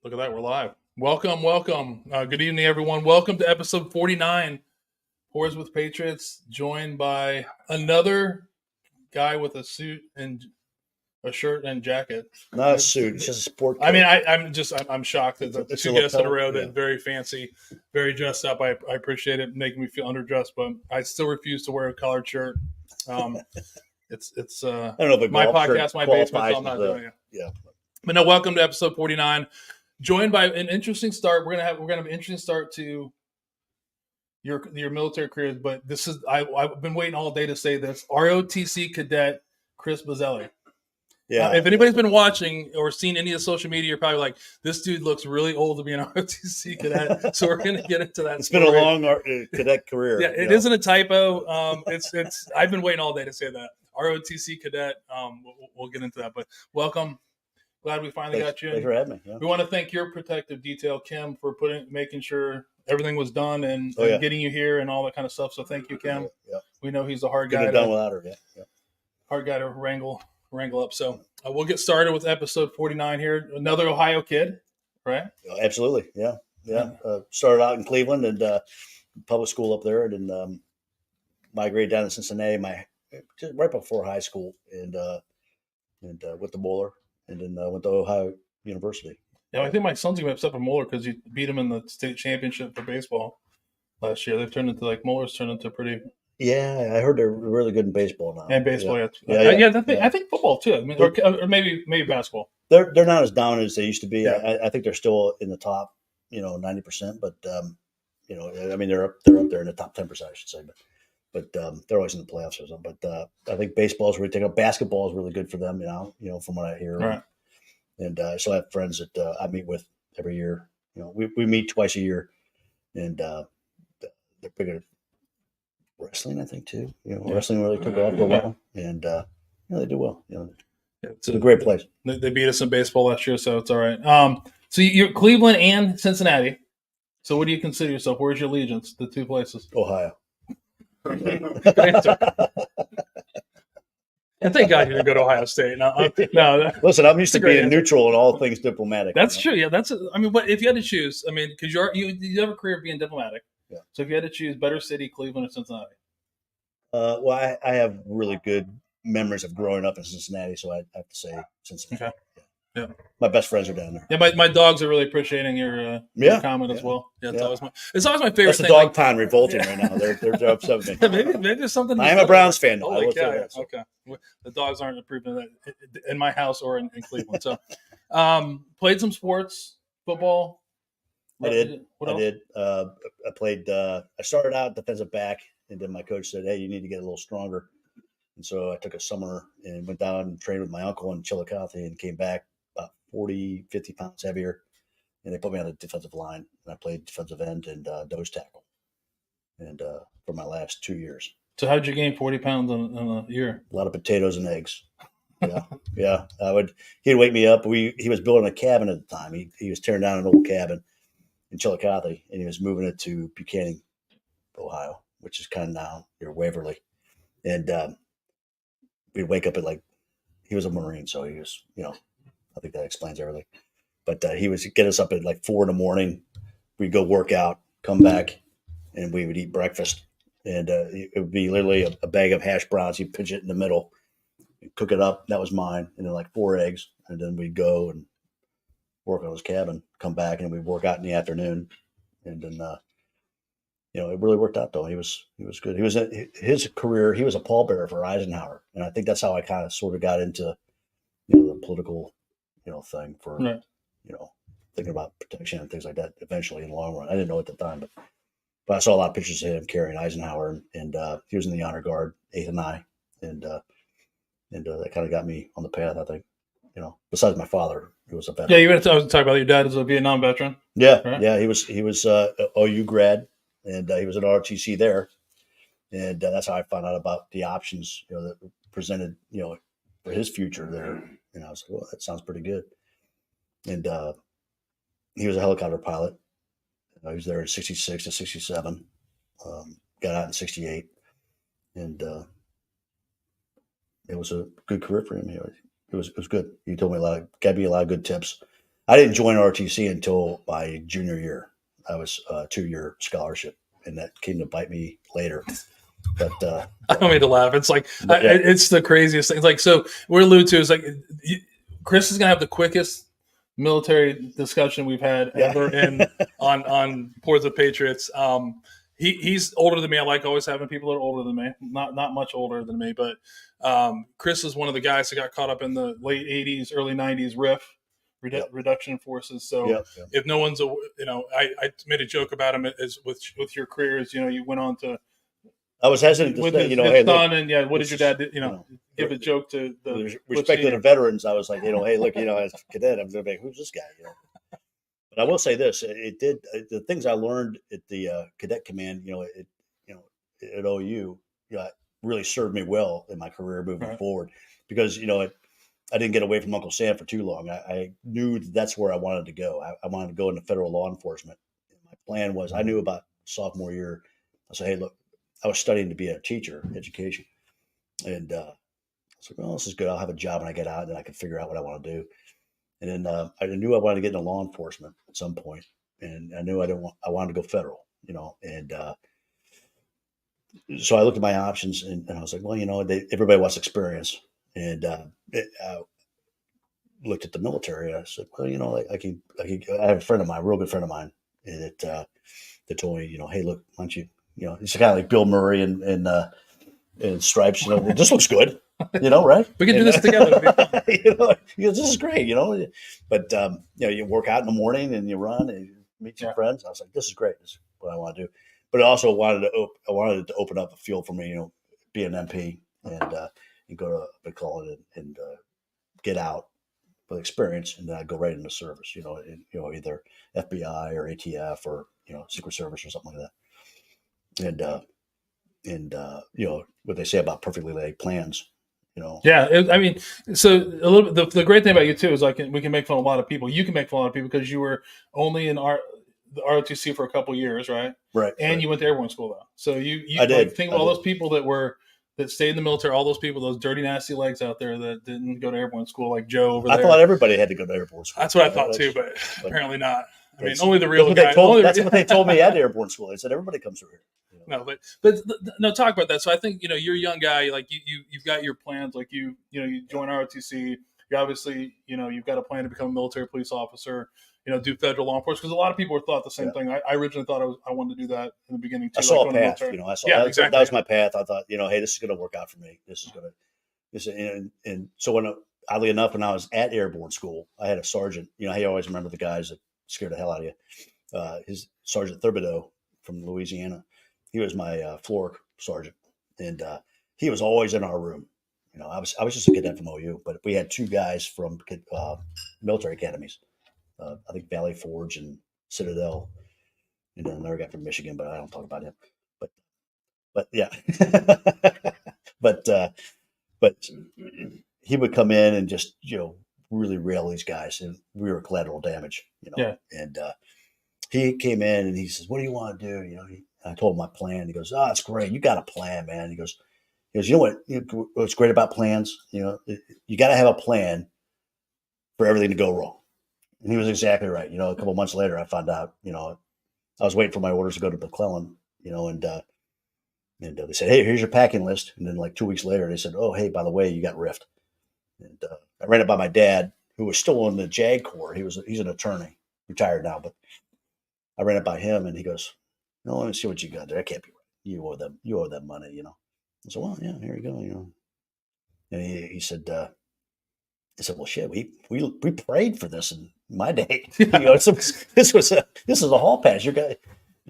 Look at that. We're live. Welcome. Good evening, everyone. Welcome to episode 49, Whores with Patriots, joined by another guy with a suit and a shirt and jacket. Not a suit, it's just a sport coat. I mean, I'm shocked that the two guests in a row that very fancy, very dressed up. I appreciate it making me feel underdressed, but I still refuse to wear a collared shirt. It's I don't know if my podcast, my basement, so I'm not doing it. Yeah. But no, welcome to episode 49. Joined by an interesting start. We're gonna have an interesting start to your military careers. But this is I've been waiting all day to say this. ROTC Cadet Chris Buzzelli. Yeah. If anybody's been watching or seen any of the social media, you're probably like, this dude looks really old to be an ROTC cadet. So we're gonna get into that. It's been a long cadet career. Yeah, it isn't a typo. It's. I've been waiting all day to say that. ROTC cadet. We'll get into that. But welcome. Glad we finally got you. Thanks for having me. Yeah. We want to thank your protective detail, Kim, for making sure everything was done and getting you here and all that kind of stuff. So thank you, Kim. Yeah. We know he's a hard guy. Couldn't have done without her. Yeah. Hard guy to wrangle up. So we'll get started with episode 49 here. Another Ohio kid, right? Absolutely. Yeah. Started out in Cleveland and public school up there, and then migrated down to Cincinnati. Just right before high school, and went to Moeller. And then went to Ohio University. Yeah, I think my son's going to upset for Moeller because you beat him in the state championship for baseball last year. They've turned into Moeller's turned into pretty. Yeah, I heard they're really good in baseball now. And baseball, yeah. I think football too. I mean, or maybe basketball. They're not as dominant as they used to be. Yeah. I think they're still in the top, 90%. But I mean, they're up there in the top 10%, I should say. But they're always in the playoffs or something. But I think baseball is really taking up. Basketball is really good for them, from what I hear. Right. And I still have friends that I meet with every year. We meet twice a year, and they're big at wrestling, I think, too. Wrestling really took off for a while, and they do well. It's a great place. They beat us in baseball last year, so it's all right. So you're Cleveland and Cincinnati. So what do you consider yourself? Where's your allegiance? The two places. Ohio. Good answer. And thank God you didn't go to Ohio State. No. Listen, I'm used to being neutral in all things diplomatic. That's true. Yeah, but if you had to choose, because you have a career of being diplomatic. Yeah. So if you had to choose, better city, Cleveland or Cincinnati? Well, I have really good memories of growing up in Cincinnati, so I have to say Cincinnati. Okay. Yeah. My best friends are down there. Yeah, my dogs are really appreciating your comment as well. Yeah, it's always my favorite That's thing. The dog pound revolting right now. They're upset with me. maybe there's something. I am a Browns fan, though. Okay. The dogs aren't approving that in my house or in Cleveland. So, played some sports, football. I did. I played. I started out defensive back, and then my coach said, "Hey, you need to get a little stronger." And so I took a summer and went down and trained with my uncle in Chillicothe, and came back about 40, 50 pounds heavier. And they put me on the defensive line, and I played defensive end and nose tackle, and for my last 2 years. So how did you gain 40 pounds in a year? A lot of potatoes and eggs. Yeah. He'd wake me up. He was building a cabin at the time. He was tearing down an old cabin in Chillicothe, and he was moving it to Buchanan, Ohio, which is kind of now near Waverly. And we'd wake up at he was a Marine, so he was, I think that explains everything. But he would get us up at 4 a.m. We'd go work out, come back, and we would eat breakfast. And it would be literally a bag of hash browns. You'd pinch it in the middle, cook it up. That was mine. And then 4 eggs. And then we'd go and work on his cabin, come back, and we'd work out in the afternoon. And then, it really worked out, though. He was good. He was his career. He was a pallbearer for Eisenhower. And I think that's how I kind of sort of got into, the political, thing for, right. Thinking about protection and things like that eventually in the long run. I didn't know at the time, but I saw a lot of pictures of him carrying Eisenhower, and he was in the honor guard, 8th and I, and that kind of got me on the path, I think. Besides my father, who was a veteran. Yeah, you were talking about your dad as a Vietnam veteran. Yeah, right? Yeah, he was OU grad, and he was an ROTC there, and that's how I found out about the options, that were presented, for his future there. And I was like, well, that sounds pretty good. And he was a helicopter pilot. He was there in 66 to 67. Got out in 68. And it was a good career for him. It was good. He told me gave me a lot of good tips. I didn't join ROTC until my junior year. I was a 2-year scholarship, and that came to bite me later. But I don't mean to laugh. It's like But, yeah. it's the craziest thing. It's like, so we're alluded to is like Chris is gonna have the quickest military discussion we've had ever in on Ports of Patriots. He's older than me. I like always having people that are older than me, not much older than me, but Chris is one of the guys that got caught up in the late '80s, early '90s RIF, reduction in forces. So if no one's, I made a joke about him as with your career, as you went on to. I was hesitant to with say, his hey, son, look, and what did your dad do? Give a joke to the respect to the veterans. I was like, hey, look, as a cadet, I'm going to be, who's this guy? But I will say this: the things I learned at the cadet command, at OU, really served me well in my career moving forward, because I didn't get away from Uncle Sam for too long. I knew that's where I wanted to go. I wanted to go into federal law enforcement. My plan was, I knew about sophomore year. I said, hey, look, I was studying to be a teacher, education, and I was like, well, this is good. I'll have a job when I get out, and then I can figure out what I want to do. And then I knew I wanted to get into law enforcement at some point, and I knew I wanted to go federal, and so I looked at my options, and I was like, well, everybody wants experience, and I looked at the military. I said, well, I have a friend of mine, a real good friend of mine, that told me, hey, look, why don't you, it's kind of like Bill Murray and Stripes, this looks good. Right? We can do this together. This is great, but you work out in the morning and you run and you meet some friends. I was like, this is great. This is what I want to do. But I also wanted it to open up a field for me, be an MP and go to McClellan and get out with experience, and then I'd go right into service, either FBI or ATF or Secret Service or something like that. And what they say about perfectly laid plans. Yeah, so a little bit. The great thing about you too is we can make fun of a lot of people. You can make fun of a lot of people because you were only in the ROTC for a couple of years, right? Right. And you went to airborne school though. So you I did. Think of all those people that stayed in the military, all those people, those dirty nasty legs out there that didn't go to airborne school, like Joe over there. I thought everybody had to go to airborne school. That's what I thought too, but apparently not. Only the real guys. That's what they told me at airborne school. They said everybody comes through here. No, but no, talk about that. So I think you're a young guy. Like you've got your plans. Like you join ROTC. You obviously you've got a plan to become a military police officer. Do federal law enforcement, because a lot of people thought the same thing. I originally thought I wanted to do that in the beginning too. I saw a path. I saw exactly. That was my path. I thought hey, this is going to work out for me. And so oddly enough, when I was at airborne school, I had a sergeant. I always remember the guys that scared the hell out of you. His Sergeant Epidode from Louisiana. He was my floor sergeant, and he was always in our room. I was just a cadet from OU, but we had two guys from military academies. I think Valley Forge and Citadel, and then another guy from Michigan, but I don't talk about him. But yeah, but he would come in and just really rail these guys, and we were collateral damage. And he came in and he says, "What do you want to do?" I told him my plan. He goes, "Oh, it's great. You got a plan, man." He goes, "You know what's great about plans? You got to have a plan for everything to go wrong." And he was exactly right. A couple of months later, I found out. I was waiting for my orders to go to McClellan. And they said, "Hey, here's your packing list." And then like 2 weeks later, they said, "Oh, hey, by the way, you got riffed." And I ran it by my dad, who was still in the JAG Corps. He's an attorney, retired now, but I ran it by him, and he goes, "No, let me see what you got there. That can't be right. You owe them money, I said, "Well, yeah, here you go, And he said, "Well, shit, we prayed for this in my day. This is a hall pass. Your guy."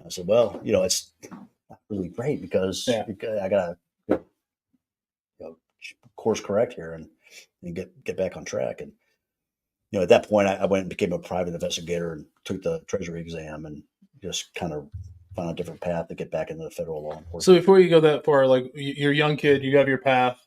I said, "Well, it's not really great because I got to course correct here and get back on track." And at that point, I went and became a private investigator and took the Treasury exam and just kind of found a different path to get back into the federal law enforcement. So before you go that far, like you're a young kid, you have your path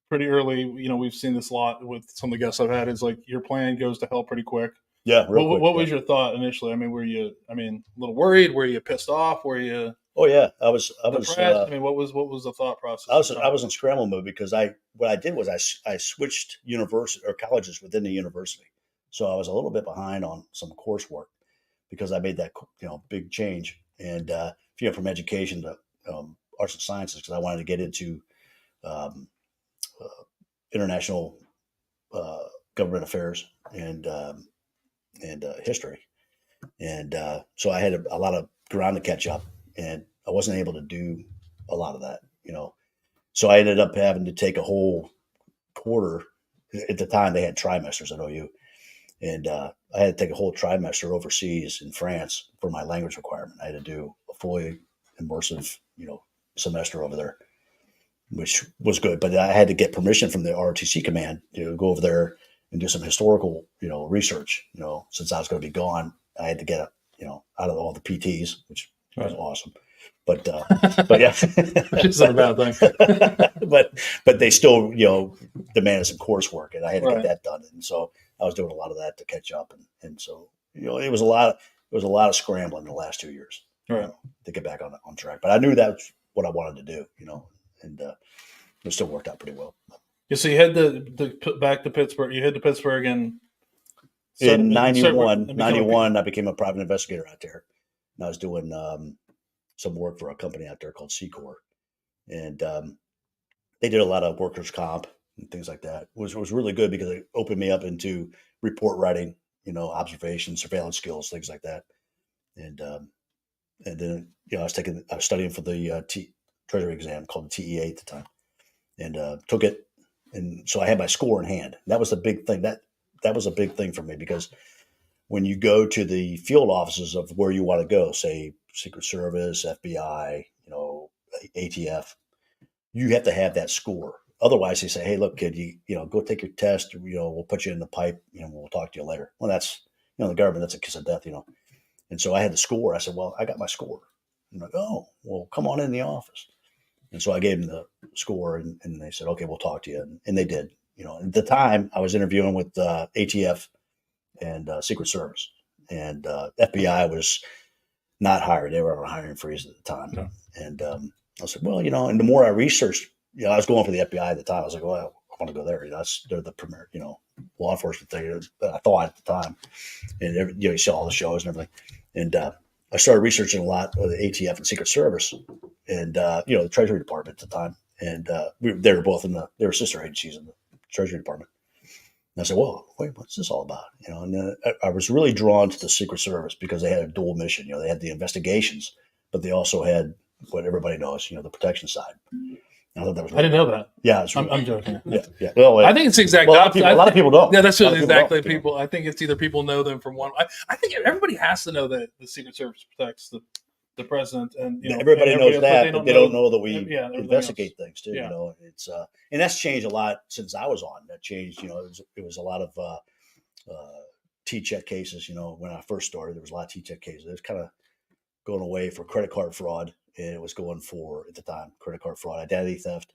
pretty early. We've seen this a lot with some of the guests I've had. Is like your plan goes to hell pretty quick. Yeah. What was your thought initially? Were you a little worried? Were you pissed off? Were you? Oh yeah, I was. What was the thought process? I was in scramble mode because what I did was I switched university or colleges within the university. So I was a little bit behind on some coursework because I made that, big change. And, from education to arts and sciences, because I wanted to get into um, international government affairs and history. And so I had a lot of ground to catch up, and I wasn't able to do a lot of that, So I ended up having to take a whole quarter. At the time, they had trimesters at OU, and I had to take a whole trimester overseas in France for my language requirement. I had to do a fully immersive, semester over there, which was good. But I had to get permission from the ROTC command to go over there and do some historical, research. Since I was going to be gone, I had to get out of all the PTs, which was awesome. But yeah, it's not a bad thing. but they still demanded some coursework, and I had to get that done. And so I was doing a lot of that to catch up, and so it was a lot of scrambling in the last 2 years to get back on track. But I knew that's what I wanted to do, and it still worked out pretty well. Yeah, so you had to back to Pittsburgh. You head to Pittsburgh in 91. I became a private investigator out there, and I was doing some work for a company out there called C-Corps, and they did a lot of workers' comp and things like that. It was really good because it opened me up into report writing, observation, surveillance skills, things like that. And then I was studying for the Treasury exam called the TEA at the time, and took it. And so I had my score in hand. That was the big thing. That was a big thing for me, because when you go to the field offices of where you want to go, say Secret Service, FBI, ATF, you have to have that score. Otherwise, they say, "Hey, look, kid, you go take your test. We'll put you in the pipe. We'll talk to you later." Well, that's the government. That's a kiss of death, And so I had the score. I said, "Well, I got my score." I'm like, "Oh, well, come on in the office." And so I gave them the score, and they said, "Okay, we'll talk to you." And they did. At the time, I was interviewing with ATF and Secret Service, and FBI was not hired. They were on a hiring freeze at the time. Yeah. And I said, well, and the more I researched, I was going for the FBI at the time. I was like, well, I want to go there. They're the premier, law enforcement thing. I thought at the time, and you saw all the shows and everything. And I started researching a lot of the ATF and Secret Service, and the Treasury Department at the time. And they were both they were sister agencies in the Treasury Department. And I said, well, wait, what's this all about? And I was really drawn to the Secret Service because they had a dual mission. They had the investigations, but they also had what everybody knows, the protection side. I thought that was. Really I didn't know that. Yeah, I'm joking. Yeah. Well, I think it's exactly. Well, a lot of people don't. Yeah, that's exactly people. I think it's either people know them from one. I think everybody has to know that the Secret Service protects the president, and everybody knows that, but they don't know that we investigate things too. Yeah. It's and that's changed a lot since I was on. That changed. It was a lot of T-check cases. When I first started, there was a lot of T-check cases. It was kind of going away for credit card fraud, and it was going for, at the time, credit card fraud, identity theft.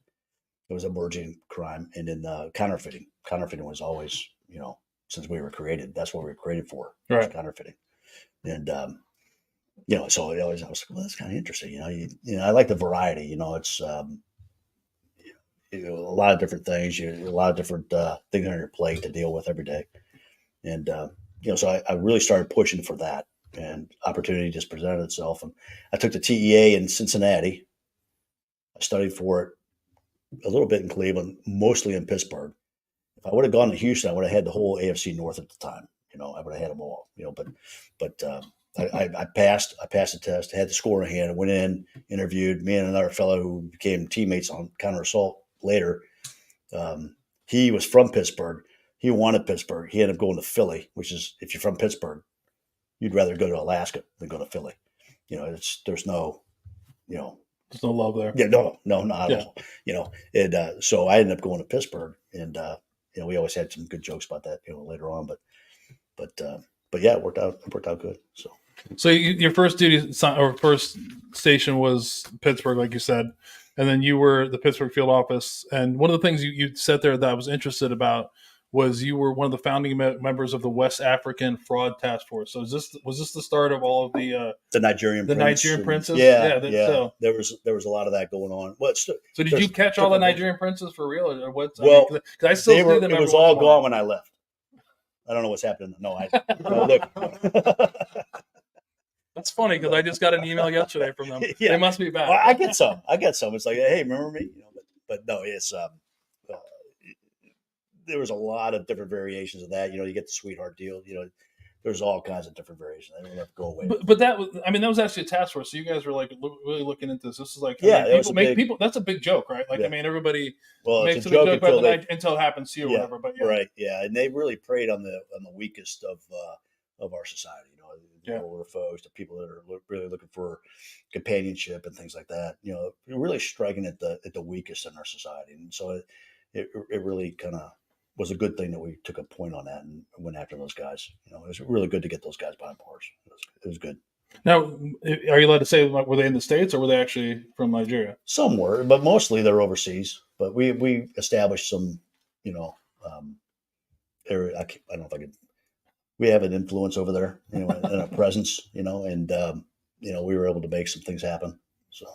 It was emerging crime, and then counterfeiting. Counterfeiting was always, since we were created, that's what we were created for. Right. Counterfeiting, and so I was like, well, that's kind of interesting. I like the variety. It's a lot of different things. A lot of different things on your plate to deal with every day, and so I really started pushing for that. And opportunity just presented itself. And I took the TEA in Cincinnati. I studied for it a little bit in Cleveland, mostly in Pittsburgh. If I would have gone to Houston, I would have had the whole AFC North at the time. I would have had them all. But I passed the test, had the score in hand, went in, interviewed me and another fellow who became teammates on counter assault later. He was from Pittsburgh. He wanted Pittsburgh. He ended up going to Philly, which is, if you're from Pittsburgh, you'd rather go to Alaska than go to Philly. There's no, there's no love there. Yeah, no, not at all. And so I ended up going to Pittsburgh, and we always had some good jokes about that, later on. But yeah, it worked out good. So your first duty or first station was Pittsburgh, like you said, and then you were the Pittsburgh field office. And one of the things you said there that I was interested about was you were one of the founding members of the West African Fraud Task Force. So was this the start of all of the Nigerian princes? Yeah. So there was a lot of that going on. So did you catch all the Nigerian princes for real, or what? Well, because I still see them. It was all gone when I left. I don't know what's happening. No, no, look. That's funny because I just got an email yesterday from them. Yeah. They must be back. Well, I get some. It's like, hey, remember me? But no, it's there was a lot of different variations of that. You get the sweetheart deal. There's all kinds of different variations. I don't have to go away. But that was, that was actually a task force. So you guys were like really looking into this. This is like, people. That's a big joke, right? Like, everybody makes a joke about the until it happens to you or whatever. But right, yeah, and they really preyed on the weakest of our society. The older folks, the people that are really looking for companionship and things like that. Really striking at the weakest in our society, and so it really kind of was a good thing that we took a point on that and went after those guys. It was really good to get those guys behind bars. It was good. Now, are you allowed to say, were they in the States or were they actually from Nigeria? Some were, but mostly they're overseas. But we established some, area. I don't know if I could. We have an influence over there, and a presence, and we were able to make some things happen. So.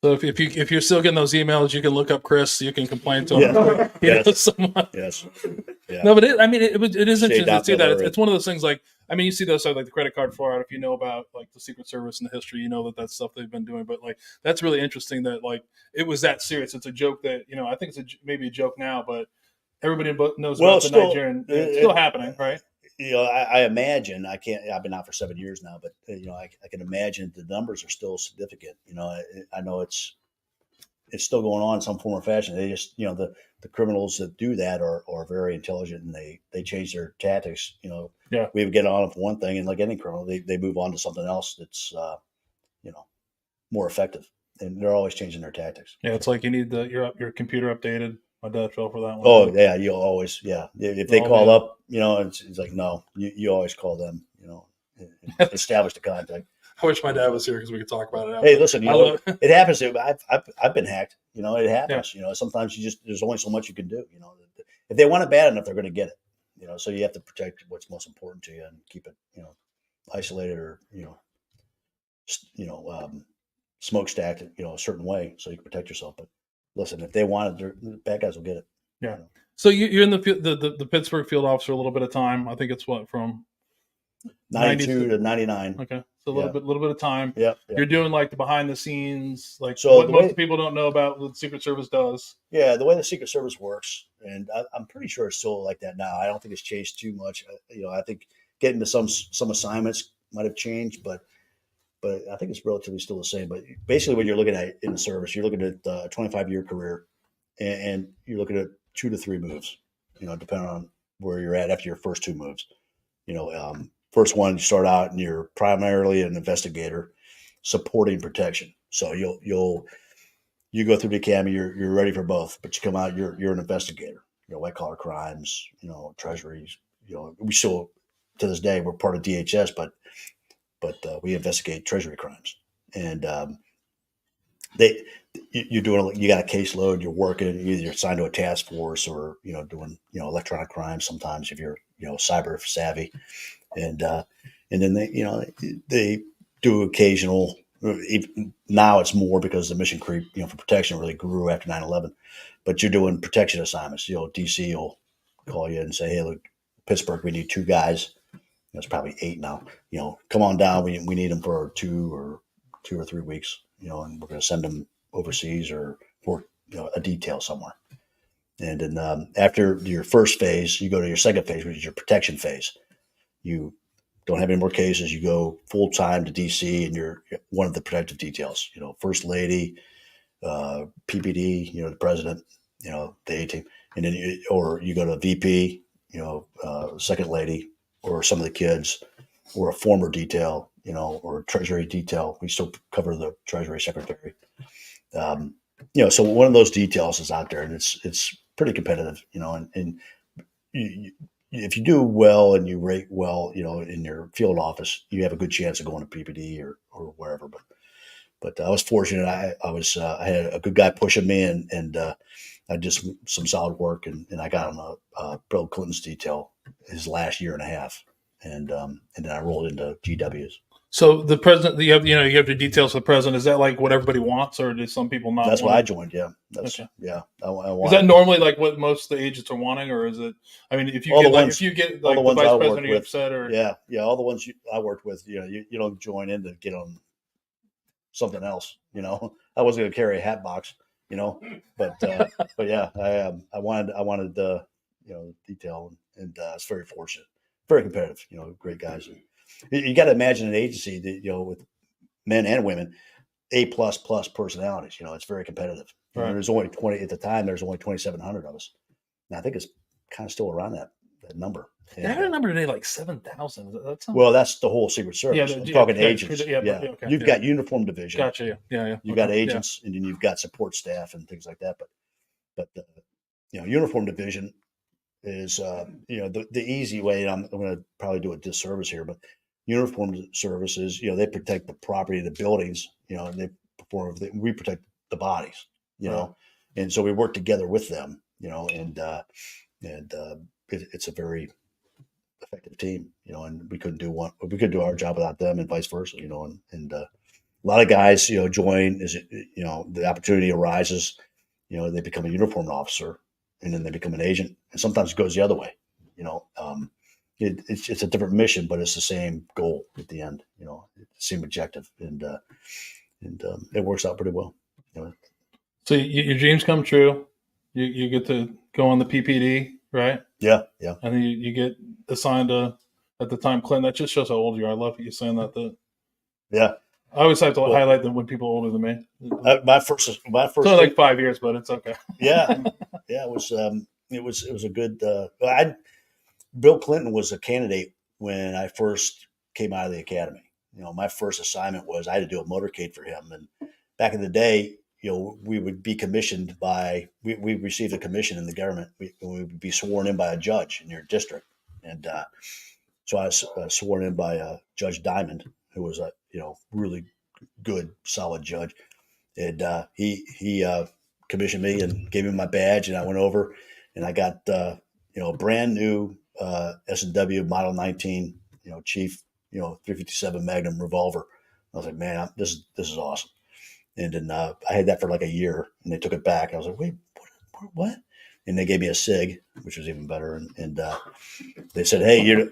So if you're still getting those emails, you can look up Chris. You can complain to him. Yes. Someone. Yes. Yeah. No, but it is interesting to see that. It's one of those things. Like, you see those like the credit card fraud. If you know about like the Secret Service and the history, that's stuff they've been doing. But like, that's really interesting that like it was that serious. It's a joke that I think it's maybe a joke now, but everybody knows about the Nigerian. It's still happening, right? I imagine I've been out for 7 years now, but I can imagine the numbers are still significant. I know it's still going on in some form or fashion. They just, the criminals that do that are very intelligent, and they change their tactics. We would get on them for one thing, and like any criminal, they move on to something else that's, more effective, and they're always changing their tactics. Yeah. It's like you need your computer updated. My dad fell for that one. Oh yeah, you always If they call up, it's like no, you always call them. And establish the contact. I wish my dad was here because we could talk about it. Hey, listen, it happens. I've been hacked. It happens. Yeah. Sometimes there's only so much you can do. If they want it bad enough, they're going to get it. So you have to protect what's most important to you and keep it, isolated or smokestacked, a certain way so you can protect yourself. But listen, if they want it, the bad guys will get it. Yeah. So you're in the Pittsburgh field office for a little bit of time. I think it's from 92 to 99. Okay. So a little bit of time. Yep. You're doing like the behind the scenes, like so what most people don't know about what the Secret Service does. Yeah, the way the Secret Service works, and I'm pretty sure it's still like that now. I don't think it's changed too much. I think getting to some assignments might have changed, but I think it's relatively still the same. But basically, what you're looking at in the service, you're looking at a 25-year career, and you're looking at 2 to 3 moves, depending on where you're at after your first 2 moves. First one, you start out and you're primarily an investigator supporting protection. So you go through the academy, you're ready for both, but you come out, you're an investigator, white collar crimes, treasuries, we still, to this day, we're part of DHS, but we investigate treasury crimes. And you got a caseload, you're working, either you're assigned to a task force or, doing, electronic crimes sometimes if you're, cyber savvy. And then they do occasional, now it's more because the mission creep, for protection really grew after 9/11, but you're doing protection assignments. DC will call you and say, hey, look, Pittsburgh, we need 2 guys. It's probably 8 now, come on down. We need them for 2 or 3 weeks, and we're going to send them overseas or for, a detail somewhere. And then after your first phase, you go to your second phase, which is your protection phase. You don't have any more cases. You go full time to DC, and you're one of the protective details. First lady, PPD, the president, the A team, and then you go to VP, second lady, or some of the kids, or a former detail, or treasury detail. We still cover the treasury secretary. So one of those details is out there, and it's pretty competitive, and if you do well and you rate well, in your field office, you have a good chance of going to PPD or wherever. But I was fortunate. I had a good guy pushing me, and I did some solid work, and I got on Bill Clinton's detail his last year and a half, and then I rolled into GW's. So the president, you have the details for the president. Is that like what everybody wants, or do some people not? That's want why I it? joined. Yeah, that's Okay. yeah. I Is that normally like what most of the agents are wanting, or is it? I mean, if you all get the like ones, if you get all like the the ones vice I president, worked are you with. upset or? Yeah, all the ones I worked with. You don't join in to get on something else. I wasn't going to carry a hat box. But yeah, I wanted detail, and it's very fortunate, very competitive. Great guys. You got to imagine an agency that with men and women, A++ personalities. It's very competitive. Right. There's only 20 at the time. There's only 2,700 of us. And I think it's kind of still around that number. I had a number today like 7,000. Well, that's the whole Secret Service. I'm talking agents. Okay, You've got uniform division. Gotcha. Yeah. You've got agents, and then you've got support staff and things like that. But uniform division is the easy way. And I'm going to probably do a disservice here, but uniform services, they protect the property, the buildings, and they perform. We protect the bodies, Right. and so we work together with them, and it's a very effective team, and we couldn't do our job without them, and vice versa, and a lot of guys, join as the opportunity arises, they become a uniformed officer, and then they become an agent, and sometimes it goes the other way, it's a different mission, but it's the same goal at the end, same objective, and it works out pretty well. So your dreams come true. You get to go on the PPD, right? Yeah. And then you get assigned at the time, Clinton. That just shows how old you are. I love you saying that. Yeah. I always like to highlight them when people are older than me. My first. It's only like 5 years, but it's okay. Yeah. It was a good. Bill Clinton was a candidate when I first came out of the academy. My first assignment was I had to do a motorcade for him, and back in the day, we would be commissioned by we received a commission in the government. We would be sworn in by a judge in your district, and so I was sworn in by Judge Diamond, who was a really good, solid judge, and he commissioned me and gave me my badge, and I went over, and I got a brand new S&W Model 19, Chief, 357 Magnum revolver. I was like, man, this is awesome. And then I had that for like a year, and they took it back. I was like, wait, what? And they gave me a SIG, which was even better. And they said, hey, this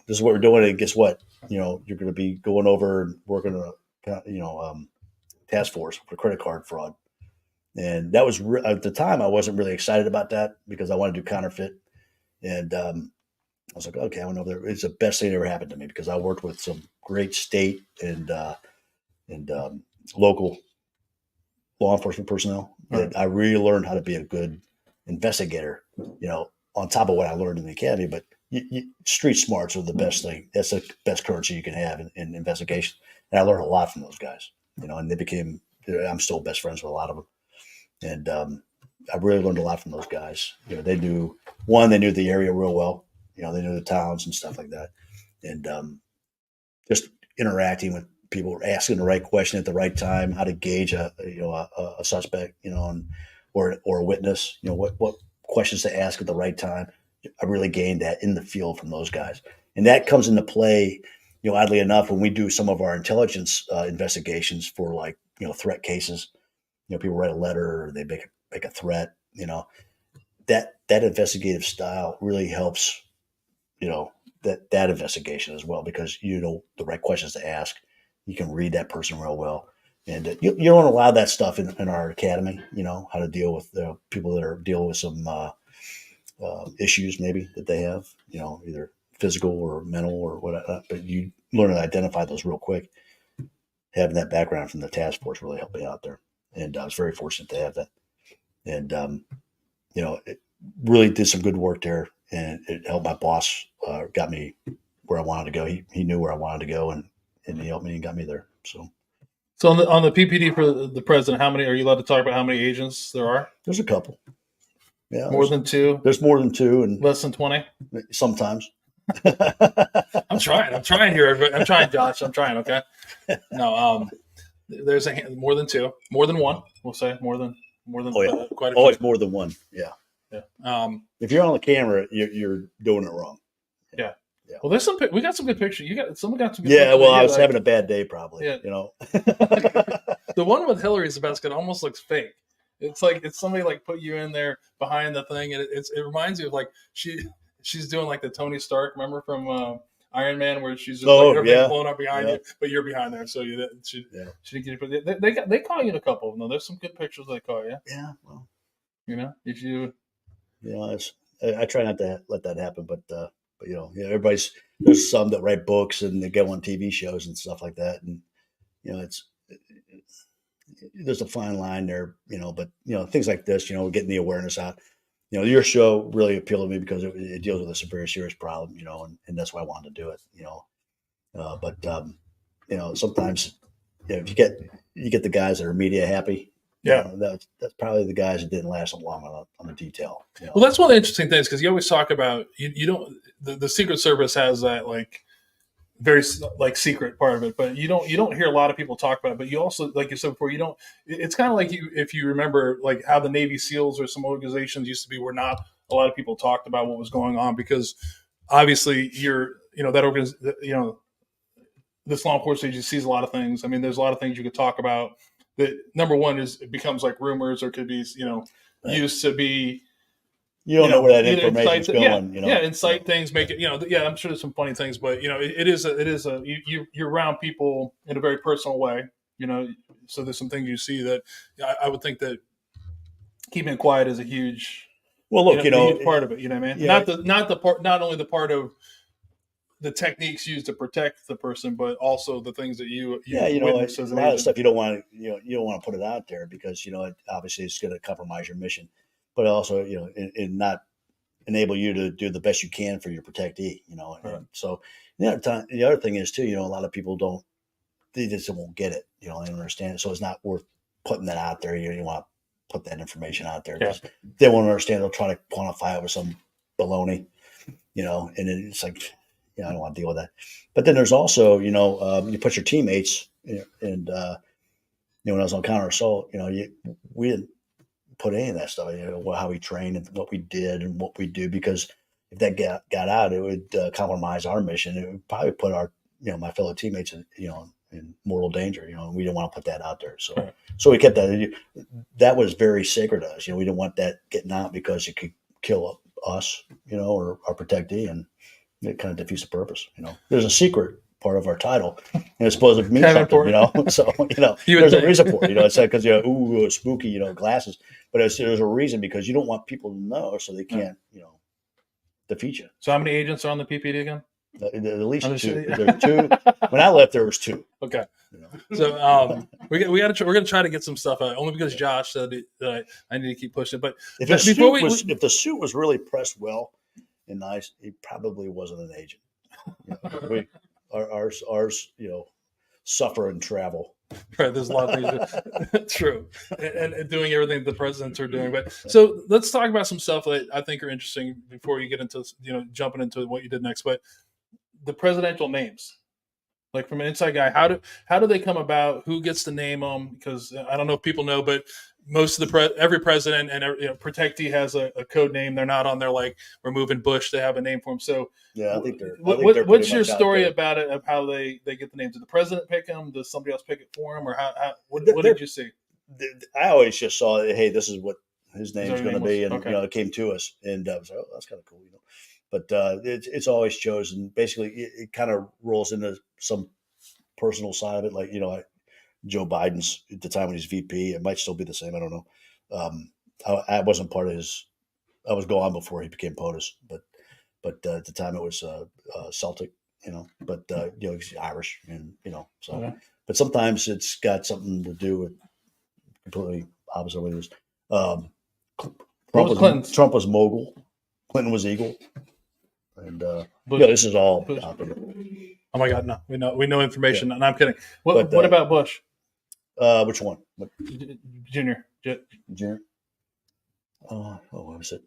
is what we're doing. And guess what? You're going to be going over and working on a, task force for credit card fraud. And that was at the time I wasn't really excited about that because I wanted to do counterfeit. And I was like, okay, I went over there. It's the best thing that ever happened to me because I worked with some great state and local law enforcement personnel. Right. I really learned how to be a good investigator, on top of what I learned in the academy. But street smarts are the best thing. That's the best currency you can have in investigation. And I learned a lot from those guys, and I'm still best friends with a lot of them. And I really learned a lot from those guys. They knew the area real well. They knew the towns and stuff like that. And just interacting with people, asking the right question at the right time, how to gauge a suspect, or a witness, what questions to ask at the right time. I really gained that in the field from those guys. And that comes into play, oddly enough, when we do some of our intelligence investigations for threat cases. People write a letter or they make a threat, that investigative style really helps, that investigation as well, because the right questions to ask. You can read that person real well. And you don't allow that stuff in our academy, how to deal with people that are dealing with some issues maybe that they have, either physical or mental or whatever. But you learn to identify those real quick. Having that background from the task force really helped me out there. And I was very fortunate to have that. And, it really did some good work there. And it helped my boss, got me where I wanted to go. He knew where I wanted to go, and he helped me and got me there. So on the PPD for the president, how many are you allowed to talk about? How many agents there are? There's a couple. Yeah, more than two. There's more than two, and less than 20. Sometimes. I'm trying here. I'm trying, Josh. I'm trying. Okay. No. There's more than two, more than one. We'll say more than. Oh yeah. Quite a few. Always more than one. Yeah. Yeah. If you're on the camera, you're doing it wrong. Yeah. Yeah. Well, there's we got some good pictures. Someone got some good Yeah, pictures. well, I was having a bad day probably. Yeah. You know. The one with Hillary's basket almost looks fake. It's like it's somebody like put you in there behind the thing, and it reminds you of like she's doing like the Tony Stark, remember from Iron Man, where she's just like everything's blowing up behind you, but you're behind there, so she didn't get you. They caught you in a couple of them. There's some good pictures they caught you. Yeah, well, if you, I try not to let that happen, but there's some that write books and they go on TV shows and stuff like that, and there's a fine line there, but things like this, getting the awareness out. Your show really appealed to me because it deals with a very serious problem, and that's why I wanted to do it, but sometimes if you get the guys that are media happy, that's probably the guys that didn't last long on the detail. Well, that's one of the interesting things because you always talk about you don't the Secret Service has that like very like secret part of it, but you don't hear a lot of people talk about it. But you also, like you said before, it's kind of like if you remember like how the Navy SEALs or some organizations used to be, where not a lot of people talked about what was going on because obviously that organization, this law enforcement agency sees a lot of things. I mean, there's a lot of things you could talk about that. Number one is it becomes like rumors or could be used to be. You don't know where that information's going. Incite things, make it. I'm sure there's some funny things, but it is you're around people in a very personal way. So there's some things you see that I would think that keeping it quiet is a huge. Well, look, huge part of it. You know what I mean? Yeah. Not only the part of the techniques used to protect the person, but also the things that you witness as a lot of stuff you don't want to put it out there because obviously it's going to compromise your mission. But also, and not enable you to do the best you can for your protectee, Right. And so the other thing is too, a lot of people they just won't get it, they don't understand it. So it's not worth putting that out there. You want to put that information out there. Yeah. They won't understand. They'll try to quantify it with some baloney, and it's like, I don't want to deal with that. But then there's also, you put your teammates and, when I was on counter assault, we didn't put any of that stuff, how we trained and what we did and what we do, because if that got out, it would compromise our mission. It would probably put our, my fellow teammates in mortal danger, and we didn't want to put that out there. So we kept that. That was very sacred to us. We didn't want that getting out because it could kill us, or our protectee, and it kind of defeats the purpose. There's a secret part of our title, and it's supposed to mean something, So there's a reason for it. It's like because spooky, glasses, but there's a reason because you don't want people to know, so they can't, defeat you. So how many agents are on the PPD again? At least two. There's two. When I left, there was two. Okay. So we're going to try to get some stuff out, only because Josh said that I need to keep pushing it. But if the suit was really pressed well and nice, he probably wasn't an agent. Ours, suffer and travel. Right, there's a lot of things. True, and doing everything the presidents are doing. But so let's talk about some stuff that I think are interesting before you get into jumping into what you did next. But the presidential names, like from an inside guy, how do they come about? Who gets to name them? Because I don't know if people know, but most of every president and protectee has a code name. They're not on there like removing Bush. They have a name for them. So yeah, I think they're. What's your story about it? Of how they get the names? Did the president pick them? Does somebody else pick it for him? Or what did you see? I always just saw, hey, this is what his name's going to be, and okay. It came to us, and I was like, oh, that's kind of cool, But it's always chosen. Basically, it kind of rolls into some personal side of it, like Joe Biden's at the time when he's VP. It might still be the same. I don't know. I wasn't part of his. I was gone before he became POTUS, but at the time it was Celtic. But he's Irish, and so. Okay. But sometimes it's got something to do with completely opposite ways. Trump was Mogul. Clinton was Eagle. And this is all. Oh my God, no! We know information. Yeah. No, I'm kidding. What about Bush? Which one? Junior. Junior. What was it?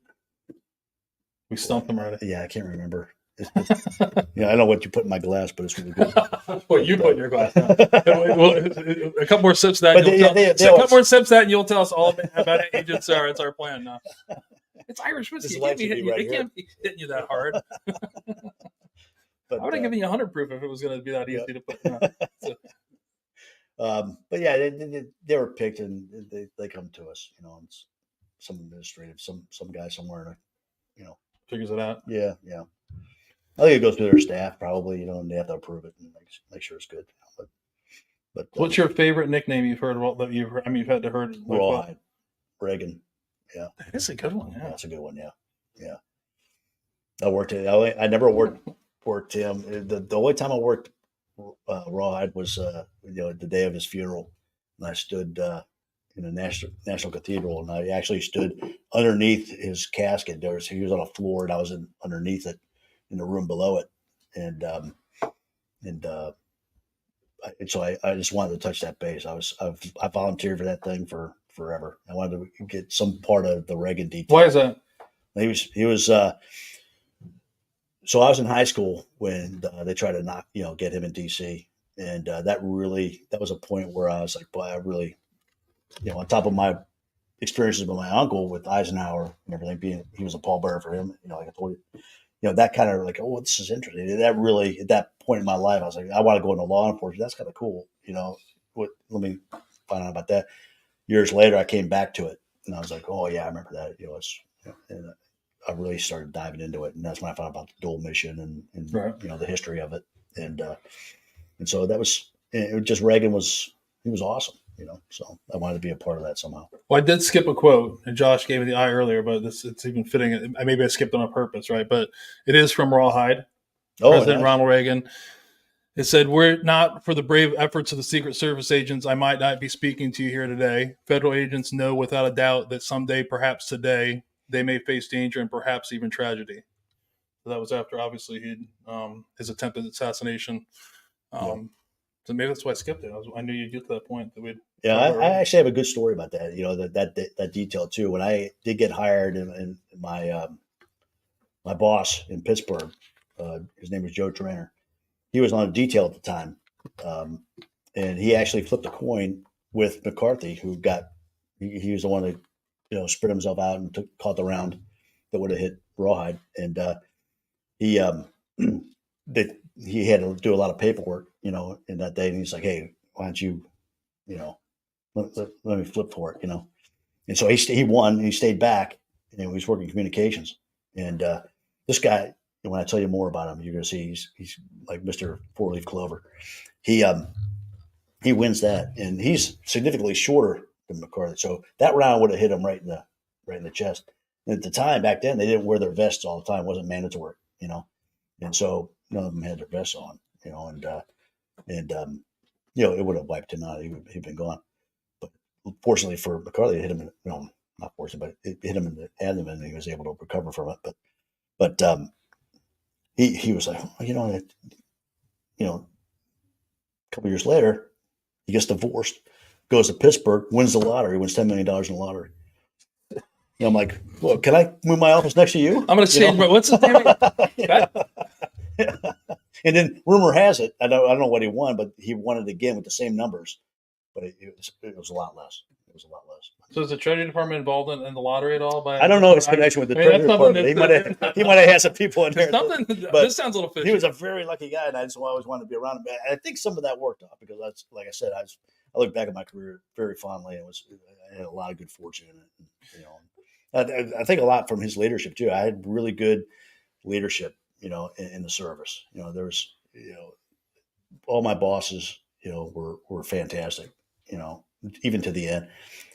We stumped him already. Yeah, I can't remember. I know what you put in my glass, but it's really good. What you put in your glass? A couple more sips of that. A couple more sips of that, and you'll tell us all about agents. It's our plan now. It's Irish whiskey. It can't be hitting you that hard. would have given you 100 proof if it was going to be that easy to put. So. But yeah, they were picked, and they come to us, you know, and some administrative, some guy somewhere, you know, figures it out. Yeah. I think it goes through their staff probably, you know, and they have to approve it and make sure it's good. But what's your favorite nickname you've heard? Well, that you've heard, I mean, you've had to heard Rawhide, Reagan. Yeah, that's a good one. Yeah, that's a good one. Yeah. I never worked him. The only time I worked Rawhide was you know, the day of his funeral, and I stood in the National Cathedral, and I actually stood underneath his casket. He was on a floor, and I was underneath it in the room below it, and so I just wanted to touch that base. I volunteered for that thing for forever. I wanted to get some part of the Reagan detail. Why is that? He was. So I was in high school when they tried to get him in DC, and that was a point where I was like, boy, I really, you know, on top of my experiences with my uncle with Eisenhower and everything, he was a pallbearer for him, you know, like I told you, you know, that kind of like, oh, this is interesting. And that really, at that point in my life, I was like, I want to go into law enforcement. That's kind of cool, you know. Let me find out about that. Years later, I came back to it, and I was like, oh yeah, I remember that. You know, and I really started diving into it, and that's when I found out about the dual mission and right. You know, the history of it, and so that was just Reagan he was awesome, you know. So I wanted to be a part of that somehow. Well, I did skip a quote, and Josh gave me the eye earlier, but it's even fitting. Maybe I skipped on purpose, right? But it is from Rawhide, President nice. Ronald Reagan. It said, "Were it not for the brave efforts of the Secret Service agents, I might not be speaking to you here today. Federal agents know without a doubt that someday, perhaps today, they may face danger and perhaps even tragedy." So that was after, obviously, his attempted assassination. So maybe that's why I skipped it. I knew you'd get to that point. Yeah, I actually have a good story about that. You know, that detail too. When I did get hired, and my my boss in Pittsburgh, his name was Joe Trainer. He was on a detail at the time, and he actually flipped a coin with McCarthy, who he was the one that, you know, spread himself out and caught the round that would have hit Rawhide, and he had to do a lot of paperwork, you know, in that day, and he's like, hey, why don't you, you know, let me flip for it, you know. And so he won, and he stayed back, and he was working communications, and this guy, when I tell you more about him, you're going to see he's like Mr. Four-Leaf Clover. He wins that, and he's significantly shorter than McCarthy. So that round would have hit him right in the chest. And at the time, back then, they didn't wear their vests all the time. It wasn't mandatory, you know. And so none of them had their vests on, you know, and you know, it would have wiped him out. He'd been gone. But fortunately for McCarthy, it hit him, not fortunately, but it hit him in the abdomen, and he was able to recover from it. But he was like, oh, you know, a couple years later, he gets divorced, goes to Pittsburgh, wins the lottery, wins $10 million in the lottery. And I'm like, well, can I move my office next to you? I'm going to change what's his name? Yeah. And then rumor has it, I don't know what he won, but he won it again with the same numbers, but it was a lot less. It was a lot less. So is the Treasury Department involved in the lottery at all? I don't know his connection with the Treasury Department. He might have had some people in there. This sounds a little fishy. He was a very lucky guy, and I just always wanted to be around him. I think some of that worked out because that's, like I said, I look back at my career very fondly. I had a lot of good fortune in it. You know, I think a lot from his leadership too. I had really good leadership, you know, in the service. You know, there's, you know, all my bosses, you know, were fantastic. You know, even to the end.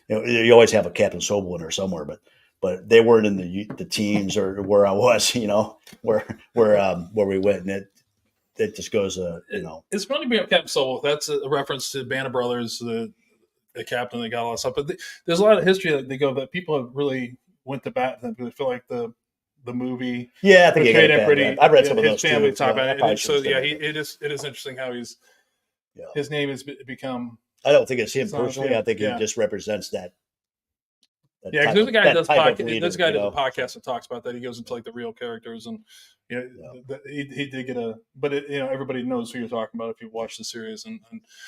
You know, you always have a Captain Sobel in there somewhere, but they weren't in the teams or where I was, you know, where we went, and it just goes, you know. It's funny to bring up Captain Sobel. That's a reference to Band of Brothers, the captain that got all that stuff. But there's a lot of history that people have really went to bat because I feel like the movie. Yeah, I think I've read some of those family too. Talk about it. So yeah, it is interesting how his name has become. I don't think it's him personally. I think he just represents that. Yeah, because there's a guy that does podcast. There's a guy that does a podcast that talks about that. He goes into like the real characters, and you know, he did get but you know, everybody knows who you're talking about if you watch the series. And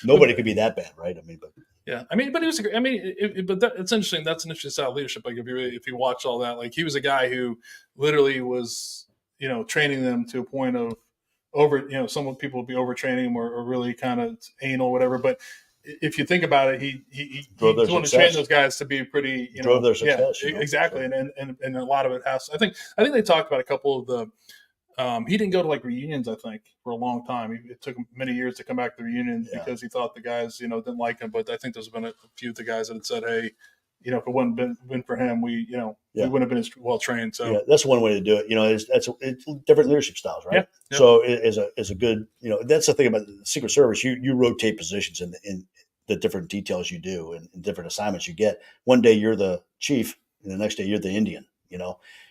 nobody could be that bad, right? I mean, but yeah, I mean, but he was. It's interesting. That's an interesting style of leadership. Like if you watch all that, like he was a guy who literally was, you know, training them to a point of some people would be overtraining him or really kind of anal, whatever. But if you think about it, he's wanting to train those guys to be pretty, drove their success. Exactly. So. And a lot of it has. I think they talked about a couple of the. He didn't go to like reunions, I think, for a long time. It took him many years to come back to the reunions because he thought the guys, didn't like him. But I think there's been a few of the guys that had said, "Hey, if it wouldn't been for him, we wouldn't have been as well trained." So that's one way to do it. It's different leadership styles, right? Yeah. So it's a good, that's the thing about the Secret Service. You rotate positions in the different details you do and different assignments you get. One day you're the chief, and the next day you're the Indian.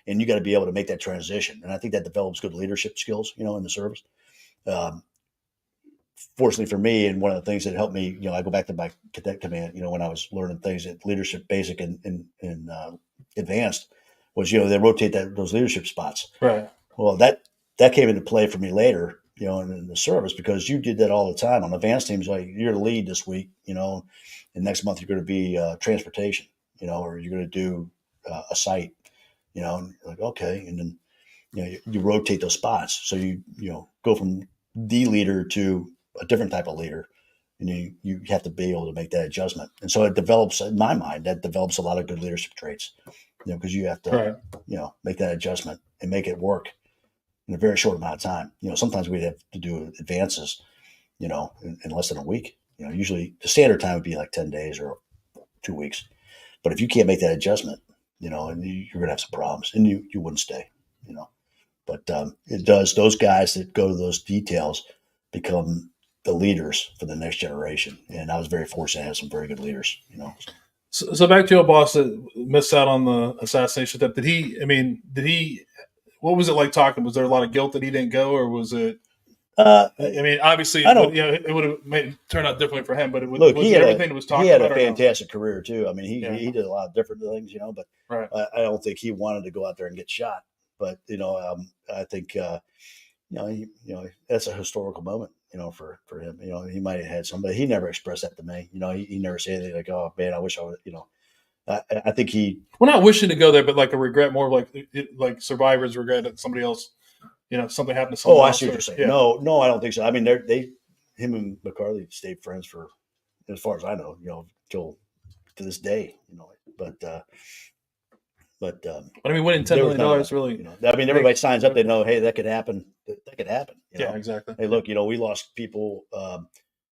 And you got to be able to make that transition. And I think that develops good leadership skills, in the service. Fortunately for me, and one of the things that helped me, I go back to my cadet command, when I was learning things at leadership basic and advanced was, they rotate those leadership spots. Right. Well, that came into play for me later, in the service, because you did that all the time on advanced teams. Like, you're the lead this week, and next month you're going to be transportation, or you're going to do a site. Like, okay. And then, you rotate those spots. So you go from the leader to a different type of leader, and you have to be able to make that adjustment. And so it develops, in my mind, that develops a lot of good leadership traits, because you have to, make that adjustment and make it work in a very short amount of time. Sometimes we'd have to do advances, in less than a week. Usually the standard time would be like 10 days or 2 weeks. But if you can't make that adjustment, and you're going to have some problems, and you wouldn't stay, But it does. Those guys that go to those details become the leaders for the next generation. And I was very fortunate to have some very good leaders, So back to your boss that missed out on the assassination attempt. Did he, what was it like talking? Was there a lot of guilt that he didn't go, or was it? Obviously, it would have turned out differently for him. But it was everything that was talked about. He had a fantastic career too. He did a lot of different things, But I don't think he wanted to go out there and get shot. But I think that's a historical moment, for him. He might have had some, but he never expressed that to me. He never said anything like, "Oh man, I wish I would." I think he. Well, not wishing to go there, but like a regret, more like survivors regret that somebody else. Something happened to someone else. I see what you're saying. Yeah. No, I don't think so. Him and McCarthy stayed friends for, as far as I know, till to this day. But winning $10 million really. Everybody signs up. They know, hey, that could happen. That could happen. Yeah, exactly. Hey, look, we lost people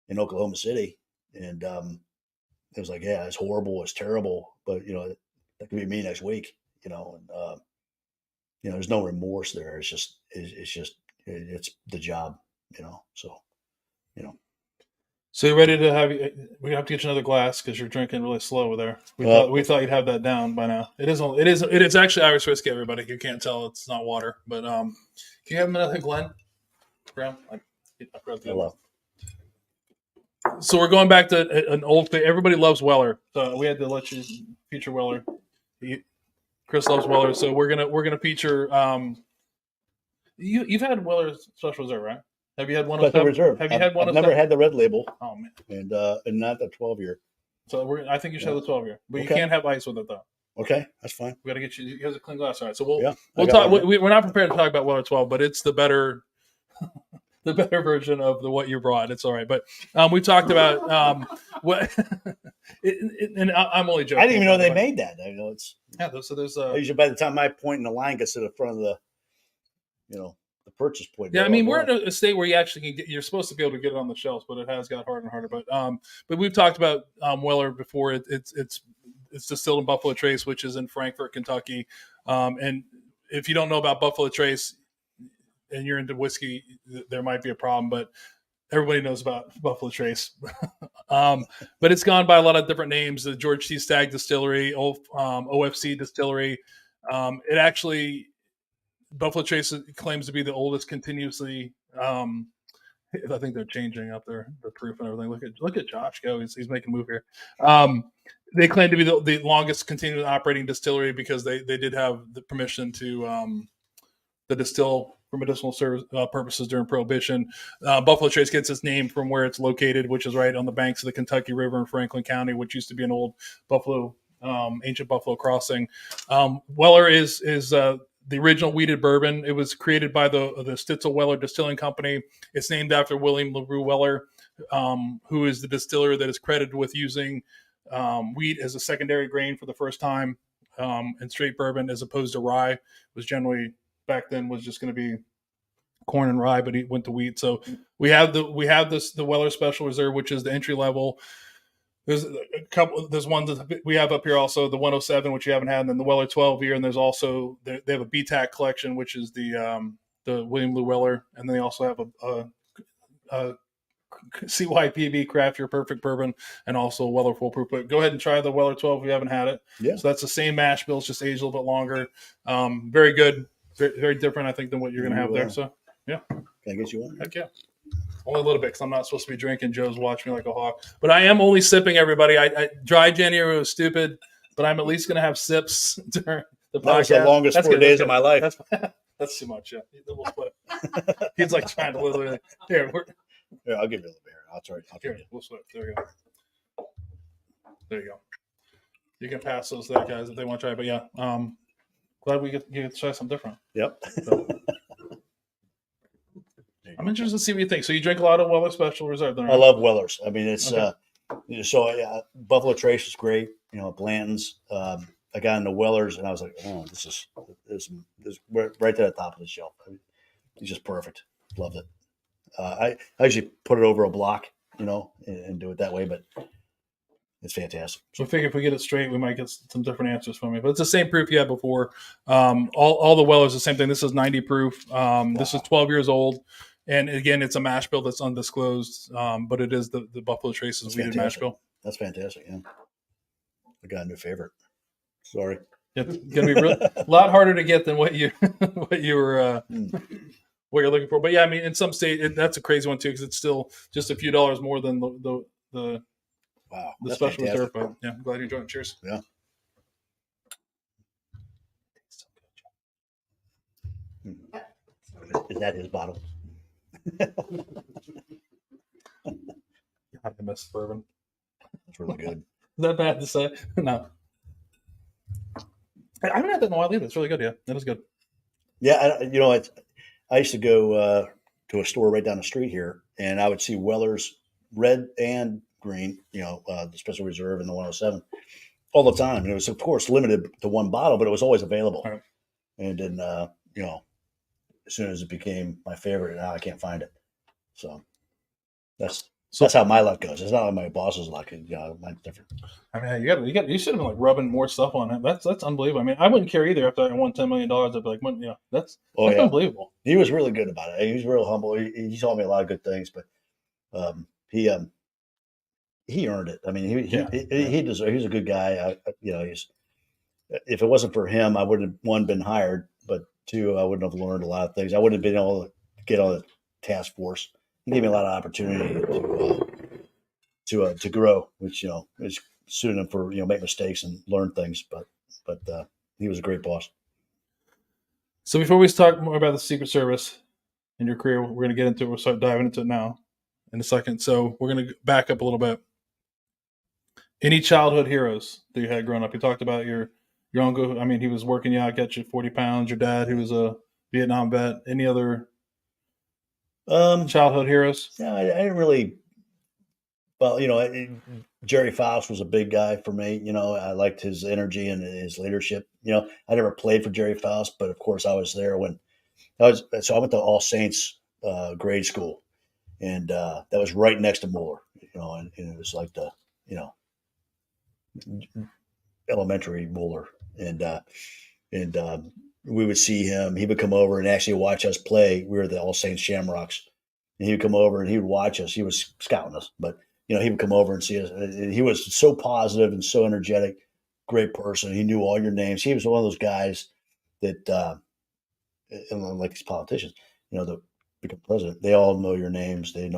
in Oklahoma City, and it was like, yeah, it's horrible, it's terrible, but that could be me next week. There's no remorse there. It's just the job. So you're ready to have we have to get you another glass because you're drinking really slow over there. We thought you'd have that down by now. It is actually Irish whiskey, everybody. You can't tell it's not water, but can you have another Glen Brown? I forgot the other. So we're going back to an old thing. Everybody loves Weller. So we had to let you feature Weller. Chris loves Weller, so we're gonna feature. You've had Weller Special Reserve, right? Have you had one? Special Reserve. Have you had one? I've never had the red label. Oh man, and not the 12-year. So I think you should have the 12-year, but you can't have ice with it though. Okay, that's fine. We got to get you. Here's a clean glass. All right, so we'll talk. We're not prepared to talk about Weller 12, but it's the better. The better version of what you brought. It's all right. But we talked about what, and I'm only joking. I didn't even know they made that. I know it's so there's usually by the time my point in the line gets to the front of the, the purchase point. Yeah, we're in a state where you actually can you're supposed to be able to get it on the shelves, but it has got harder and harder. But we've talked about Weller before. It's distilled in Buffalo Trace, which is in Frankfort, Kentucky. And if you don't know about Buffalo Trace, and you're into whiskey, there might be a problem, but everybody knows about Buffalo Trace. But it's gone by a lot of different names, the George T. Stagg Distillery, OFC Distillery. It actually, Buffalo Trace claims to be the oldest continuously. I think they're changing up the proof and everything. Look at Josh go. He's making a move here. They claim to be the longest continuing operating distillery because they did have the permission to distill for medicinal purposes during Prohibition. Buffalo Trace gets its name from where it's located, which is right on the banks of the Kentucky River in Franklin County, which used to be an old ancient Buffalo crossing. Weller is the original wheated bourbon. It was created by the Stitzel Weller Distilling Company. It's named after William LaRue Weller, who is the distiller that is credited with using wheat as a secondary grain for the first time in straight bourbon, as opposed to rye. It was generally back then was just going to be corn and rye, but he went to wheat. So we have the Weller Special Reserve, which is the entry level. There's a couple. There's one that we have up here also, the 107, which you haven't had, and then the Weller 12 here. And there's also they have a BTAC collection, which is the William Lou Weller, and then they also have a CYPB Craft Your Perfect Bourbon, and also a Weller Full Proof. But go ahead and try the Weller 12 if you haven't had it. Yeah. So that's the same mash bill, it's just aged a little bit longer. Very good, very, very different, I think, than what you're going to have there. So yeah. Can I get you one? Heck yeah. Only a little bit because I'm not supposed to be drinking. Joe's watching me like a hawk. But I am only sipping, everybody. I dry January was stupid, but I'm at least going to have sips during the podcast. That was the longest 4 days of my life. That's too much, yeah. We'll split it. He's like trying to literally. Here, I'll give you a little bit here. I'll try. Here, we'll split it. There you go. There you go. You can pass those there, guys, if they want to try. But yeah, glad you get to try something different. Yep. So, I'm interested to see what you think. So you drink a lot of Weller Special Reserve, then, right? I love Wellers. I mean, it's Okay. Buffalo Trace is great. Blanton's. I got into Wellers, and I was like, oh, this is right to the top of the shelf. I mean, it's just perfect. Loved it. I usually put it over a block, and do it that way, but it's fantastic. So I figure if we get it straight, we might get some different answers from you. But it's the same proof you had before. All the Wellers the same thing. This is 90 proof. This is 12 years old. And again, it's a mash bill that's undisclosed, but it is the Buffalo Trace's wheated mash bill. That's fantastic. Yeah, I got a new favorite. Sorry, it's gonna be a lot harder to get than what you were what you're looking for. But yeah, I mean, in some state, that's a crazy one too because it's still just a few dollars more than the special reserve. But yeah, I'm glad you enjoyed it. Cheers. Yeah. Is that his bottle? I miss bourbon. It's really good. Is that bad to say? No. I haven't had that in a while either. It's really good. Yeah, that is good. Yeah, I used to go to a store right down the street here, and I would see Weller's red and green, the Special Reserve and the 107 all the time. And it was, of course, limited to one bottle, but it was always available. Right. And then, as soon as it became my favorite, now I can't find it. So that's how my luck goes. It's not like my boss's luck. Mine's different. I mean, you should have been like rubbing more stuff on it. That's unbelievable. I mean, I wouldn't care either. After I won $10 million, I'd be like, that's unbelievable. He was really good about it. He was real humble. He told me a lot of good things, but he earned it. I mean, he deserved. He's a good guy. If it wasn't for him, I wouldn't have, one, been hired, but two, I wouldn't have learned a lot of things. I wouldn't have been able to get on the task force. He gave me a lot of opportunity to grow, which is suited him for make mistakes and learn things. But he was a great boss. So before we talk more about the Secret Service and your career, we're going to get into it. We'll start diving into it now in a second. So we're going to back up a little bit. Any childhood heroes that you had growing up? You talked about your uncle. I mean, he was working you out, got you 40 pounds. Your dad, who was a Vietnam vet. Any other childhood heroes? No, I didn't really. Well, Jerry Faust was a big guy for me. I liked his energy and his leadership. I never played for Jerry Faust, but of course I was there when I went to All Saints grade school, and that was right next to Mueller. And it was like the elementary Mueller, and we would see him. He would come over and actually watch us play. We were the All Saints Shamrocks, and he would come over and he would watch us. He was scouting us, but he would come over and see us. He was so positive and so energetic, great person. He knew all your names. He was one of those guys that, like these politicians, that become president, they all know your names. They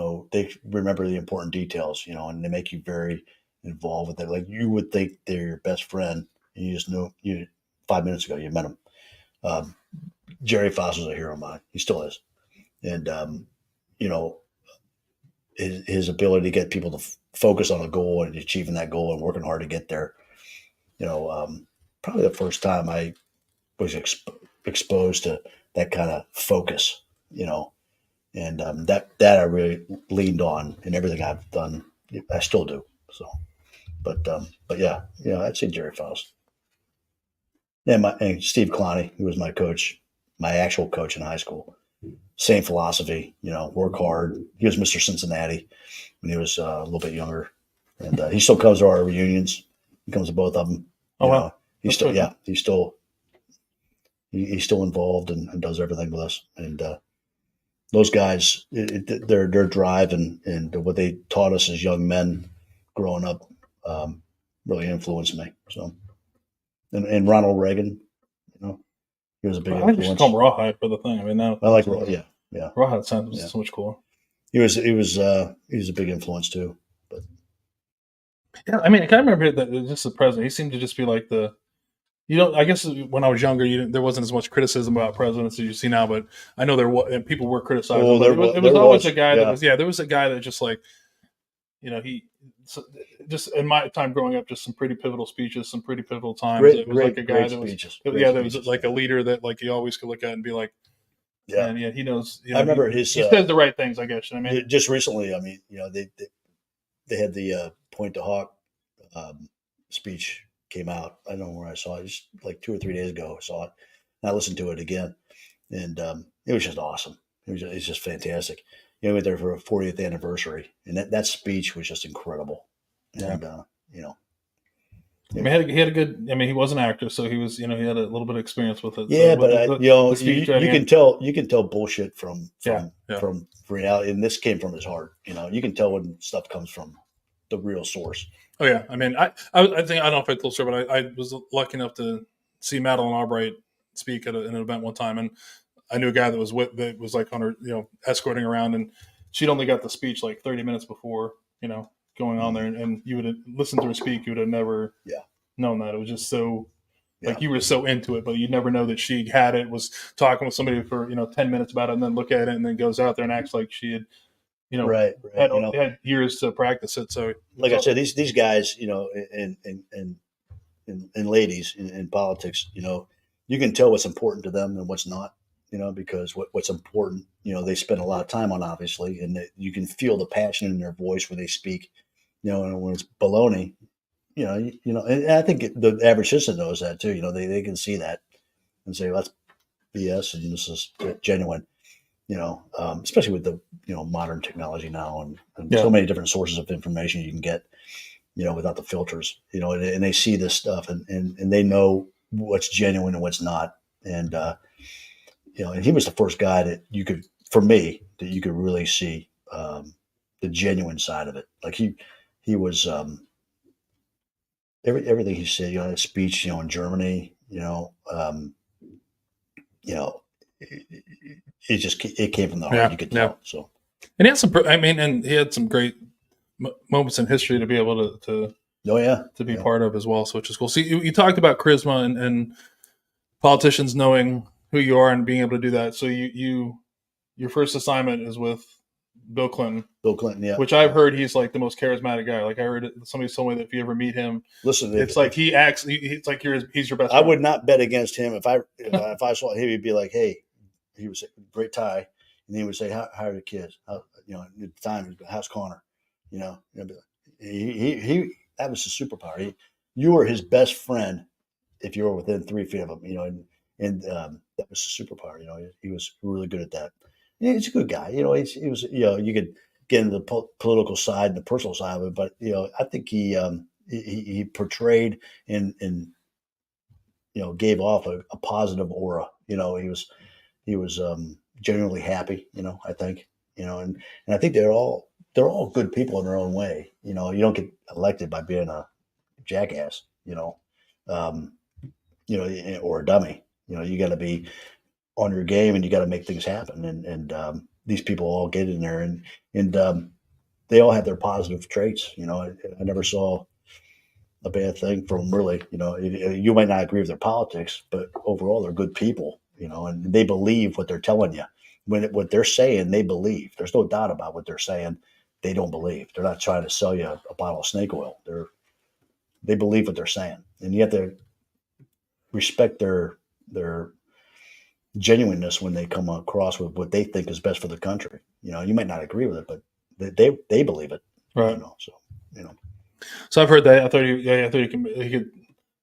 remember the important details, and they make you very involved with it. Like you would think they're your best friend, and you just know 5 minutes ago you met him. Jerry Faust was a hero of mine. He still is, and his ability to get people to focus on a goal and achieving that goal and working hard to get there. Probably the first time I was exposed to that kind of focus, and that I really leaned on in everything I've done. I still do. So, but yeah, I'd say Jerry Faust. And Steve Clowney, who was my coach, my actual coach in high school. Same philosophy, work hard. He was Mr. Cincinnati when he was a little bit younger, and he still comes to our reunions. He comes to both of them. Wow. He's still, he's still involved and does everything with us. And those guys, their drive and what they taught us as young men growing up really influenced me. So, and Ronald Reagan, he was a big influence. I just call him Rawhide for the thing. I mean, now I like Rawhide. Yeah. Rawhide sounds so much cooler. He was a big influence too. But yeah, I mean, I kind of remember that just the president. He seemed to just be like I guess when I was younger, there wasn't as much criticism about presidents as you see now. But I know people were criticizing. Oh, it was always a guy that was. Yeah, there was a guy that just like, just in my time growing up, just some pretty pivotal speeches, some pretty pivotal times. It was like a guy that was, there was like a leader that like you always could look at and be like, yeah, he knows. I remember he says the right things, I guess. I mean, just recently, I mean, they had the Point to Hawk speech came out. I don't know where I saw it, just like 2 or 3 days ago. I saw it, and I listened to it again, and it was just awesome. It's just fantastic. We went there for a 40th anniversary, and that speech was just incredible. And I mean, he had a good. I mean, he was an actor, so he was. He had a little bit of experience with it. Yeah, so, but you can tell bullshit from reality, and this came from his heart. You can tell when stuff comes from the real source. Oh yeah, I mean, I think I don't know if I told you, but I was lucky enough to see Madeleine Albright speak at an event one time, and I knew a guy that was like on her, escorting around, and she'd only got the speech like 30 minutes before, going on there, and you would have listened to her speak, you would have never known that. It was just so like you were so into it, but you'd never know that she had it, was talking with somebody for 10 minutes about it, and then look at it, and then goes out there and acts like she had had years to practice it. So like I said, these guys, and ladies in politics, you can tell what's important to them and what's not. Because what's important, they spend a lot of time on, obviously, and you can feel the passion in their voice when they speak, and when it's baloney, and I think the average citizen knows that too. They can see that and say, well, that's BS, and this is genuine, especially with the, modern technology now and so many different sources of information you can get, without the filters, and they see this stuff and they know what's genuine and what's not. And, and he was the first guy that you could really see the genuine side of it. Like he was everything he said. His speech, in Germany. It came from the heart. You could tell. So, and he had some. I mean, and he had some great moments in history to be able to be part of as well. So, which is cool. So you talked about charisma and politicians knowing who you are and being able to do that. So your first assignment is with Bill Clinton. Bill Clinton, yeah. Which I've heard he's like the most charismatic guy. Like I heard somebody told me that if you ever meet him, listen, it's like he acts. It's like he's your best. I would not bet against him if I saw him. He'd be like, "Hey," he would say, "Great tie," and he would say, "How are the kids?" At the time, how's Connor? That was his superpower. You were his best friend if you were within 3 feet of him. And that was his superpower. He was really good at that. He's a good guy. He was. You could get into the political side and the personal side of it, but I think he portrayed and gave off a positive aura. He was genuinely happy. I think. And I think they're all good people in their own way. You don't get elected by being a jackass. Or a dummy. You got to be on your game and you got to make things happen. And these people all get in there and they all have their positive traits. I never saw a bad thing from them, really. You might not agree with their politics, but overall they're good people, and they believe what they're telling you. What they're saying, they believe. There's no doubt about what they're saying. They don't believe. They're not trying to sell you a bottle of snake oil. They believe what they're saying. And you have to respect their genuineness when they come across with what they think is best for the country. You might not agree with it, but they believe it. Right. So So I've heard that. I thought he could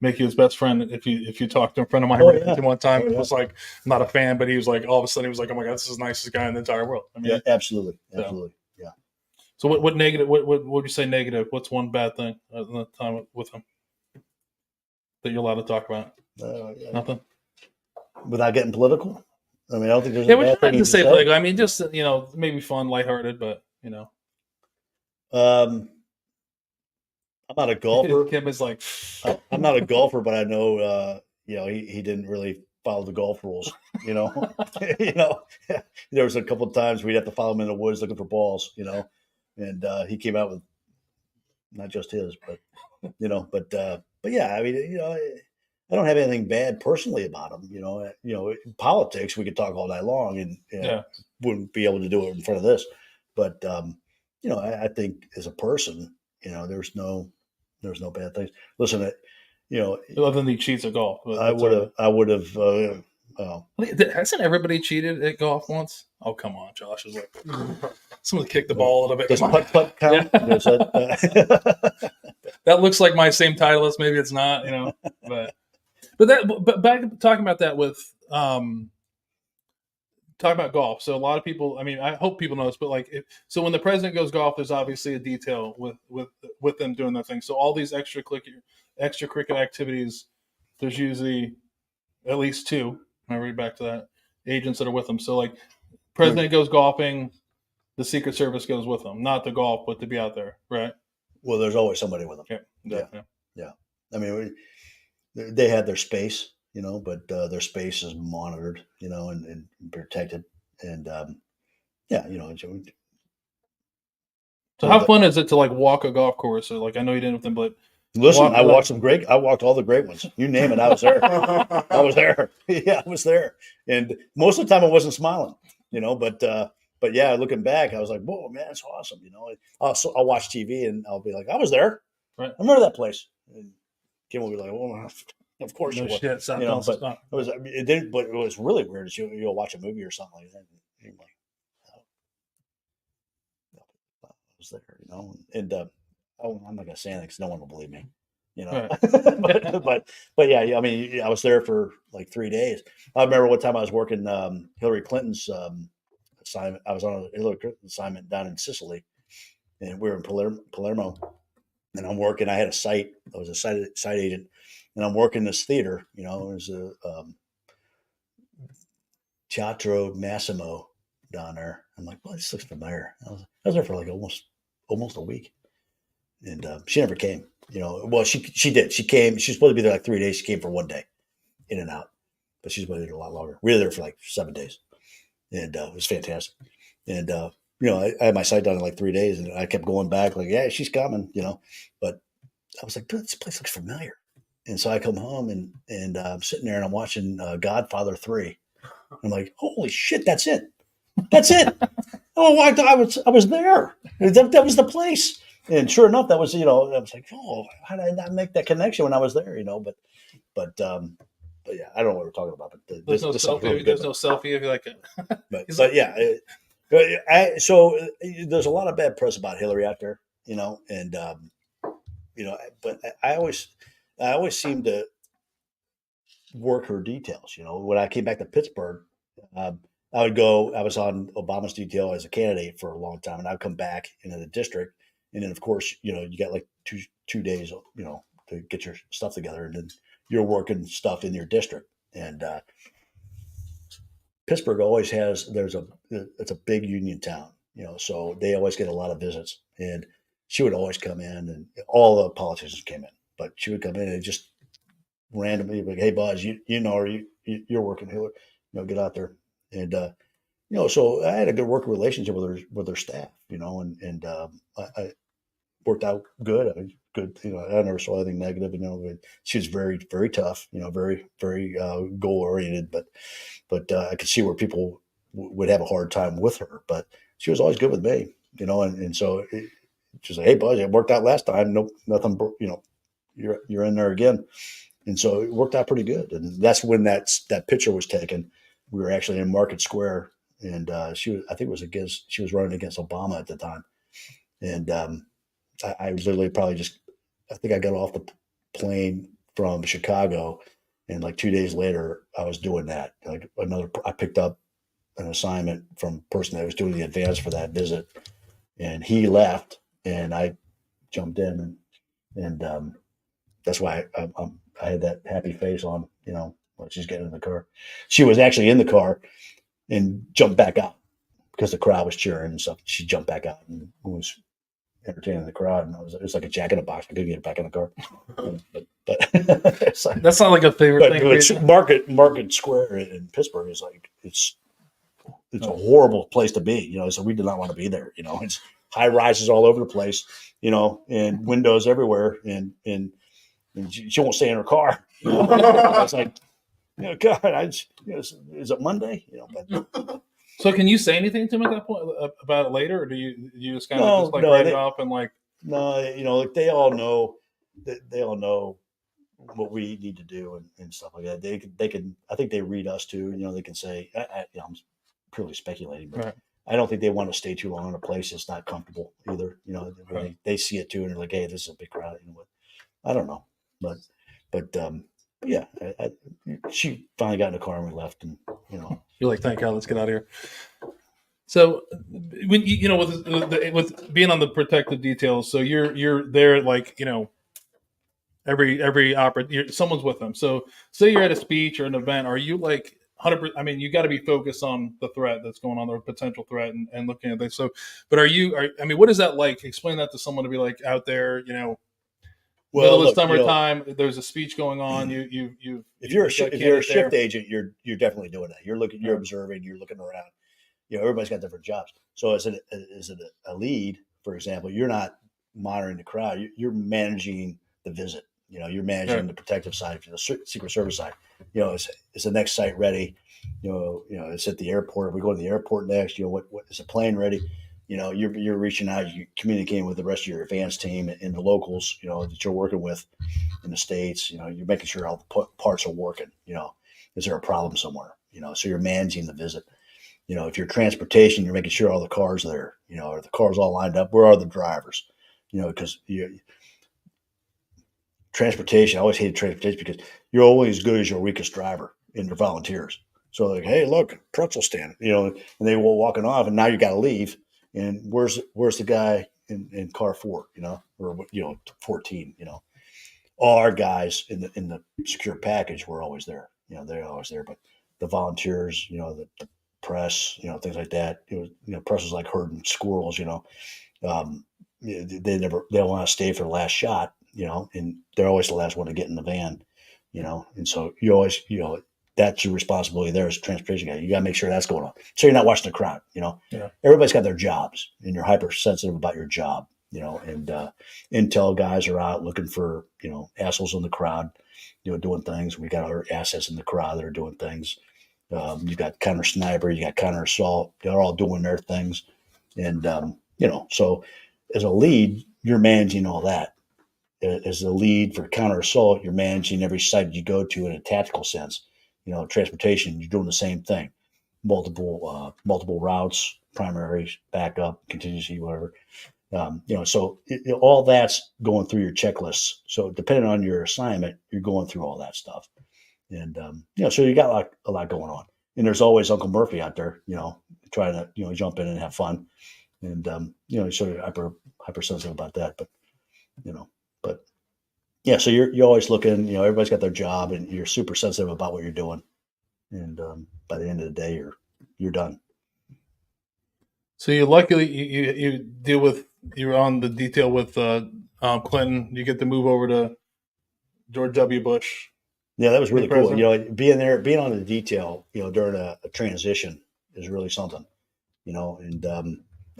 make you his best friend if you talk to a friend of mine. One time was like not a fan, but he was like all of a sudden he was like, oh my god, this is the nicest guy in the entire world. I mean, yeah, absolutely. Yeah. So what negative? What would you say negative? What's one bad thing at the time with him that you're allowed to talk about? Nothing. Without getting political, I mean, I don't think there's a bad thing to say political. I mean, just maybe fun, lighthearted, but I'm not a golfer. Kim is like, I'm not a golfer, but I know, he didn't really follow the golf rules. There was a couple of times we'd have to follow him in the woods looking for balls. And he came out with not just his, but yeah. I mean, I don't have anything bad personally about him. In politics we could talk all night long, and wouldn't be able to do it in front of this. But I think as a person, there's no bad things. Listen, other than he cheats at golf, I would have. Hasn't everybody cheated at golf once? Oh, come on, Josh is like, someone kicked the ball a little bit. Does putt count? Yeah. That looks like my same titleist. Maybe it's not, but back talking about that with talking about golf. So a lot of people, I mean, I hope people know this, but so when the president goes golf, there's obviously a detail with them doing their thing. So all these extracurricular activities, there's usually at least two. I read back to that agents that are with them. So president goes golfing, the Secret Service goes with them, not to golf, but to be out there, right? Well, there's always somebody with them. Yeah. I mean, they have their space, but their space is monitored, and protected. And So how fun is it to walk a golf course? Or I know you didn't with them, but listen, I walked all the great ones. You name it, I was there. I was there. Yeah, I was there. And most of the time I wasn't smiling, but yeah, looking back, I was like, whoa, man, that's awesome. I'll watch TV and I'll be like, I was there. Right. I remember that place. And Kim will be like, well, of course you was. Shit, but it was really weird. You'll watch a movie or something like that. And you're like, I was there, and I'm not gonna say anything because no one will believe me, Right. but yeah, I mean, I was there for 3 days. I remember one time I was working Hillary Clinton's assignment. I was on a Hillary Clinton assignment down in Sicily, and we were in Palermo, and I'm working. I had a site. I was a site agent, and I'm working this theater. It was a Teatro Massimo down there. I'm like, well, this looks familiar. I was there for almost a week. And she never came, well, she did. She came, she was supposed to be there 3 days. She came for 1 day in and out, but she's been there a lot longer. We were there for 7 days, and it was fantastic. And, I had my site done in 3 days, and I kept going back yeah, she's coming, but I was like, this place looks familiar. And so I come home and I'm sitting there and I'm watching Godfather 3. I'm like, holy shit, that's it. That's it. Oh, I was there. That was the place. And sure enough, that was, I was like, oh, how did I not make that connection when I was there, but yeah, I don't know what we're talking about, but there's no selfie. There's no selfie if you like it. but yeah, so there's a lot of bad press about Hillary out there, and but I always seem to work her details. When I came back to Pittsburgh, I was on Obama's detail as a candidate for a long time, and I'd come back into the district. And then, of course, you got 2 days, to get your stuff together, and then you're working stuff in your district. And Pittsburgh always has it's a big union town, so they always get a lot of visits. And she would always come in, and all the politicians came in, but she would come in and just randomly be like, "Hey, Buzz, you're working here, get out there." And so I had a good working relationship with her staff, and I worked out good. I never saw anything negative. She was very, very tough. Very, very goal oriented. But I could see where people would have a hard time with her. But she was always good with me. And so she's like, "Hey, Buzz, it worked out last time. No, nothing. You're in there again." And so it worked out pretty good. And that's when that picture was taken we were actually in Market Square, and she was running against Obama at the time, and I was literally I think I got off the plane from Chicago, and like 2 days later, I was doing that. I picked up an assignment from a person that was doing the advance for that visit, and he left, and I jumped in, and that's why I had that happy face on, when she's getting in the car. She was actually in the car and jumped back out because the crowd was cheering and stuff. She jumped back out and was entertaining the crowd, and it was like a jack in a box. I couldn't get back in the car. But it's like, That's not like a favorite thing. It's Market Square in Pittsburgh is like it's a horrible place to be, so we did not want to be there. It's high rises all over the place, and windows everywhere, and she won't stay in her car. It's like, God, is it Monday? But, so can you say anything to him at that point about it later, or do you just kind of write it off and like? No, like they all know what we need to do and stuff like that. They can. I think they read us too. They can say, I'm purely speculating, but. Right. I don't think they want to stay too long in a place that's not comfortable either. Right. They see it too, and they're like, "Hey, this is a big crowd." I don't know, but yeah, she finally got in the car and we left, and you're like, "Thank God, let's get out of here." So, when with being on the protective details, so you're there like every opera, someone's with them. So, say you're at a speech or an event, are you like 100%? I mean, you got to be focused on the threat that's going on, the potential threat, and looking at this. So, but what is that like? Explain that to someone to be like out there, middle of summertime. There's a speech going on. If you're a shift agent, you're definitely doing that. You're observing. You're looking around. Everybody's got different jobs. So as a lead, for example, you're not monitoring the crowd. You're managing the visit. You're managing the protective side, the Secret Service side. Is the next site ready? It's at the airport. If we go to the airport next, what is the plane ready? You're reaching out, you're communicating with the rest of your advance team and the locals, that you're working with in the States. You're making sure all the parts are working. Is there a problem somewhere? So you're managing the visit. If you're transportation, you're making sure all the cars are there. Are the cars all lined up? Where are the drivers? Because transportation, I always hated transportation because you're only as good as your weakest driver and your volunteers. So like, hey, look, pretzel stand, and they were walking off, and now you got to leave. And where's the guy in car 4, or 14, all our guys in the secure package were always there. They're always there, but the volunteers, the press, things like that. It was, press was like herding squirrels, they don't want to stay for the last shot, and they're always the last one to get in the van, and so you always, that's your responsibility there as a transportation guy. You got to make sure that's going on. So you're not watching the crowd, Yeah. Everybody's got their jobs, and you're hypersensitive about your job, and intel guys are out looking for, assholes in the crowd, doing things. We got other assets in the crowd that are doing things. You got counter sniper, you got counter assault. They're all doing their things. And, so as a lead, you're managing all that. As a lead for counter assault, you're managing every site you go to in a tactical sense. Transportation, you're doing the same thing. Multiple routes, primary, backup, contingency, whatever. So all that's going through your checklists. So depending on your assignment, you're going through all that stuff. And, so you got a lot going on. And there's always Uncle Murphy out there, trying to, jump in and have fun. And, sort of hypersensitive about that. But, yeah, so you're always looking, everybody's got their job and you're super sensitive about what you're doing. And by the end of the day, you're done. So you luckily you deal with, you're on the detail with Clinton. You get to move over to George W. Bush. Yeah, that was really cool. Being on the detail, during a transition is really something, and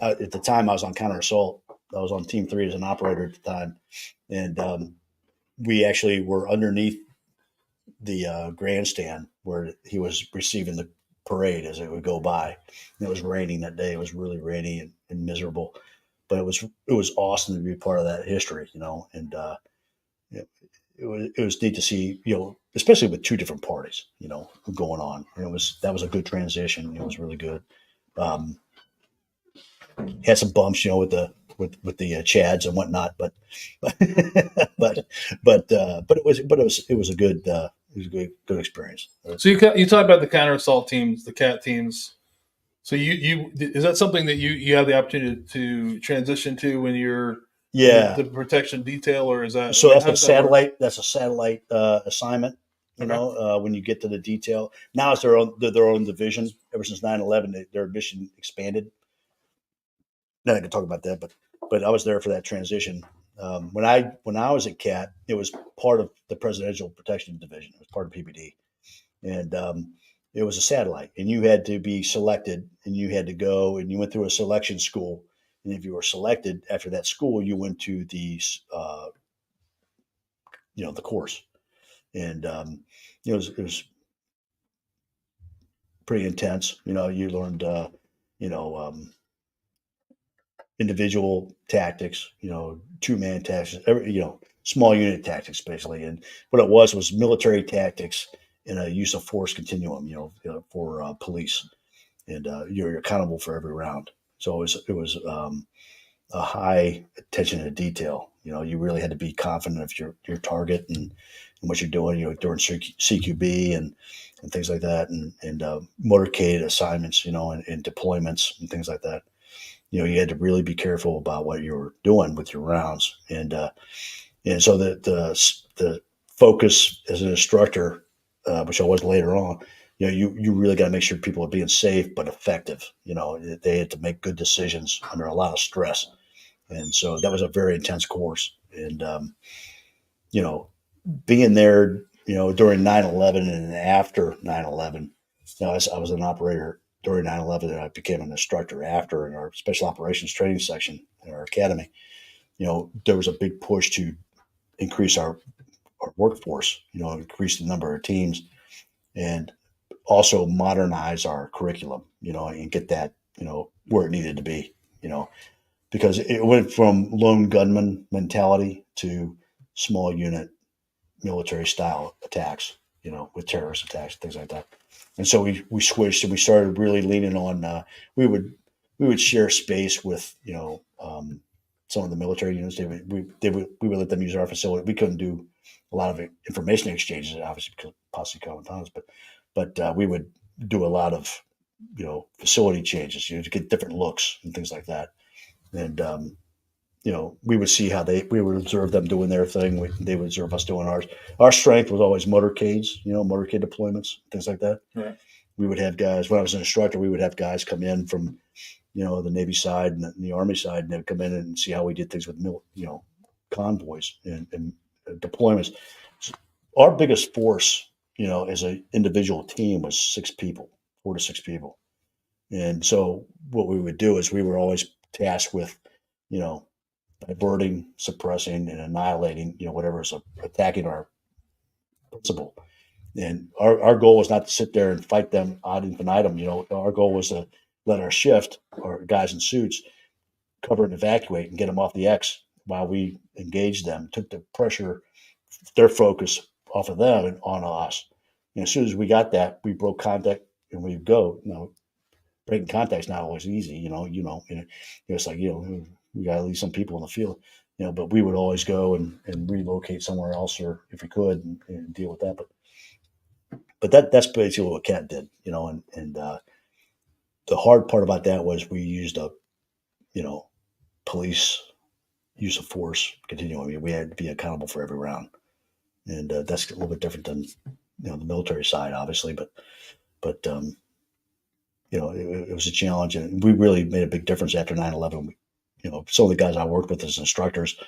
at the time I was on counter assault. I was on team 3 as an operator at the time. And we actually were underneath the grandstand where he was receiving the parade as it would go by. And it was raining that day. It was really rainy and miserable, but it was awesome to be part of that history, and it was neat to see, especially with two different parties, going on. And that was a good transition. It was really good. Had some bumps, with the Chads and whatnot, but it was a good experience. So you talk about the counter assault teams, the CAT teams. So you is that something that you have the opportunity to transition to when you're the protection detail, or is that so? That's a satellite. That's a satellite assignment. When you get to the detail, now it's their own division. Ever since 9/11, their mission expanded. Then I can talk about that, but I was there for that transition. When I was at CAT, it was part of the Presidential Protection Division. It was part of PPD, and it was a satellite. And you had to be selected, and you had to go, and you went through a selection school. And if you were selected after that school, you went to the the course, and it was pretty intense. You learned individual tactics, 2-man tactics, small unit tactics, basically. And what it was military tactics in a use of force continuum, for police. And you're accountable for every round. So it was a high attention to detail. You really had to be confident of your target and what you're doing, during CQB and things like that, and motorcade assignments, and deployments and things like that. You had to really be careful about what you were doing with your rounds, and so the focus as an instructor, which I was later on, you really got to make sure people are being safe but effective. They had to make good decisions under a lot of stress, and so that was a very intense course. And being there, during 9/11 and after 9/11, I was an operator during 9/11, and I became an instructor after in our special operations training section in our academy. There was a big push to increase our workforce, increase the number of teams, and also modernize our curriculum, and get that, where it needed to be, because it went from lone gunman mentality to small unit military style attacks, with terrorist attacks, things like that. And so we switched, and we started really leaning on. We would share space with some of the military units. We would let them use our facility. We couldn't do a lot of information exchanges, obviously, because of posse combatants, but we would do a lot of facility changes, to get different looks and things like that. And we would see how we would observe them doing their thing. They would observe us doing ours. Our strength was always motorcades, motorcade deployments, things like that. Right. We would have guys, when I was an instructor, we would have guys come in from, the Navy side and the Army side, and they'd come in and see how we did things with, convoys and deployments. So our biggest force, as an individual team was 4 to 6 people. And so what we would do is we were always tasked with, diverting, suppressing, and annihilating, whatever is attacking our principal. And our goal was not to sit there and fight them ad infinitum. Our goal was to let our shift, our guys in suits, cover and evacuate and get them off the X while we engaged them, took the pressure, their focus off of them and on us. And as soon as we got that, we broke contact and we'd go. Breaking contact's not always easy. It's like, we got to leave some people in the field, but we would always go and relocate somewhere else, or if we could, and deal with that. But that's basically what CAT did, and the hard part about that was we used a, police use of force continuum. We had to be accountable for every round, and that's a little bit different than, the military side, obviously, but it was a challenge, and we really made a big difference after 9/11. Some of the guys I worked with as instructors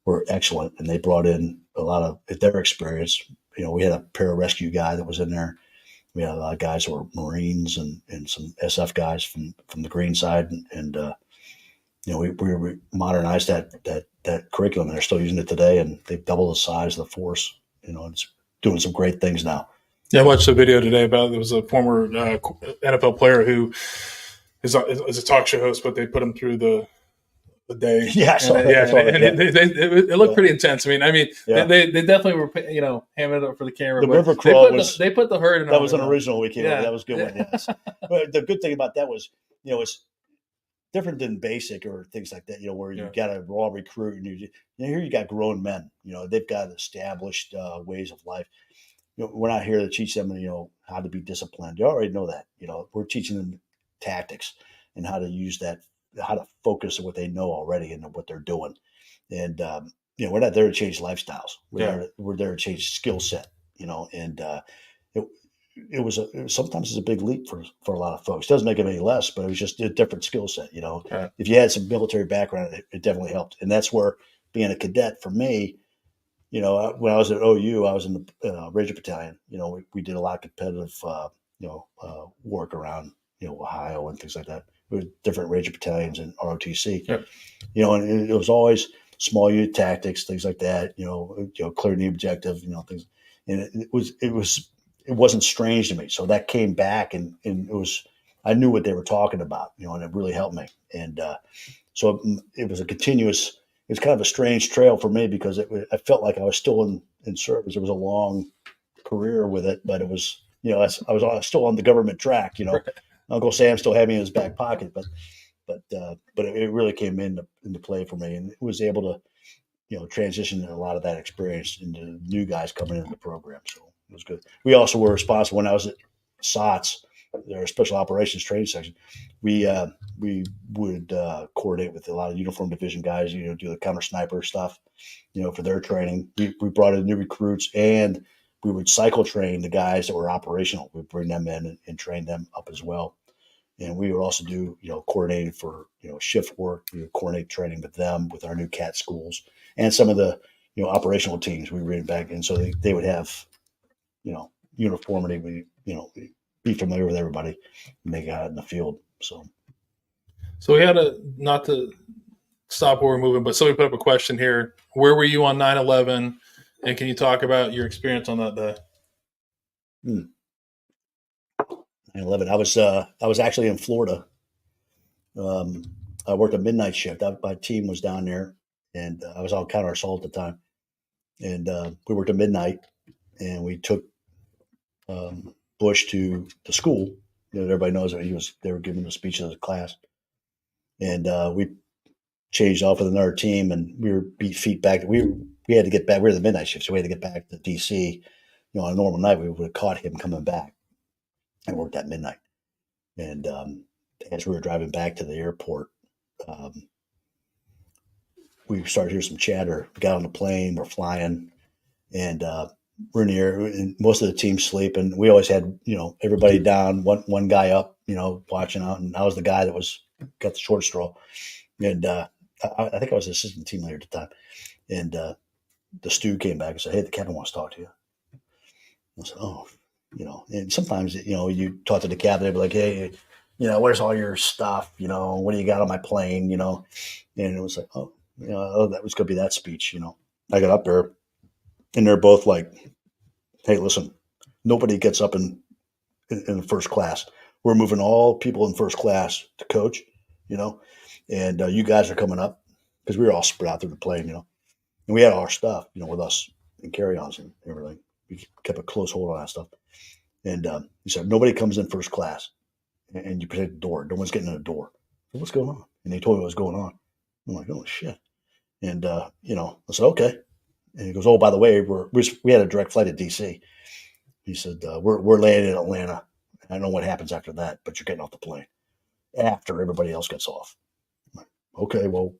were excellent, and they brought in a lot of their experience. We had a pararescue guy that was in there. We had a lot of guys who were Marines and some SF guys from the green side, and we modernized that curriculum, and they're still using it today, and they've doubled the size of the force. It's doing some great things now. Yeah, I watched a video today about, there was a former NFL player who is a talk show host, but they put him through the a day. Yeah, It looked pretty intense. They definitely were, hamming it up for the camera. The but river crawl they put the herd in. That was an original we came over. That was a good Yeah. one. Yes. But the good thing about that was, it's different than basic or things like that, where you got a raw recruit and here you got grown men, they've got established ways of life. We're not here to teach them, how to be disciplined. You already know that, we're teaching them tactics and how to use that, how to focus on what they know already and what they're doing. And, we're not there to change lifestyles. We're there to change skill set, and it was sometimes it's a big leap for a lot of folks. It doesn't make it any less, but it was just a different skill set. If you had some military background, it definitely helped. And that's where being a cadet for me, when I was at OU, I was in the Ranger Battalion. We did a lot of competitive, work around, Ohio and things like that. There were different Ranger Battalions in ROTC. Yep. And it was always small unit tactics, things like that. Clearing the objective, things. And it wasn't strange to me. So that came back and I knew what they were talking about, and it really helped me. And so it was it's kind of a strange trail for me because I felt like I was still in service. It was a long career with it, but it was, I was still on the government track, Right. Uncle Sam still had me in his back pocket, but it really came into play for me, and it was able to, transition a lot of that experience into new guys coming into the program. So it was good. We also were responsible when I was at SOTS, their Special Operations Training Section. We would coordinate with a lot of uniform division guys, do the counter sniper stuff, for their training. We brought in new recruits, and we would cycle train the guys that were operational. We'd bring them in and train them up as well. And we would also do, coordinating for, shift work. We would coordinate training with them, with our new CAT schools, and some of the, operational teams we bring back in. So they would have, uniformity. We, be familiar with everybody when they got out in the field. So we had not to stop where we're moving, but somebody put up a question here. Where were you on 9/11? And can you talk about your experience on that day? 9/11. I was actually in Florida. I worked a midnight shift. My team was down there, and I was on counter assault at the time. And we worked at midnight, and we took Bush to the school. Everybody knows that they were giving a speech to the class, and we changed off with another team, and we were beat feet back. We had to get back. We were the midnight shift, so we had to get back to DC. On a normal night, we would have caught him coming back and worked at midnight. And as we were driving back to the airport, we started to hear some chatter. We got on the plane, we're flying, and we're in the air, and most of the team's sleeping. We always had, everybody down, one guy up, watching out, and I was the guy that got the short straw. And I think I was the assistant team leader at the time. And the stew came back and said, "Hey, the captain wants to talk to you." I said, "Oh," and sometimes, you talk to the captain, they'd be like, "Hey, where's all your stuff? What do you got on my plane?" And it was like, "Oh, that was going to be that speech." I got up there, and they're both like, "Hey, listen, nobody gets up in the first class. We're moving all people in first class to coach, and you guys are coming up," because we were all spread out through the plane, and we had all our stuff, with us and carry-ons and everything. We kept a close hold on that stuff. And he said, "Nobody comes in first class, and you protect the door. No one's getting in the door." I said, "What's going on?" And they told me what was going on. I'm like, "Oh shit!" And I said, "Okay." And he goes, "Oh, by the way, we had a direct flight to DC." He said, "We're landing in Atlanta. I don't know what happens after that, but you're getting off the plane after everybody else gets off." I'm like, "Okay, well,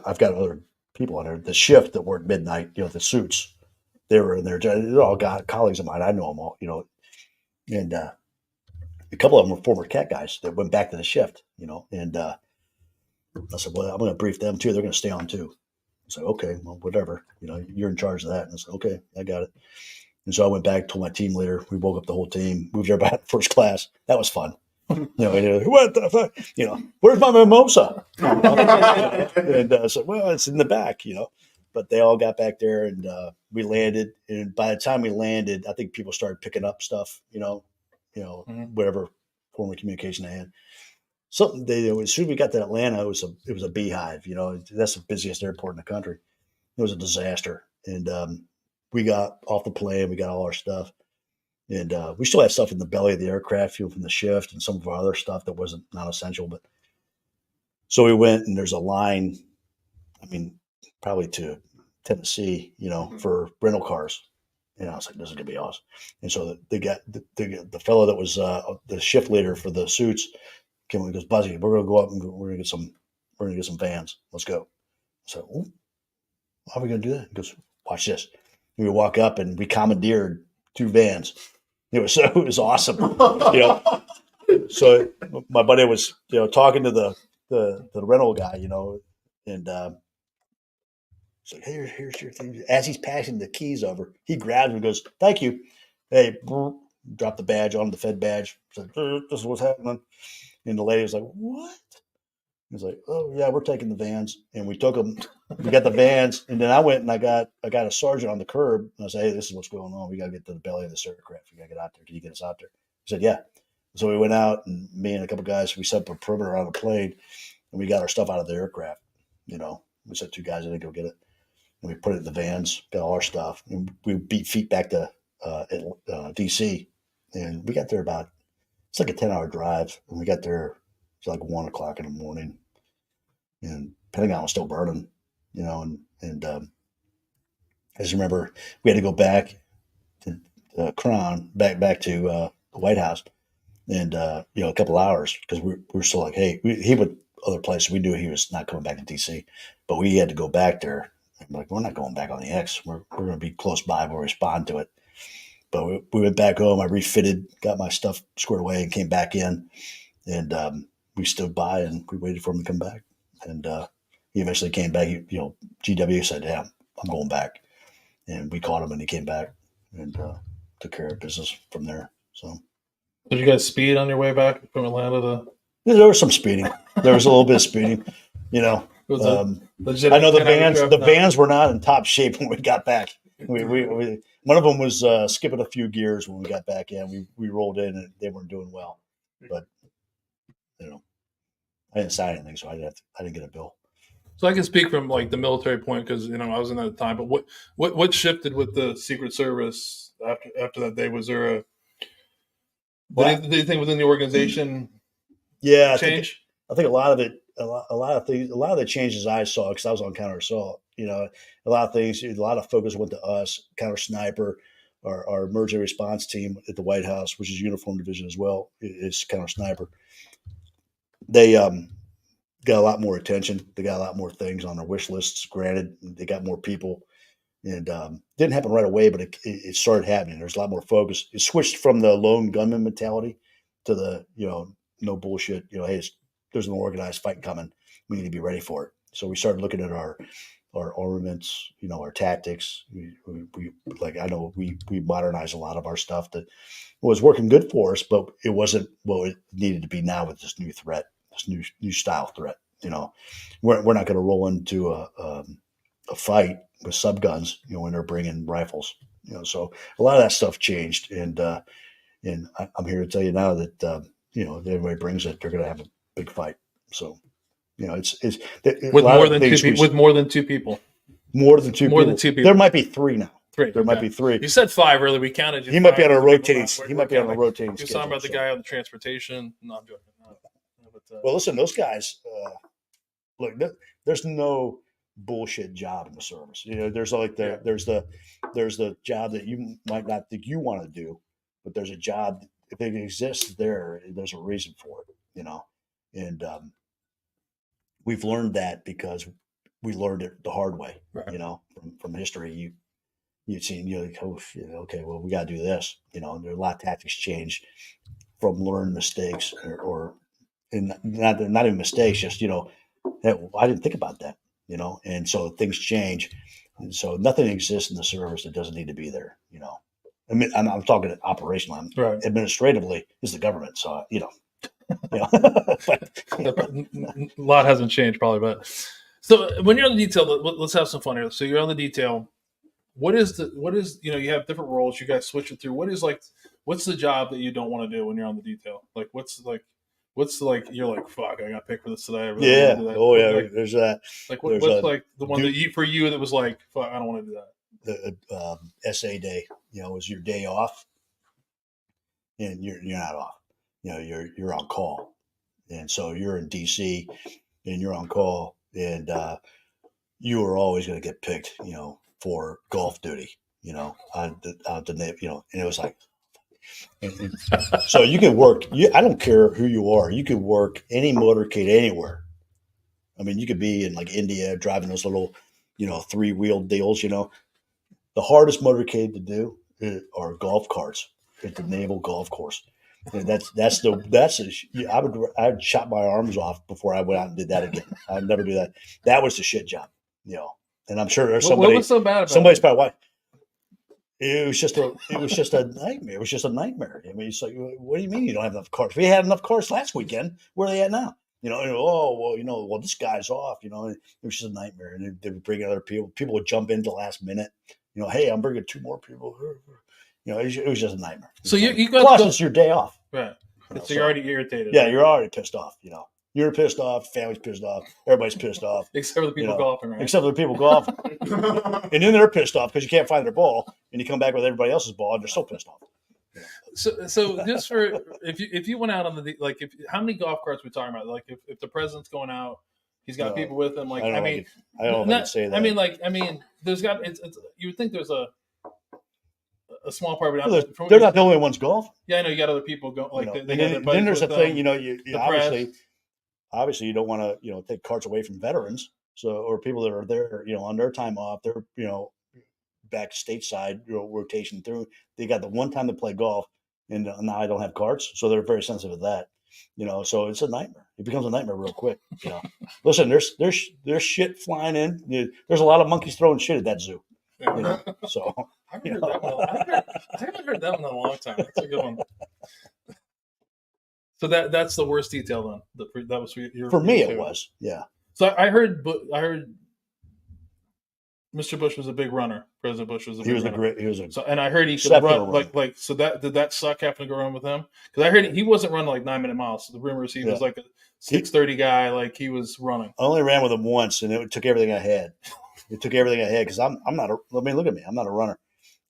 I've got other people on there. The shift that worked midnight, the suits, they were in there. They're all colleagues of mine. I know them all, and a couple of them were former CAT guys that went back to the shift, and I said, "Well, I'm going to brief them too. They're going to stay on too." I said, "Okay, well, whatever. You're in charge of that." And I said, "Okay, I got it." And so I went back, told my team leader. We woke up the whole team, moved everybody out first class. That was fun. What the fuck? Where's my mimosa? And I said, "Well, it's in the back, But they all got back there, and we landed. And by the time we landed, I think people started picking up stuff, whatever form of communication they had. something as soon as we got to Atlanta, it was a beehive. That's the busiest airport in the country. It was a disaster, and we got off the plane. We got all our stuff, and we still had stuff in the belly of the aircraft, from the shift, and some of our other stuff that wasn't not essential. But so we went, and there's a line. I mean, probably to Tennessee, for rental cars. I was like, this is gonna be awesome. And so the fellow that was the shift leader for the suits came and goes, Buzzy, we're gonna go up and we're gonna get some vans. Let's go. So, how are we gonna do that? He goes, watch this. And we walk up and we commandeered 2 vans. It was awesome. So my buddy was talking to the rental guy, and he's like, hey, here's your thing. As he's passing the keys over, he grabs him and goes, thank you. Hey, drop the badge on, the Fed badge. He's like, this is what's happening. And the lady was like, what? He's like, oh yeah, we're taking the vans. And we took them. We got the vans. And then I went and I got a sergeant on the curb. And I said, hey, this is what's going on. We got to get to the belly of this aircraft. We got to get out there. Can you get us out there? He said, yeah. So we went out, and me and a couple of guys, we set up a perimeter on the plane, and we got our stuff out of the aircraft. We sent 2 guys in to go get it. And we put it in the vans, got all our stuff. And we beat feet back to D.C. And we got there it's like a 10-hour drive. And we got there, it's like 1 o'clock in the morning. And Pentagon was still burning, and I just remember we had to go back to Crown, back to the White House, and a couple hours because we were still like, hey, he went other places. We knew he was not coming back to DC, but we had to go back there. I'm like, we're not going back on the X. We're going to be close by. We'll respond to it. But we went back home. I refitted, got my stuff squared away, and came back in, and we stood by and we waited for him to come back. And he eventually came back. GW said, yeah, I'm going back. And we caught him, and he came back and took care of business from there. So, did you guys speed on your way back from Atlanta to? Yeah, there was some speeding. There was a little bit of speeding. I know the vans were not in top shape when we got back. We one of them was skipping a few gears when we got back in. We rolled in, and they weren't doing well. But I didn't sign anything, so I didn't get a bill. So I can speak from like the military point because I was in that time. But what shifted with the Secret Service after that day? Was there did anything within the organization? Yeah, change. I think a lot of it, a lot of things, a lot of the changes I saw because I was on counter assault. A lot of things, a lot of focus went to us, counter sniper, our emergency response team at the White House, which is uniform division as well, is counter sniper. They got a lot more attention. They got a lot more things on their wish lists. Granted, they got more people, and didn't happen right away, but it started happening. There's a lot more focus. It switched from the lone gunman mentality to the no bullshit. Hey, there's an organized fight coming. We need to be ready for it. So we started looking at our armaments, our tactics. We I know we modernized a lot of our stuff that was working good for us, but it wasn't what it needed to be now with this new threat, this new style threat. We're not going to roll into a fight with subguns, when they're bringing rifles. So a lot of that stuff changed, and I'm here to tell you now that if everybody brings it, they're going to have a big fight. So it's with more than 2 people. With more than 2 people. More than 2 people. More than 2 people. There might be 3 now. 3. There might be 3. You said 5 earlier. We counted you. He might be on a rotating. He might be on a rotating. You're talking about the guy on the transportation. No, I'm joking. Well, listen, those guys. Look, there's no bullshit job in the service. There's like there's the job that you might not think you want to do, but there's a job if it exists there's a reason for it. And we've learned that because we learned it the hard way. Right. From history, you've seen you're like, oh shit, okay, well we got to do this. There are a lot of tactics change from learned mistakes or not even mistakes, just I didn't think about that. And so things change, and so nothing exists in the service that doesn't need to be there. I mean, I'm talking operational. Right. Administratively, is the government, so a lot hasn't changed probably, but so when you're on the detail, let's have some fun here. So you're on the detail. What is you have different roles. You guys switch it through. What's the job that you don't want to do when you're on the detail? Like what's like What's like you're like fuck? I got picked for this today. I really Yeah. want to do that. Oh yeah. Like, There's that. what's There's like the one that you for you that was like fuck? I don't want to do that. The SA day. Was your day off, and you're not off. You're on call, and so you're in DC, and you're on call, and you are always going to get picked. For golf duty. On the and it was like. So you can work. I don't care who you are. You could work any motorcade anywhere. I mean, you could be in like India driving those little, 3-wheel deals. The hardest motorcade to do are golf carts at the Naval Golf Course. And I'd chop my arms off before I went out and did that again. I'd never do that. That was the shit job. And I'm sure there's somebody. What was so bad about somebody's it? probably why. It was just a nightmare. It was just a nightmare. I mean, it's like, what do you mean you don't have enough cars? We had enough cars last weekend. Where are they at now? This guy's off. It was just a nightmare. And they would bring other people. People would jump in the last minute. Hey, I'm bringing 2 more people. It was just a nightmare. So you got plus it's your day off. Right. So you're already irritated. Yeah, you're already pissed off. You're pissed off. Family's pissed off. Everybody's pissed off. Except for the people golfing, right? Except for the people golfing. And then they're pissed off because you can't find their ball, and you come back with everybody else's ball, and they're still pissed off. So just for if you went out on how many golf carts are we talking about? Like if the president's going out, he's got people with him. Like I don't know if I can say that. I mean, there's got it's you would think there's a small part, but they're not the only ones golfing. Yeah, I know you got other people go like they then there's a thing. You obviously you don't want to take carts away from veterans, or people that are there on their time off. They're back stateside rotation through. They got the one time to play golf, and now I don't have carts, so they're very sensitive to that. So it's a nightmare. It becomes a nightmare real quick. Listen, there's shit flying in. There's a lot of monkeys throwing shit at that zoo. So I haven't heard that one in a long time. That's a good one. So that's the worst detail then. That was for me. It was, yeah. So I heard Mr. Bush was a big runner. President Bush was a big runner. And I heard he could run like so. Did that suck having to go run with him? Because I heard he wasn't running like 9-minute miles. So the rumor is he was like a 6:30 guy. Like he was running. I only ran with him once, and it took everything I had. It took everything I had because I'm not. Look at me. I'm not a runner.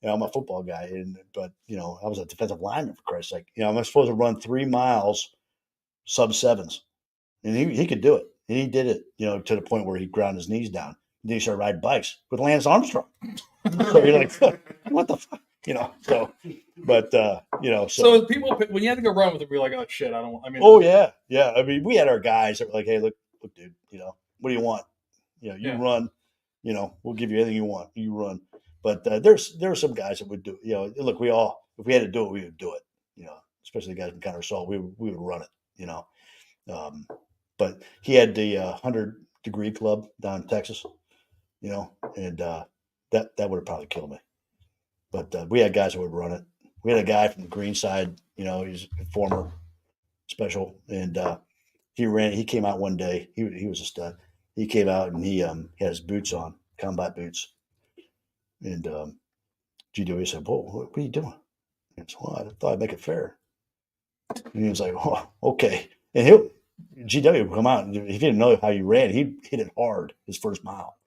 I'm a football guy, but I was a defensive lineman for Christ's sake. I'm supposed to run 3 miles, sub-7s, and he could do it, and he did it. To the point where he ground his knees down. And then he started riding bikes with Lance Armstrong. So you're like, what the fuck, So, but So people, when you had to go run with him, you're like, oh shit, I don't. I mean, oh yeah. I mean, we had our guys that were like, hey, look, dude, what do you want? You run. We'll give you anything you want. You run. But there are some guys that would do. Look, if we had to do it, we would do it. Especially the guys in counter-assault, we would run it. But he had the 100-degree club down in Texas. And that would have probably killed me. But we had guys that would run it. We had a guy from the green side. He's a former special, and he came out one day. He was a stud. He came out and he had his boots on, combat boots. And GW said, "Whoa, what are you doing?" And I said, "Well, I thought I'd make it fair." And he was like, "Oh, okay." And GW would come out, and if he didn't know how you ran, he hit it hard his first mile.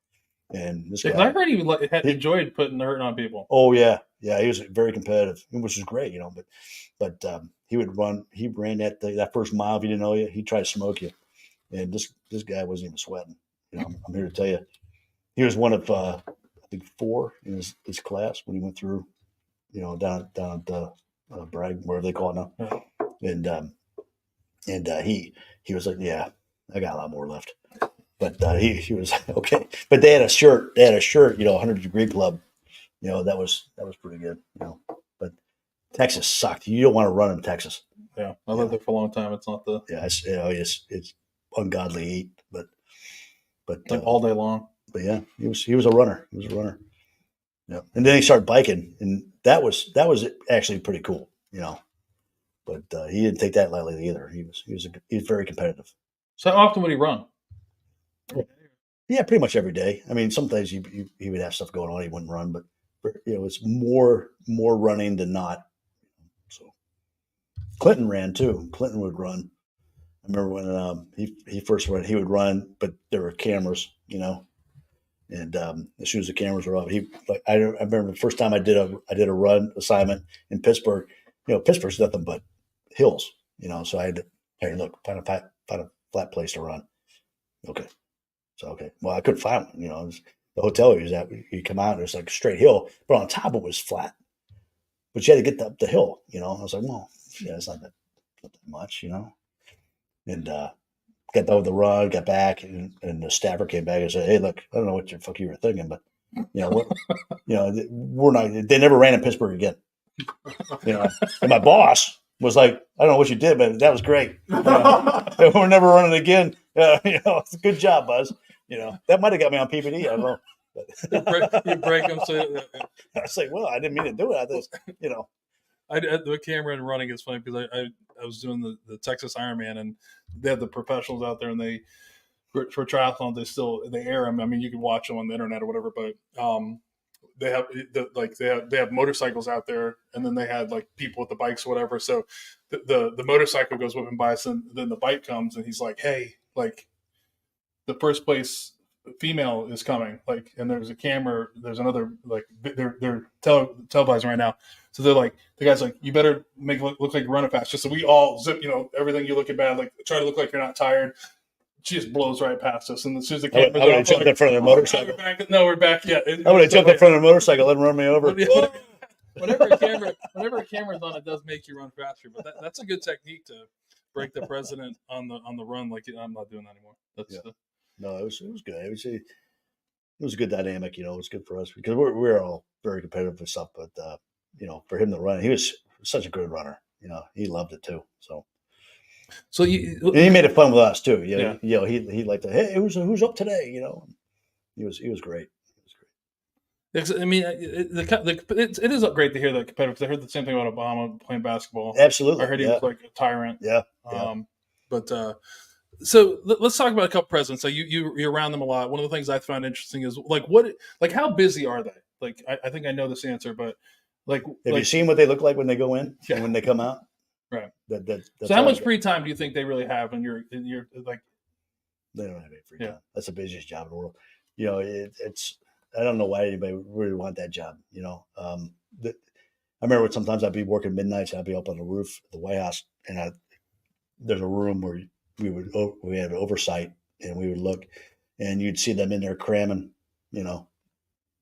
And this guy, I heard he enjoyed putting the hurt on people. Oh yeah, he was very competitive, which is great, But he would run. He ran that first mile. If he didn't know you, he'd try to smoke you. And this guy wasn't even sweating. I'm here to tell you, he was one of I think 4 in his class when he went through, down at the Bragg, wherever they call it now. Yeah. And he was like, yeah, I got a lot more left. But he was okay. But they had a shirt, 100-degree club. That was pretty good. But Texas sucked. You don't want to run in Texas. Yeah, I lived there for a long time. It's not the it's ungodly heat, but like all day long. But yeah, he was a runner. He was a runner. Yeah, and then he started biking, and that was actually pretty cool. But he didn't take that lightly either. He was very competitive. So how often would he run? Yeah, pretty much every day. I mean, sometimes he would have stuff going on. He wouldn't run, but it's more running than not. So Clinton ran too. Clinton would run. I remember when he first went, he would run, but there were cameras, and as soon as the cameras were off, I remember the first time I did a run assignment in Pittsburgh. Pittsburgh's nothing but hills, so I had to, hey, look, find a flat place to run. Okay. So, okay. Well, I couldn't find one, it was the hotel he was at. You come out, there's like a straight hill, but on top it was flat. But you had to get up the hill, I was like, well, yeah, it's not that much, and got done with the run, got back, and the staffer came back and said, hey, look, I don't know what the fuck you were thinking, but, we're not, they never ran in Pittsburgh again. And my boss was like, I don't know what you did, but that was great. We're never running again. It's a good job, Buzz. That might have got me on PPD. I don't know. You break them. So I was like, well, I didn't mean to do it. I just, the camera and running is funny because I was doing the Texas Ironman, and they have the professionals out there, and they for triathlon they air them. I mean, you can watch them on the internet or whatever, but they have motorcycles out there, and then they had like people with the bikes or whatever. So the motorcycle goes whipping by us, and then the bike comes, and he's like, hey, like the first place female is coming, like, and there's a camera, there's another, like they're televising right now, so they're like, the guy's like, you better make it look like you're running fast, just so we all zip, everything, you looking bad, like try to look like you're not tired. She just blows right past us, and as soon as the camera, I would have jumped in front of the motorcycle. We're back. Yeah, I would have jumped in front of the motorcycle and run me over. Whenever a camera's on, it does make you run faster, but that's a good technique to break the president on the run. Like, I'm not doing that anymore. No, it was good. It was a good dynamic. It was good for us because we're all very competitive and stuff. But for him to run, he was such a good runner. He loved it too. So and he made it fun with us too. Yeah. He liked to, hey, who's up today? He was great. I mean, it is great to hear that competitive. I heard the same thing about Obama playing basketball. Absolutely, I heard he was like a tyrant. Yeah. So let's talk about a couple presidents. So you're around them a lot. One of the things I found interesting is how busy are they? Like, I think I know this answer, but have you seen what they look like when they go in and when they come out? Right. So how much free time do you think they really have when you're like? They don't have any free time. That's the busiest job in the world. It's I don't know why anybody would really want that job. I remember sometimes I'd be working midnights. I'd be up on the roof of the White House, and there's a room where we had oversight, and we would look, and you'd see them in there cramming. You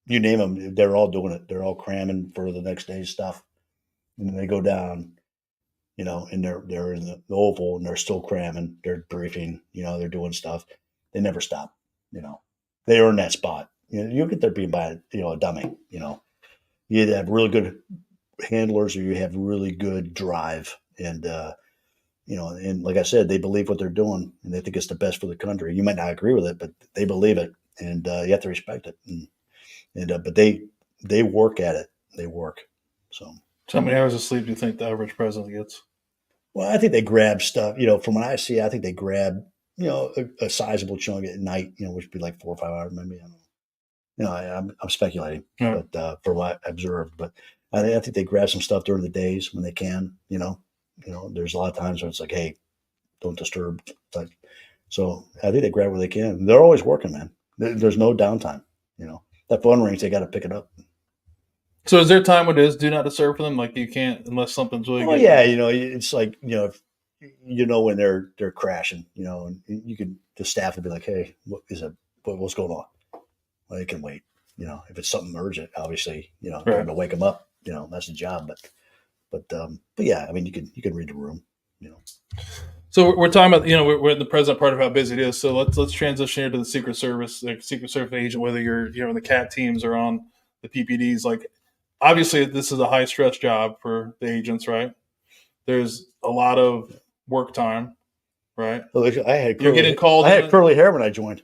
name them, they're all doing it. They're all cramming for the next day's stuff, and then they go down. And they're in the Oval, and they're still cramming. They're briefing. They're doing stuff. They never stop. They earn that spot. You'll get there being by a dummy. You either have really good handlers or you have really good drive. And and like I said, they believe what they're doing, and they think it's the best for the country. You might not agree with it, but they believe it, and you have to respect it. But they work at it. They work. So how many hours of sleep do you think the average president gets? Well, I think they grab stuff. From what I see, I think they grab a sizable chunk at night. Which would be like 4 or 5 hours, maybe. I don't know. I'm speculating, but for what I observed, but I think they grab some stuff during the days when they can. There's a lot of times when it's like, hey, don't disturb. So I think they grab where they can. They're always working, man. There's no downtime. That phone rings, they got to pick it up. So is there a time when it is do not disturb for them? Like, you can't unless something's really good? Yeah, it's like, when they're crashing, and the staff would be like, hey, what is it? What's going on? Well, they can wait. If it's something urgent, obviously, trying to wake them up, that's the job. But yeah, I mean, you can read the room, So we're talking about, we're in the present part of how busy it is. So let's transition here to the Secret Service, like Secret Service agent, whether you're, in the CAT teams or on the PPDs. Like, obviously, this is a high stress job for the agents, right? There's a lot of work time, right? Well, you're getting called. I had curly hair when I joined.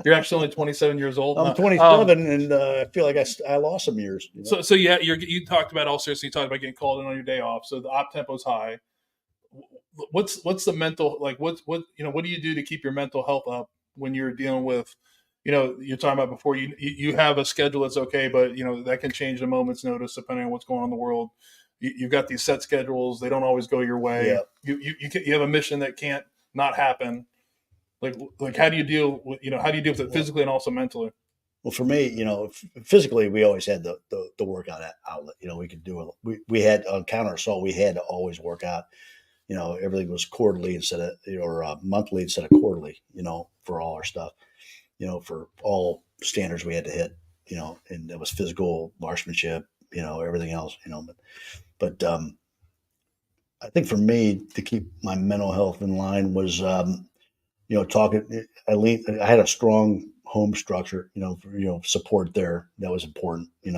You're actually only 27 years old. I'm 27, and I feel like I lost some years. So yeah, you talked about all seriously. You talked about getting called in on your day off. So the op tempo is high. What's the mental, like, what do you do to keep your mental health up when you're dealing with, you're talking about before you have a schedule that's okay, but that can change at a moment's notice depending on what's going on in the world. you've got these set schedules. They don't always go your way. Yeah. You have a mission that can't not happen. Like how do you deal with it physically and also mentally? Well, for me, physically, we always had the workout outlet. We could do it. We had on counter assault. We had to always work out. Everything was quarterly instead of or monthly instead of quarterly. For all our stuff. For all standards we had to hit. And that was physical, marksmanship. Everything else. But I think for me to keep my mental health in line was talking. I had a strong home structure, for support there. That was important, and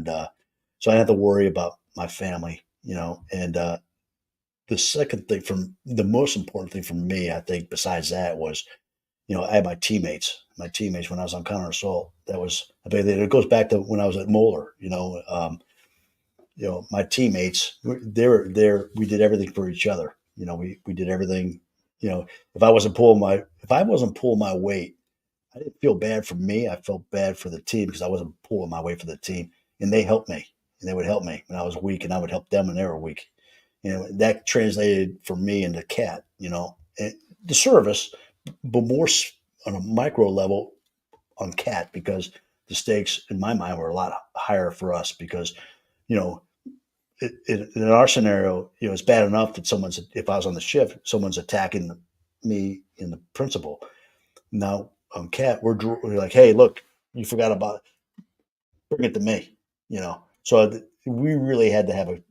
so I didn't have to worry about my family, and the second thing the most important thing for me, I think, besides that was, I had my teammates when I was on counter assault. That was, it goes back to when I was at Moeller, my teammates, they were there. We did everything for each other. We did everything, if I wasn't pulling my weight, I didn't feel bad for me. I felt bad for the team because I wasn't pulling my weight for the team, and they helped me, and they would help me when I was weak, and I would help them when they were weak. That translated for me into CAT, and the service, but more on a micro level on CAT, because the stakes in my mind were a lot higher for us because, in our scenario, it's bad enough that if I was on the shift, someone's attacking me in the principal. Now on CAT, we're like, hey, look, you forgot about it. Bring it to me, So we really had to have a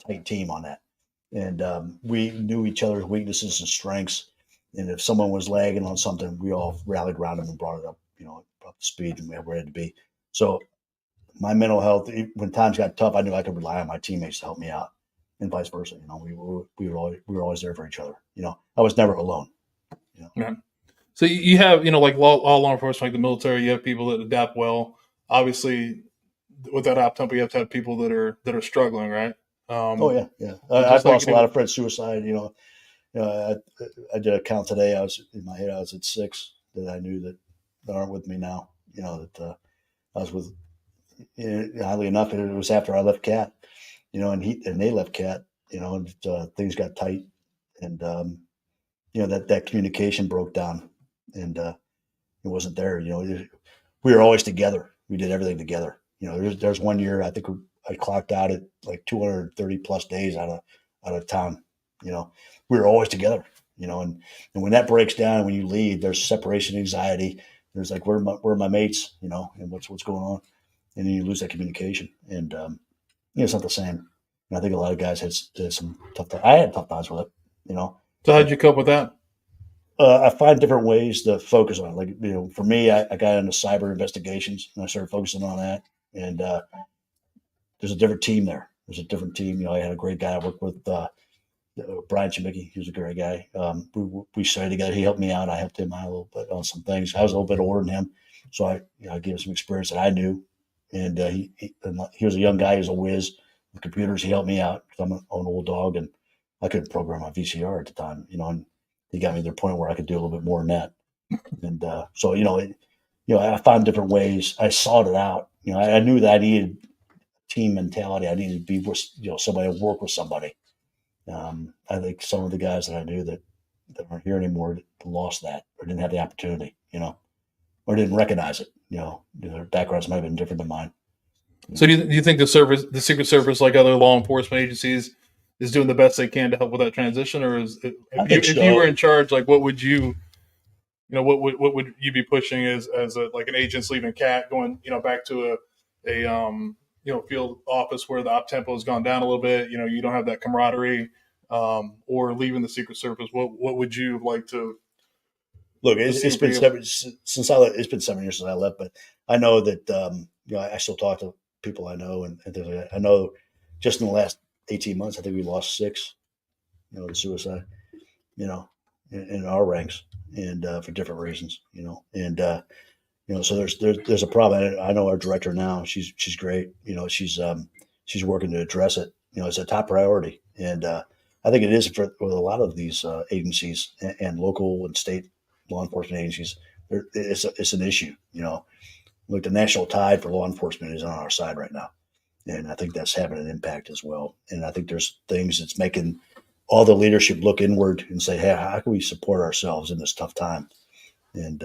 tight team on that, and we knew each other's weaknesses and strengths. And if someone was lagging on something, we all rallied around them and brought it up, up to speed and where it had to be. So my mental health, when times got tough, I knew I could rely on my teammates to help me out, and vice versa. We were always there for each other. I was never alone. Yeah. So you have, like all law enforcement, like the military, you have people that adapt well. Obviously, with that op tempo, you have to have people that are struggling, right? Oh yeah. I've lost a lot of friends suicide. I did a count today. I was in my head. I was at 6 that I knew that aren't with me now. That I was with. Oddly enough, it was after I left CAT. And they left CAT. And things got tight, and that communication broke down, and it wasn't there. We were always together. We did everything together. There's one year I think I clocked out at like 230 plus days out of town. We were always together. And when that breaks down, when you leave, there's separation anxiety. There's like, where are my mates? And what's going on, and then you lose that communication, and it's not the same. And I think a lot of guys had some tough times. I had tough times with it. So how'd you cope with that? I find different ways to focus on it. Like, for me, I got into cyber investigations, and I started focusing on that. And there's a different team there. There's a different team. I had a great guy I worked with, Brian Chemicki. He was a great guy. We studied together. He helped me out. I helped him out a little bit on some things. I was a little bit older than him, so I gave him some experience that I knew. And he was a young guy. He was a whiz with computers. He helped me out because I'm an old dog, and I couldn't program my VCR at the time. And he got me to the point where I could do a little bit more than that. And so I found different ways. I sought it out. I knew that I needed team mentality. I needed to be with somebody, work with somebody. I think some of the guys that I knew that aren't here anymore lost that, or didn't have the opportunity, or didn't recognize it. Their backgrounds might have been different than mine. So do you think the Secret Service, like other law enforcement agencies, is doing the best they can to help with that transition, or if you were in charge, like what would you be pushing as like an agent's leaving CAT, going back to a field office where the op tempo has gone down a little bit, you don't have that camaraderie, or leaving the Secret Service, what would you like to look? It's been 7 years since I left, but I know that I still talk to people I know, and things like that. I know just in the last 18 months, I think we lost 6, to suicide, in our ranks, and for different reasons, and so there's a problem. I know our director now. She's great. She's working to address it. It's a top priority, and I think it is with a lot of these agencies and local and state law enforcement agencies. It's an issue. Look, the national tide for law enforcement is on our side right now, And I think that's having an impact as well. And I think there's things that's making all the leadership look inward and say, hey, how can we support ourselves in this tough time? And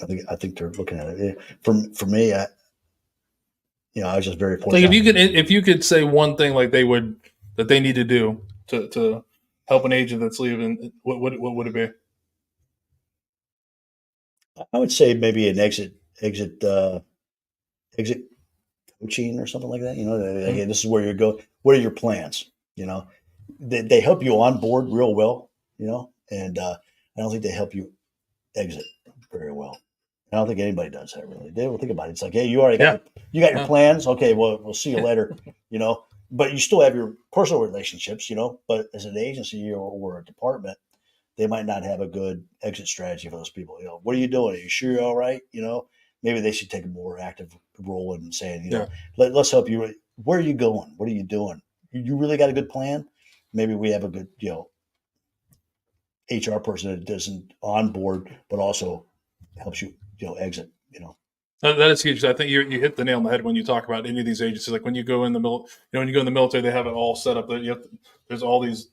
I think they're looking at it. For me, I was just very fortunate. Like if you could say one thing like that they need to do to help an agent that's leaving, what would it be? I would say maybe an exit coaching or something like that. Again, this is where you go. What are your plans? They help you on board real well. And I don't think they help you exit very well. I don't think anybody does that really. They don't think about it. It's like, hey, you already got your plans. Okay, well, we'll see you later. But you still have your personal relationships. But as an agency or a department, they might not have a good exit strategy for those people. What are you doing? Are you sure you're all right? Maybe they should take a more active role in saying, let's help you. Where are you going? What are you doing? You really got a good plan? Maybe we have a good, HR person that doesn't onboard, but also helps you, exit. That is huge. I think you hit the nail on the head when you talk about any of these agencies. Like when you go in the when you go in the military, they have it all set up. There's all these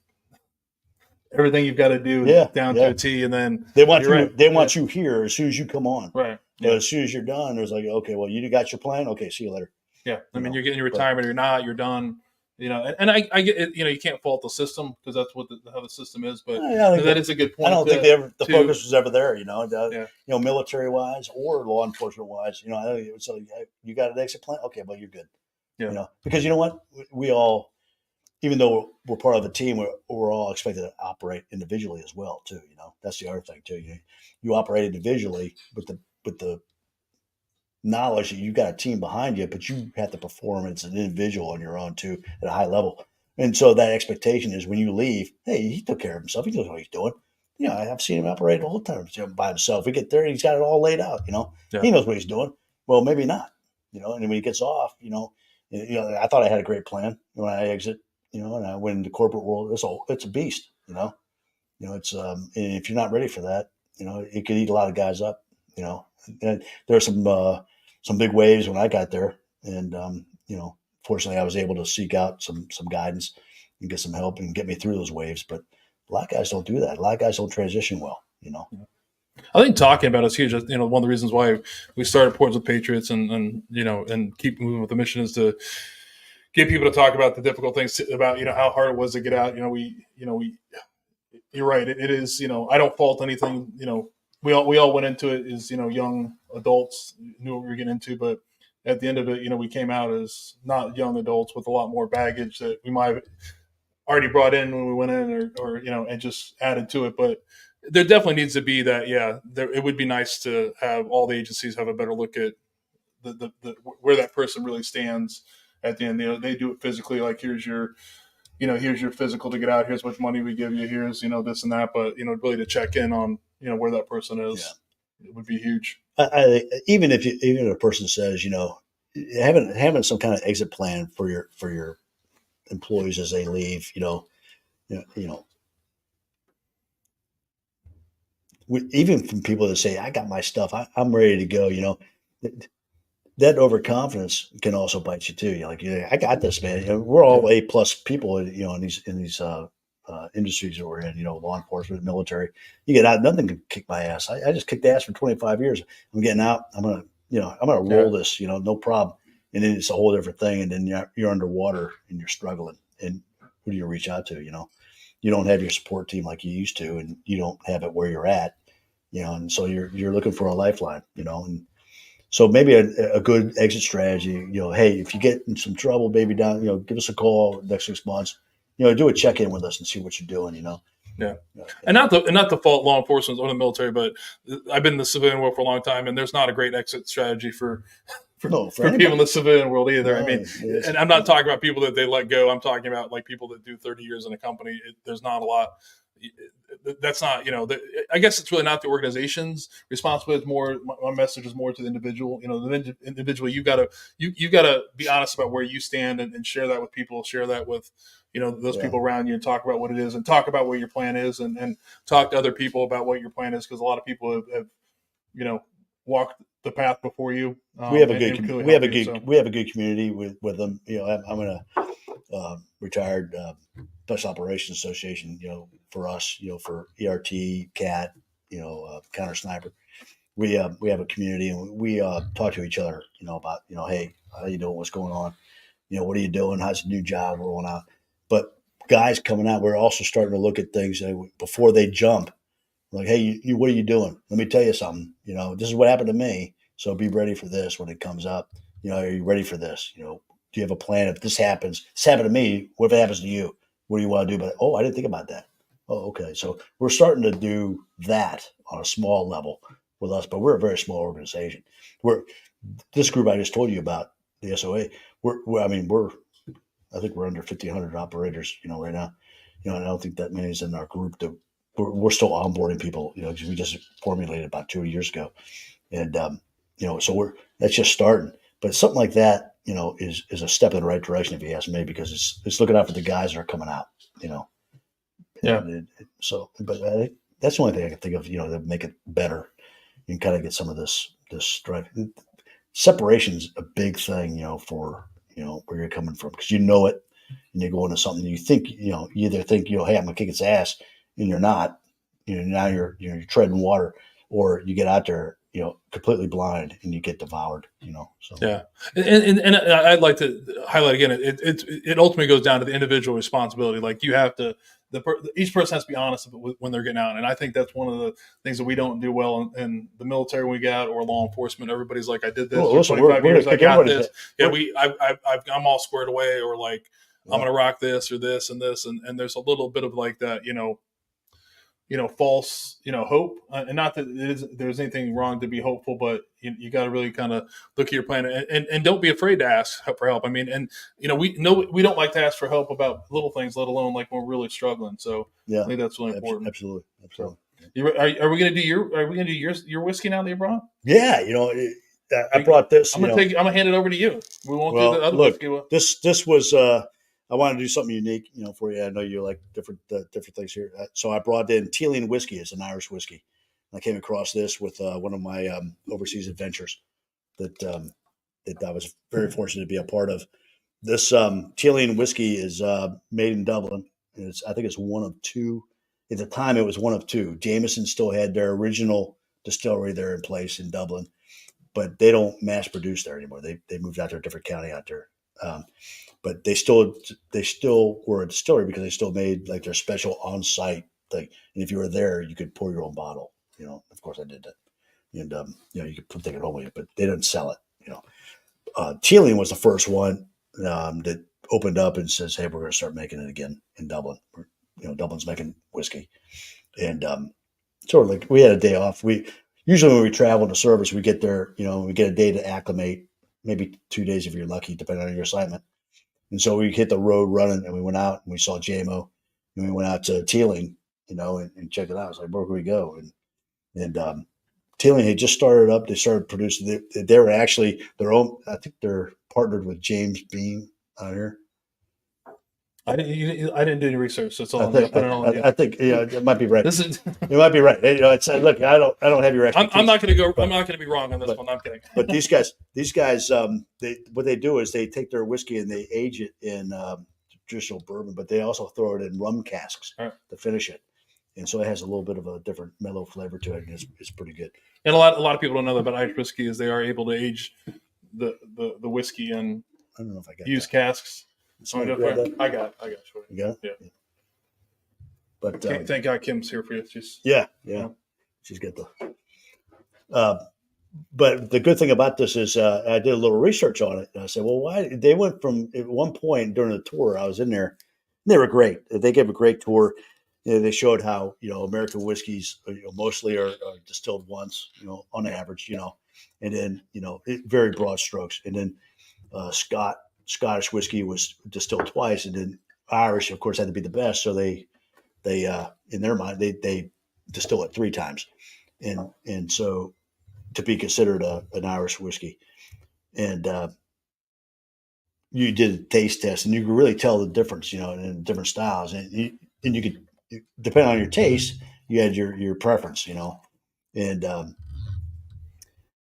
everything you've got to do down to a T, and then they want you. Right. They want you here as soon as you come on. Right. But as soon as you're done, there's like, okay, well, you got your plan. Okay, see you later. Yeah, I mean, you're getting your retirement, or you're not. You're done. And I get it. You can't fault the system because that's how the system is. But that is a good point. I don't think the focus was ever there. Military wise or law enforcement wise. I don't think it was so. You got an exit plan? Okay, well, you're good. Yeah. Because you know what, we all, even though we're part of the team, we're all expected to operate individually as well too. That's the other thing too. You operate individually with the knowledge that you've got a team behind you, but you have to perform as an individual on your own too at a high level. And so that expectation is when you leave, hey, he took care of himself. He knows what he's doing. I've seen him operate all the time by himself. We get there and he's got it all laid out. He knows what he's doing. Well, maybe not. And when he gets off, I thought I had a great plan when I exit. And I went into corporate world. It's a beast. It's and if you're not ready for that, it could eat a lot of guys up. And there are some big waves when I got there, and fortunately I was able to seek out some guidance and get some help and get me through those waves. But a lot of guys don't do that. A lot of guys don't transition well. I think talking about it's huge. One of the reasons why we started Ports with Patriots and keep moving with the mission is to get people to talk about the difficult things, about how hard it was to get out. You're right. It is. I don't fault anything. We all went into it as young adults, knew what we were getting into, but at the end of it, we came out as not young adults with a lot more baggage that we might have already brought in when we went in, or and just added to it. But there definitely needs to be that. It would be nice to have all the agencies have a better look at the where that person really stands at the end. They do it physically, like here's your physical to get out. Here's much money we give you. Here's this and that. But really to check in on where that person is, it would be huge. Even if a person says having some kind of exit plan for your employees as they leave, even from people that say I got my stuff, I'm ready to go. That overconfidence can also bite you too. You're like, I got this, man. We're all A+ people, in these industries that we're in. Law enforcement, military. You get out, nothing can kick my ass. I just kicked ass for 25 years. I'm getting out. I'm gonna roll this. No problem. And then it's a whole different thing. And then you're underwater and you're struggling. And who do you reach out to? You don't have your support team like you used to, and you don't have it where you're at. And so you're looking for a lifeline. And so maybe a good exit strategy, hey, if you get in some trouble, baby, down, give us a call next 6 months, do a check-in with us and see what you're doing, Yeah. And not to fault law enforcement or the military, but I've been in the civilian world for a long time, and there's not a great exit strategy for people in the civilian world either. No, I mean, and I'm not talking about people that they let go. I'm talking about like people that do 30 years in a company. There's not a lot. That's not, I guess it's really not the organization's responsibility. It's more, my message is more to the individual. The individual, you gotta be honest about where you stand and share that with people. Share that with those people around you, and talk about what it is, and talk about what your plan is, and talk to other people about what your plan is, because a lot of people have walked the path before you. We have a and good really we have a helped you, good so. we have a good community with them. You know, I'm in a retired Special Operations Association. You know, for us, you know, for ERT, CAT, you know, counter sniper. We have a community, and we talk to each other. You know, about, you know, hey, how you doing? What's going on? You know, what are you doing? How's the new job rolling out? But guys coming out, we're also starting to look at things before they jump. Like, hey, you, what are you doing? Let me tell you something. You know, this is what happened to me. So be ready for this when it comes up. You know, are you ready for this? You know, do you have a plan? If this happens, this happened to me. What if it happens to you? What do you want to do? But I didn't think about that. Oh, okay. So we're starting to do that on a small level with us, but we're a very small organization. We're this group I just told you about, the SOA. I think we're under 1,500 operators. You know, right now. You know, and I don't think that many is in our group. We're still onboarding people, you know, because we just formulated about 2 years ago, and you know, so that's just starting. But something like that, you know, is a step in the right direction, if you ask me, because it's looking out for the guys that are coming out, you know. Yeah. But I think that's the only thing I can think of, you know, that make it better and kind of get some of this strife. Separation's a big thing, you know, for, you know, where you're coming from, because you know it, and you go into something you think, you know, you either think, you know, hey, I'm gonna kick its ass, and you're not. You know, now you're treading water, or you get out there, you know, completely blind, and you get devoured. You know, so Yeah, and I'd like to highlight again. It ultimately goes down to the individual responsibility. Like, you have to, each person has to be honest when they're getting out, and I think that's one of the things that we don't do well in the military when we get out, or law enforcement. Everybody's like, I did this for listen, 25 we're years, I kick got everybody's this. Yeah, I'm all squared away, or like, I'm gonna rock this or this and this, and there's a little bit of like that, false, hope, and not that there's anything wrong to be hopeful, but you got to really kind of look at your plan, and don't be afraid to ask for help. I mean, and we don't like to ask for help about little things, let alone like when we're really struggling. So yeah, I think that's really important. Absolutely. So, are we gonna do your whiskey now that you brought? Yeah, you know, I brought this. I'm gonna hand it over to you. We won't do the other look, whiskey. This was I wanted to do something unique, you know, for you. I know you like different things here, so I brought in Teeling whiskey as an Irish whiskey. I came across this with one of my overseas adventures that I was very fortunate to be a part of. This Teeling whiskey is made in Dublin. And I think it's one of two. At the time, it was one of two. Jameson still had their original distillery there in place in Dublin, but they don't mass produce there anymore. They moved out to a different county out there. But they still were a distillery, because they still made like their special on site thing. And if you were there, you could pour your own bottle. You know, of course I did that. And you know, you could take it home with you, but they didn't sell it. You know, Teeling was the first one that opened up and says, "Hey, we're going to start making it again in Dublin." You know, Dublin's making whiskey, and sort of like we had a day off. We usually, when we travel to service, we get there. You know, we get a day to acclimate, maybe 2 days if you're lucky, depending on your assignment. And so we hit the road running, and we went out and we saw JMO, and we went out to Teeling, you know, and checked it out. I was like, where can we go? And Teeling had just started up. They started producing. They were actually their own. I think they're partnered with James Beam out here. I didn't do any research. That's all. I think yeah, it might be right. This is. You might be right. You know, it's look. I don't have your expertise. I'm not going to go. I'm not going to be wrong on this one. I'm kidding. But these guys, what they do is they take their whiskey and they age it in traditional bourbon, but they also throw it in rum casks to finish it, and so it has a little bit of a different mellow flavor to it, and it's pretty good. And a lot of people don't know that about Irish whiskey is they are able to age the whiskey in I don't know if I got used casks. I got it. I got it. You got it? Yeah. But thank God Kim's here for you. Yeah. She's got the. But the good thing about this is I did a little research on it. And I said, well, why they went from at one point during the tour I was in there, they were great. They gave a great tour. You know, they showed how, you know, American whiskeys, you know, mostly are distilled once, you know, on average, you know, and then, you know, very broad strokes. And then Scottish whiskey was distilled twice, and then Irish, of course, had to be the best. So they in their mind they distill it 3 times, and so to be considered an Irish whiskey, and you did a taste test, and you could really tell the difference, you know, in different styles, and you could, depending on your taste, you had your preference, you know, and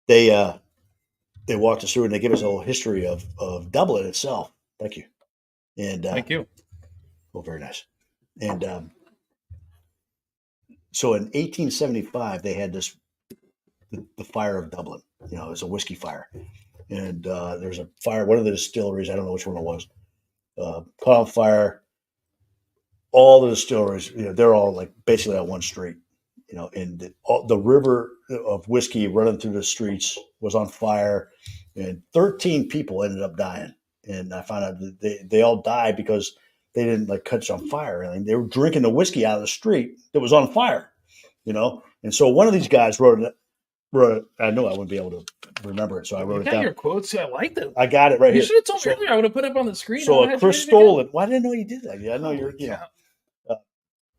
they walked us through and they gave us a whole history of Dublin itself. Thank you. And Thank you. Oh, very nice. And so in 1875, they had the fire of Dublin. You know, it was a whiskey fire, and there was a fire. One of the distilleries, I don't know which one it was, caught on fire. All the distilleries, you know, they're all like basically on one street. You know, and the river of whiskey running through the streets was on fire, and 13 people ended up dying. And I found out that they all died because they didn't like catch on fire. And they were drinking the whiskey out of the street that was on fire, you know. And so one of these guys wrote it. I know I wouldn't be able to remember it, so I wrote You it got down. your quotes. I like them. I got it right You here. should have told me earlier. I would have put it up on the screen. So Chris Stolen. Well, I didn't know you did that. Yeah, I know you're. You know,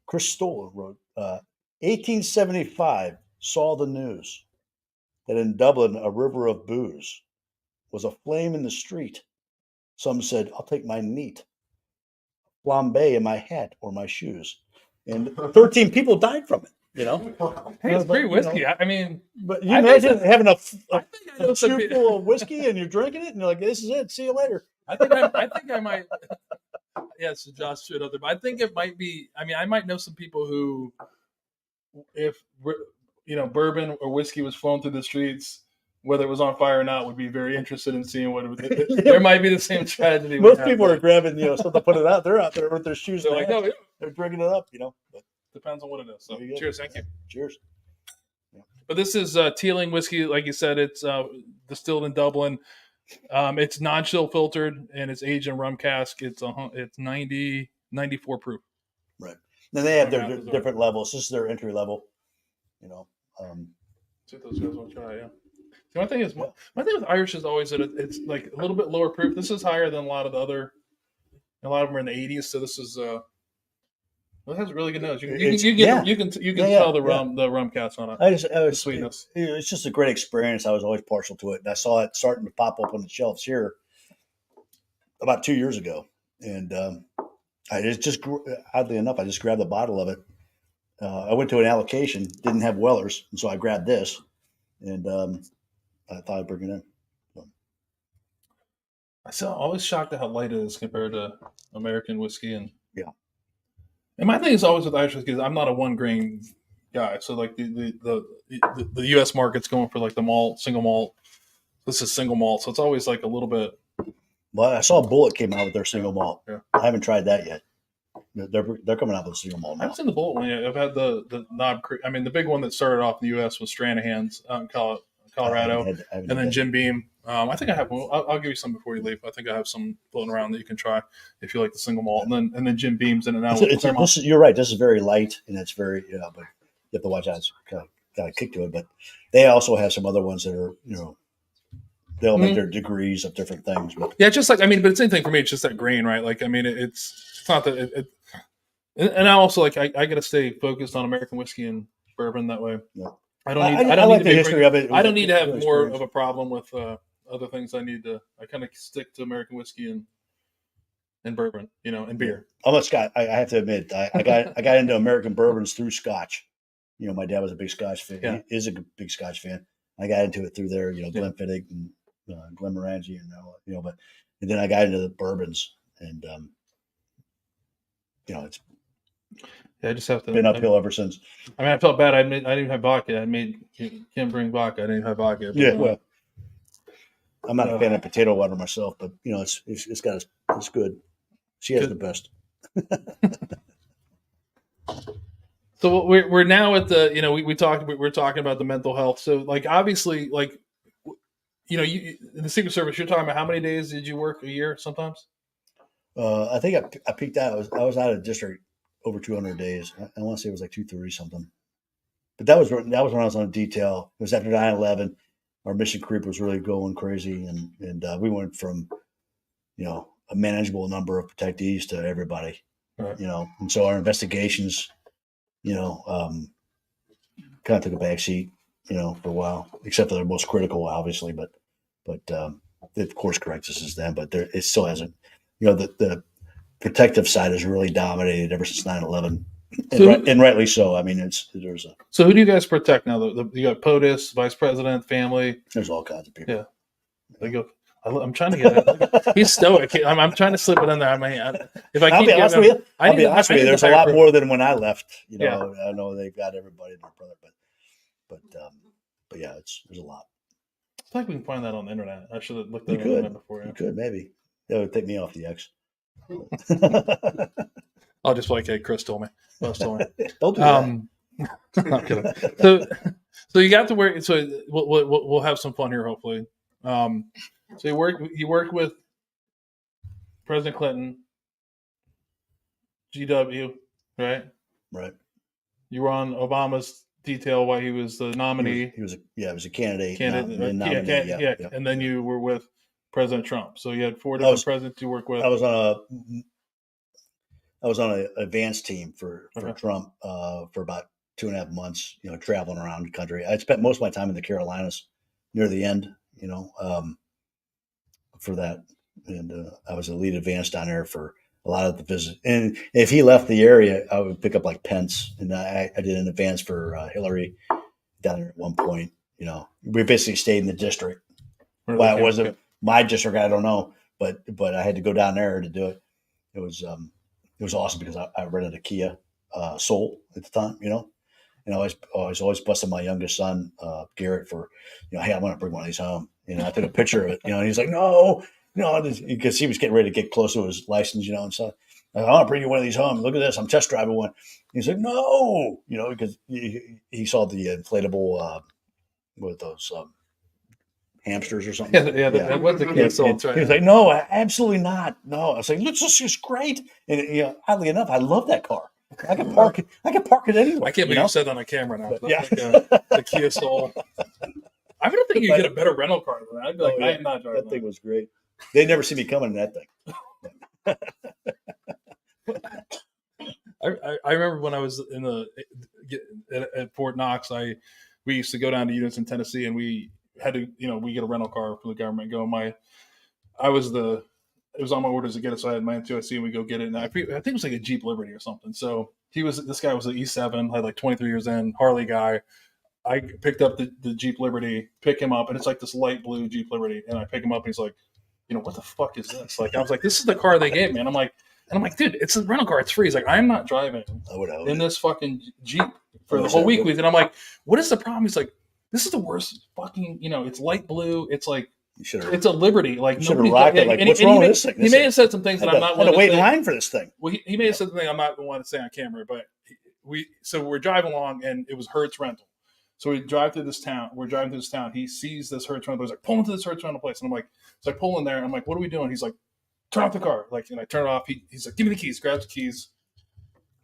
Chris Stolen wrote. 1875 saw the news that in Dublin a river of booze was aflame in the street. Some said, "I'll take my neat flambe in my hat or my shoes," and 13 people died from it. You know, hey, it's free whiskey. You know, I mean, but you imagine having a know some shoe full of whiskey and you're drinking it, and you're like, "This is it. See you later." I think I might. Yeah, so Josh should other, but I think it might be. I mean, I might know some people who, if you know, bourbon or whiskey was flowing through the streets, whether it was on fire or not, would be very interested in seeing what it was. There might be the same tragedy. Most people are grabbing, you know, something to put it out. They're out there with their shoes. They're like, no, yeah. They're drinking it up, you know. But depends on what it is. So, cheers, thank you. Cheers. Yeah. But this is Teeling whiskey, like you said. It's distilled in Dublin. It's non-chill filtered and it's aged in rum cask. It's 94 proof. Right. Then they have their different levels. This is their entry level. You know. See what those guys want to try. Yeah. See, my thing with Irish is always that it's like a little bit lower proof. This is higher than a lot of the other. A lot of them are in the 80s. So this is well, it has really good nose. You can tell the rum cask on it. The sweetness. It's just a great experience. I was always partial to it, and I saw it starting to pop up on the shelves here about 2 years ago, and I just oddly enough, I just grabbed a bottle of it. I went to an allocation, didn't have Weller's, and so I grabbed this, and I thought I'd bring it in. I'm always shocked at how light it is compared to American whiskey, and yeah. And my thing is always with Irish whiskey is I'm not a 1 grain guy. So like the U.S. market's going for like the malt, single malt. This is single malt, so it's always like a little bit. Well, I saw Bullet came out with their single malt. Yeah. I haven't tried that yet. They're coming out with a single malt now. I've seen the Bullet one. Yeah. I've had the Knob Creek. I mean, the big one that started off in the U.S. was Stranahan's out in Colorado, and then Jim Beam. I think I have. I'll give you some before you leave. I think I have some floating around that you can try if you like the single malt, and then Jim Beam's in and out. You're right. This is very light, and it's very but you have to watch out. It's got a kick to it. But they also have some other ones that are they'll make their degrees of different things. But yeah, just like but it's the same thing for me. It's just that grain, right? Like it's not that it and I also like I got to stay focused on American whiskey and bourbon that way. Yeah. I don't need the history of it. I don't need to have more of a problem with other things. I kind of stick to American whiskey and bourbon, and beer. I'm a Scotch. I have to admit, I got into American bourbons through Scotch. My dad was a big Scotch fan. Yeah. He is a big Scotch fan. I got into it through there, Glenfiddich and Glenmorangie and but and then I got into the bourbons and it's I just have to been uphill ever since. I mean, I felt bad. I didn't have vodka. I made Kim bring vodka. I didn't have vodka. Yeah, well, I'm not a fan of potato water myself, but it's good. She has the best. So we're now at the we're talking about the mental health. So like obviously like you in the Secret Service, you're talking about how many days did you work a year sometimes? I think I peaked out. I was out of district over 200 days. I want to say it was like 230 something. But that was when I was on detail. It was after 9/11. Our mission creep was really going crazy, and we went from a manageable number of protectees to everybody. Right. And so our investigations, kind of took a back seat, for a while, except for the most critical, obviously. But of course corrects us since then. But it still hasn't. The protective side has really dominated ever since 9/11. and rightly so. I mean, there's So who do you guys protect now? You got POTUS, vice president, family. There's all kinds of people. Yeah, they go. I'm trying to get it. He's stoic. I'm trying to slip it in there. I mean, if I I'll keep be honest with you. I'll be honest with you. There's a lot more than when I left. You know, I know they've got everybody and their brother, but yeah, there's a lot. I feel like we can find that on the internet. I should have looked at it before. You could maybe. That would take me off the X. I'll just be like, hey, Chris told me. Buzz told me. Don't do that. Not kidding. So you got to work. So we'll have some fun here, hopefully. So you worked with President Clinton, GW, right? Right. You were on Obama's detail while he was the nominee. He was a candidate. Yeah. And then you were with President Trump. So you had 4 different presidents you worked with. I was on an advance team for Trump for about 2.5 months. You know, traveling around the country. I spent most of my time in the Carolinas near the end. You know, for that, and I was a lead advance down there for a lot of the visit. And if he left the area, I would pick up like Pence, and I did an advance for Hillary down there at one point. You know, we basically stayed in the district. Well, it wasn't my district, I don't know, but I had to go down there to do it. It was awesome because I rented a Kia Soul at the time, you know, and I was always busting my youngest son Garrett for, you know, hey, I want to bring one of these home. You know, I took a picture of it, you know, and he's like, no, because he was getting ready to get close to his license, you know, and so I want to bring you one of these home. Look at this, I'm test driving one. He's like, no, you know, because he saw the inflatable with those hamsters or something. That was the Kia Soul. He was like, no, absolutely not. No, I was like, this is just great. And you know, oddly enough, I love that car. I can park it anywhere. I can't believe you said that on a camera now. Yeah, like, the Kia Soul. I don't think you get a better rental car than that. I'd be like, I am not driving that thing. Was great. They never see me coming in that thing. I remember when I was at Fort Knox, we used to go down to units in Tennessee, and we had to, you know, we get a rental car for the government. It was on my orders to get it, so I had my NTOC, and we go get it. And I think it was like a Jeep Liberty or something. So this guy was an E7, had like 23 years in, Harley guy. I picked up the Jeep Liberty, pick him up, and it's like this light blue Jeep Liberty. And I pick him up, and he's like, you know, what the fuck is this? Like, I was like, this is the car they gave me. And I'm like, dude, it's a rental car. It's free. He's like, I'm not driving in this fucking Jeep for the whole week. And I'm like, what is the problem? He's like, this is the worst fucking, you know, it's light blue. It's like, it's a Liberty. Like, you should have rocked it. Like, what's wrong with this thing? He may have said some things that I'm not going to wait in line for this thing. Well, he may have said something I'm not going to want to say on camera, but we're driving along, and it was Hertz rental. So we drive through this town. We're driving through this town. He sees this Hertz rental. He's like, pull into this Hertz rental place. And I'm like, so I pull in there. And I'm like, what are we doing? He's like, turn off the car. Like, and I turn it off. He's like, give me the keys. Grabs the keys.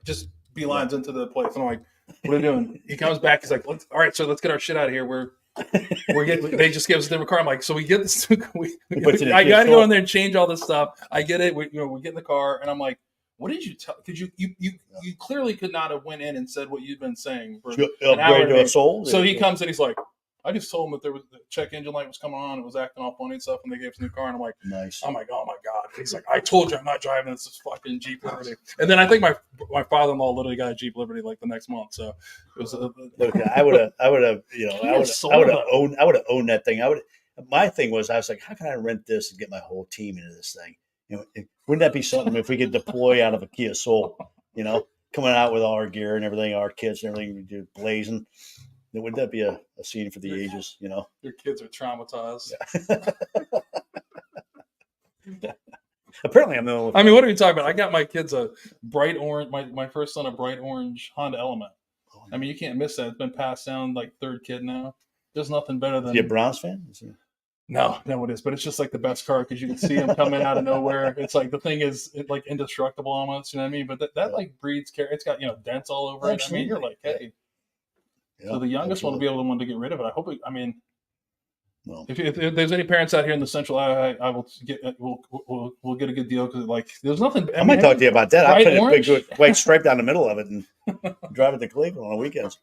Just beelines into the place. And I'm like, what are we doing? He comes back. He's like, all right, so let's get our shit out of here. They just gave us a different car. I'm like, so we get this. I got to go in there and change all this stuff. I get it. We get in the car, and I'm like, what did you tell? Because you clearly could not have went in and said what you've been saying for an hour. To a Soul? So he comes in, he's like, I just told him that the check engine light was coming on, it was acting all funny and stuff, and they gave us a new car. And I'm like, nice. I'm like, oh my god. He's like, I told you I'm not driving this fucking Jeep Liberty. And then I think my father-in-law literally got a Jeep Liberty like the next month. So it was. I would have, you know, I would have owned that thing. My thing was, I was like, how can I rent this and get my whole team into this thing? You know, wouldn't that be something if we could deploy out of a Kia Soul? You know, coming out with all our gear and everything, our kits and everything, we do blazing. Wouldn't that be a scene for the ages? You know, your kids are traumatized. Yeah. Apparently, I'm the only. I mean, what are you talking about? I got my kids a bright orange. My first son a bright orange Honda Element. Oh, I mean, you can't miss that. It's been passed down like third kid now. There's nothing better than. Is he a Browns fan? No, it is. But it's just like the best car because you can see him coming out of nowhere. It's like the thing is like indestructible almost. You know what I mean? But that like breeds care. It's got dents all over it. I mean, you're like, hey. Yeah, so the youngest one will be able to want to get rid of it. I hope. If there's any parents out here in the Central, I will get. We'll get a good deal because like there's nothing. I might talk to you about that. I'll put a big white stripe down the middle of it and drive it to Cleveland on the weekends.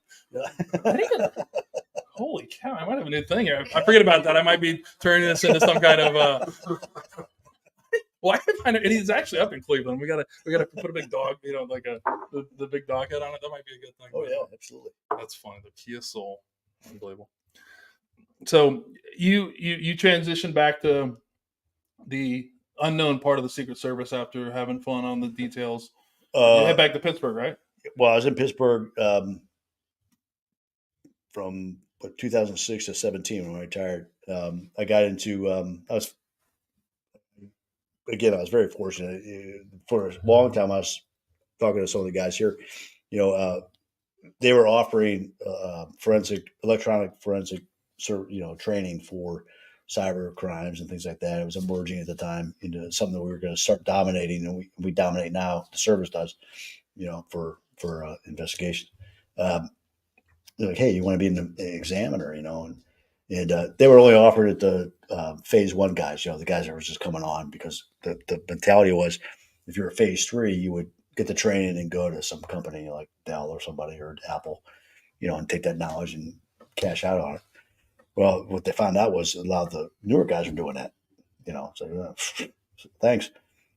Holy cow! I might have a new thing here. I forget about that. I might be turning this into some kind of. Well, I can find it, and he's actually up in Cleveland. We gotta put a big dog, like the big dog head on it. That might be a good thing. Oh yeah, absolutely. That's funny. The Kia Soul, unbelievable. So you transitioned back to the unknown part of the Secret Service after having fun on the details. You head back to Pittsburgh, right? Well, I was in Pittsburgh from 2006 to 17 when I retired. I got into I was very fortunate. For a long time, I was talking to some of the guys here. They were offering electronic forensic training for cyber crimes and things like that. It was emerging at the time into something that we were going to start dominating, and we dominate now. The service does, for investigation. They're like, hey, you want to be an examiner, and they were only offered at the phase 1 guys, the guys that were just coming on, because the mentality was, if you're a phase 3, you would get the training and go to some company like Dell or somebody or Apple, and take that knowledge and cash out on it. Well, what they found out was a lot of the newer guys were doing that, so thanks.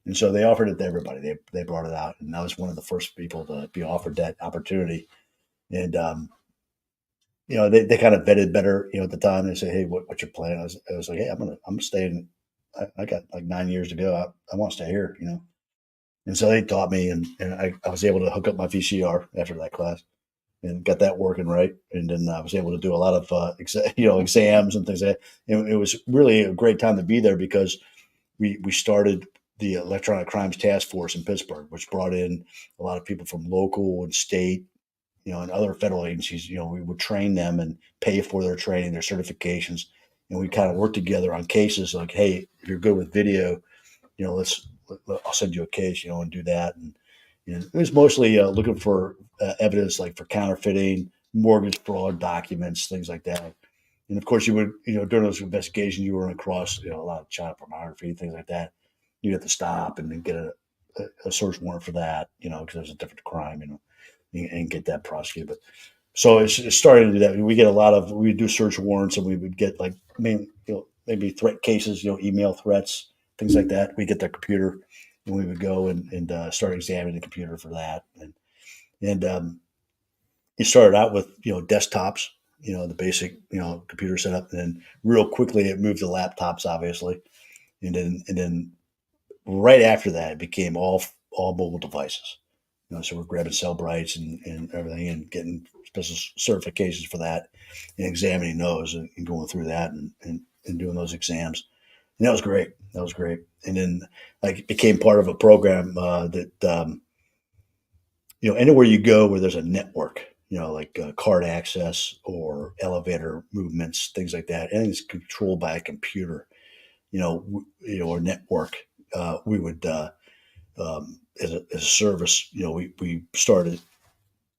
And so they offered it to everybody. They brought it out, and I was one of the first people to be offered that opportunity. And they kind of vetted better, at the time. They say, hey, what's your plan? I was like, hey, I'm staying. I got like 9 years to go. I want to stay here, And so they taught me, and I was able to hook up my VCR after that class and got that working right. And then I was able to do a lot of exams and things like that. And it was really a great time to be there, because we started the Electronic Crimes Task Force in Pittsburgh, which brought in a lot of people from local and state, and other federal agencies. We would train them and pay for their training, their certifications. And we kind of worked together on cases like, hey, if you're good with video, I'll send you a case, and do that. And it was mostly looking for evidence, like for counterfeiting, mortgage fraud documents, things like that. And of course, you would, during those investigations, you run across, a lot of child pornography, things like that. You have to stop and then get a search warrant for that, because there's a different crime, and get that prosecuted. But so it's starting to do that. We do search warrants, and we would get like maybe threat cases, email threats, things like that. We get their computer, and we would go and start examining the computer for that. And it started out with desktops, the basic computer setup, and then real quickly it moved to laptops, obviously, and then right after that it became all mobile devices. So we're grabbing Cellbrites and everything, and getting special certifications for that, and examining those, and going through that, and doing those exams. And that was great. And then it became part of a program that anywhere you go where there's a network, like card access or elevator movements, things like that, anything's controlled by a computer, or network. We would, as a service, we started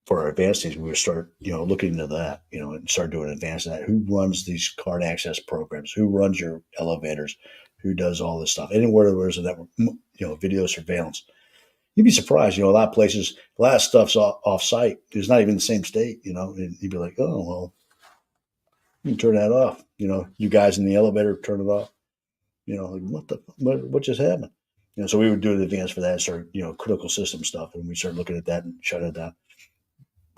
for our advanced teams. We would start, looking into that, and start doing advanced in that. Who runs these card access programs? Who runs your elevators? Who does all this stuff? Anywhere there's a network, video surveillance. You'd be surprised, a lot of places, a lot of stuff's off site. It's not even the same state, and you'd be like, oh, well, you can turn that off. You guys in the elevator, turn it off. What just happened? So we would do the advance for that, start, critical system stuff. And we started looking at that and shutting it down,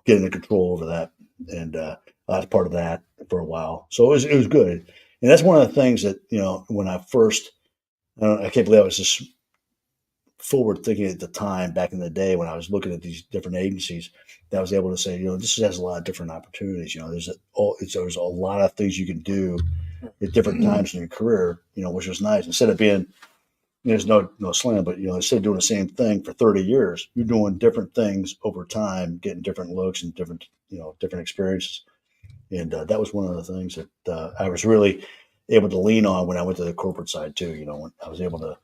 getting the control over that. And I was part of that for a while. So it was good. And that's one of the things that, when I first, I can't believe I was just forward thinking at the time, back in the day when I was looking at these different agencies, that I was able to say, this has a lot of different opportunities. There's a lot of things you can do at different times in your career, which was nice. Instead of being, there's no slam, but instead of doing the same thing for 30 years, you're doing different things over time, getting different looks and different experiences. And that was one of the things that I was really able to lean on when I went to the corporate side too. When I was able to,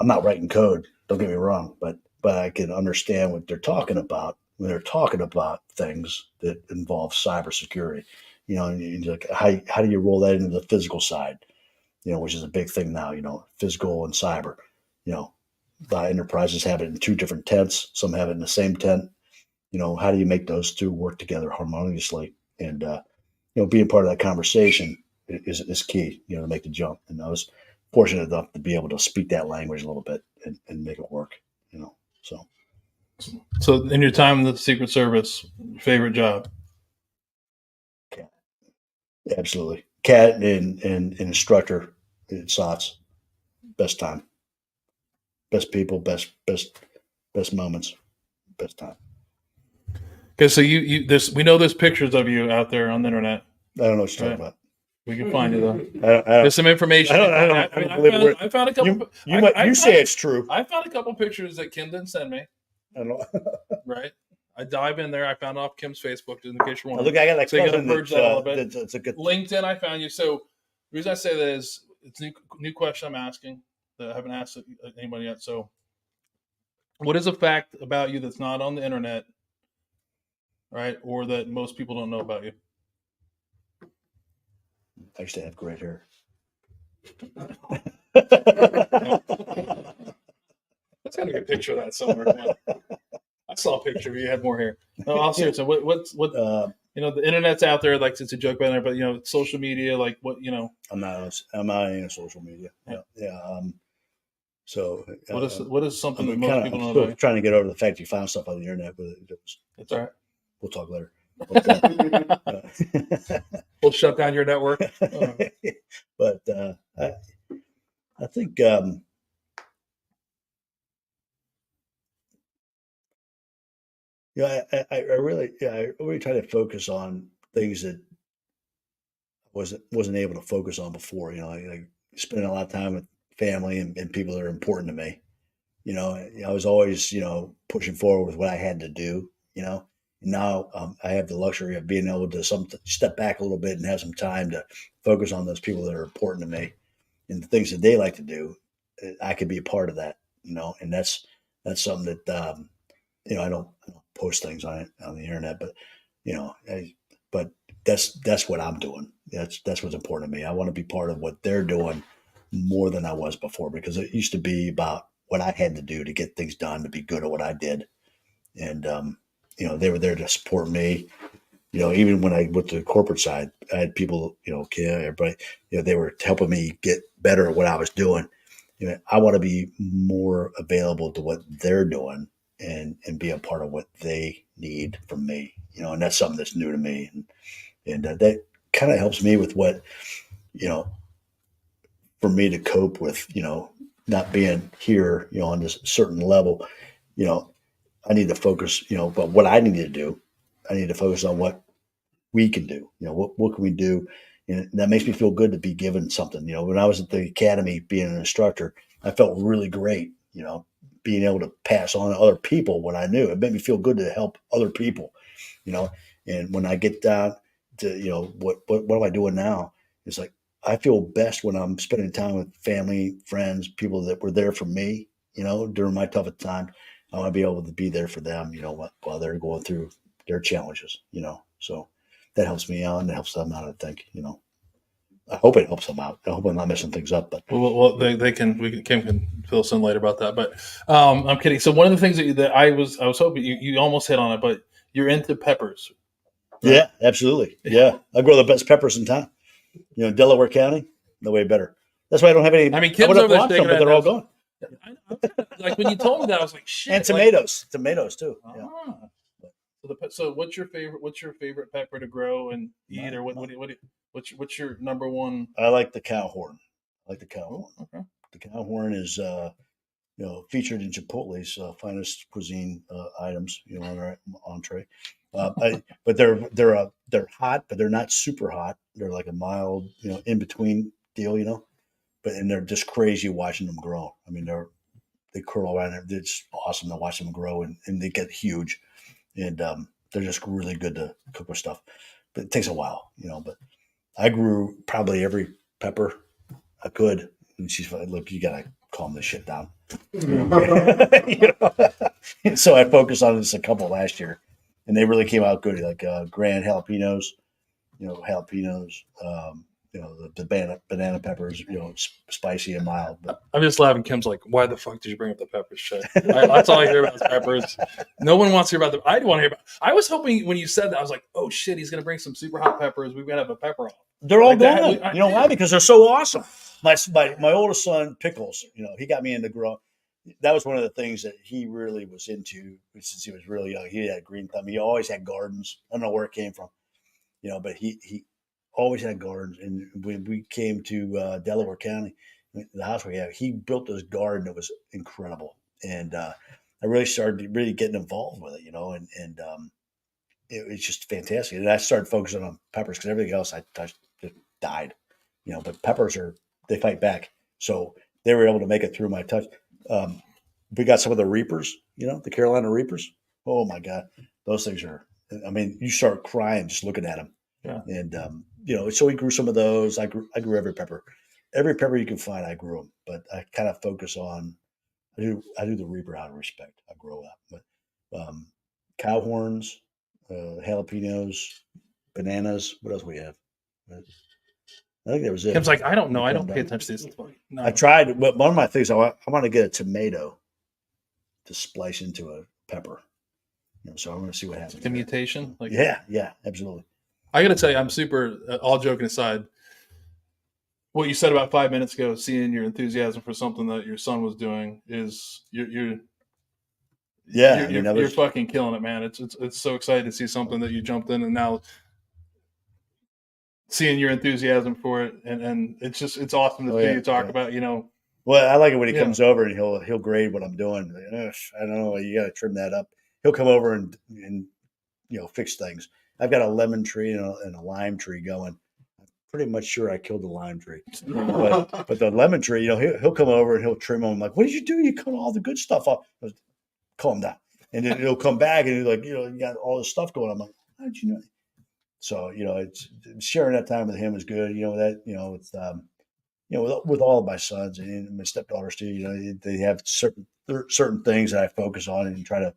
I'm not writing code, don't get me wrong, but I can understand what they're talking about when they're talking about things that involve cybersecurity. Like how do you roll that into the physical side? Which is a big thing now, physical and cyber. A lot of enterprises have it in two different tents. Some have it in the same tent. How do you make those two work together harmoniously? And, being part of that conversation is key, to make the jump. And fortunate enough to be able to speak that language a little bit and make it work, so. So in your time in the Secret Service, favorite job? Cat. Absolutely. Cat and instructor at SOTS. Best time. Best people, best moments, best time. Okay, so we know there's pictures of you out there on the internet. I don't know what you're talking about. We can find you though. I don't, There's some information. I found a couple. You say it's true. I found a couple pictures that Kim didn't send me. I don't know. Right. I dive in there. I found off Kim's Facebook in case you're wondering. Look, I got like so you got to purge that a little bit. It's a good LinkedIn. I found you. So the reason I say that is it's a new question I'm asking that I haven't asked anybody yet. So, what is a fact about you that's not on the internet, right, or that most people don't know about you? I used to have great hair. Let's get a good picture of that somewhere. I saw a picture of you had more hair. No, I'll seriously. What? The internet's out there. Like it's a joke about there, but social media. Like what? I'm not in social media. Yeah. So what is something that most people know about? I'm trying to get over the fact you found stuff on the internet, but it's all right. We'll talk later. We'll shut down your network. But I think I really try to focus on things that wasn't able to focus on before. I spending a lot of time with family and people that are important to me. I was always pushing forward with what I had to do. And now I have the luxury of being able to step back a little bit and have some time to focus on those people that are important to me and the things that they like to do. I could be a part of that, and that's something that I don't post things on the internet, but but that's what I'm doing. That's what's important to me. I want to be part of what they're doing more than I was before, because it used to be about what I had to do to get things done, to be good at what I did. And, they were there to support me. Even when I went to the corporate side, I had people, everybody, they were helping me get better at what I was doing. I want to be more available to what they're doing and be a part of what they need from me, and that's something that's new to me. And that kind of helps me with what, for me to cope with, not being here, on this certain level, I need to focus, but what I need to do, I need to focus on what we can do. What can we do? And that makes me feel good to be given something. When I was at the academy being an instructor, I felt really great, being able to pass on to other people what I knew. It made me feel good to help other people, and when I get down to, what am I doing now? It's like, I feel best when I'm spending time with family, friends, people that were there for me, during my toughest time. I want to be able to be there for them, while they're going through their challenges, so that helps me out and it helps them out. I think, I hope it helps them out. I hope I'm not messing things up, but Kim can fill us in later about that, but I'm kidding. So one of the things that I was hoping you almost hit on it, but you're into peppers. Right? Yeah, absolutely. Yeah. I grow the best peppers in town, Delaware County, no way better. That's why I don't have any. I mean, Kim's over there shaking but they're all gone. Like when you told me that, I was like, shit. And tomatoes too. Yeah. So what's your favorite pepper to grow and eat, or what's your number one? I like the cow horn. Okay. The cow horn is featured in Chipotle's finest cuisine items, on our entree. But they're hot, but they're not super hot. They're like a mild, in between deal, and they're just crazy watching them grow. I mean, they curl around. It's awesome to watch them grow, and they get huge, and they're just really good to cook with stuff. But it takes a while, But I grew probably every pepper I could, and she's like, "Look, you gotta calm this shit down." So I focused on this a couple last year, and they really came out good. Like grand jalapenos, the banana peppers, spicy and mild. But I'm just laughing. Kim's like, why the fuck did you bring up the peppers shit? That's all I hear about is peppers. No one wants to hear about them. I want to hear about. I was hoping when you said that, I was like, oh shit, he's gonna bring some super hot peppers. We're gonna have a pepper off. they're all gone. You know why? Because they're so awesome. My oldest son, Pickles, he got me into growing. That was one of the things that he really was into since he was really young. He had a green thumb. He always had gardens. I don't know where it came from, but he always had gardens. And when we came to Delaware County, the house we have, he built this garden that was incredible. And I really started really getting involved with it, and it was just fantastic. And I started focusing on peppers because everything else I touched just died, but peppers they fight back. So they were able to make it through my touch. We got some of the Reapers, the Carolina Reapers. Oh my God. Those things you start crying just looking at them. Yeah. And, so we grew some of those. I grew every pepper you can find. I grew them, but I kind of focus on, I do the Reaper out of respect. I grow up, but, cow horns, jalapenos, bananas. What else we have? I think that was it. Kim's like, I don't know. I don't pay attention to this. No. I tried, but one of my things, I want to get a tomato to splice into a pepper. So I'm going to see what happens. A mutation? Yeah, absolutely. I got to tell you, I'm super, all joking aside, what you said about 5 minutes ago, seeing your enthusiasm for something that your son was doing is you're fucking killing it, man. It's so exciting to see something that you jumped in and now seeing your enthusiasm for it, and it's awesome to see you talk about, Well, I like it when he comes over and he'll grade what I'm doing. Like, I don't know, you got to trim that up. He'll come over and fix things. I've got a lemon tree and a lime tree going. I'm pretty much sure I killed the lime tree, but the lemon tree, he'll come over and he'll trim them. I'm like, what did you do? You cut all the good stuff off. Calm down, and then he'll come back and he's like, you got all this stuff going on. I'm like, how did you know? So, it's sharing that time with him is good. With all of my sons and my stepdaughters too, they have certain things that I focus on and try to,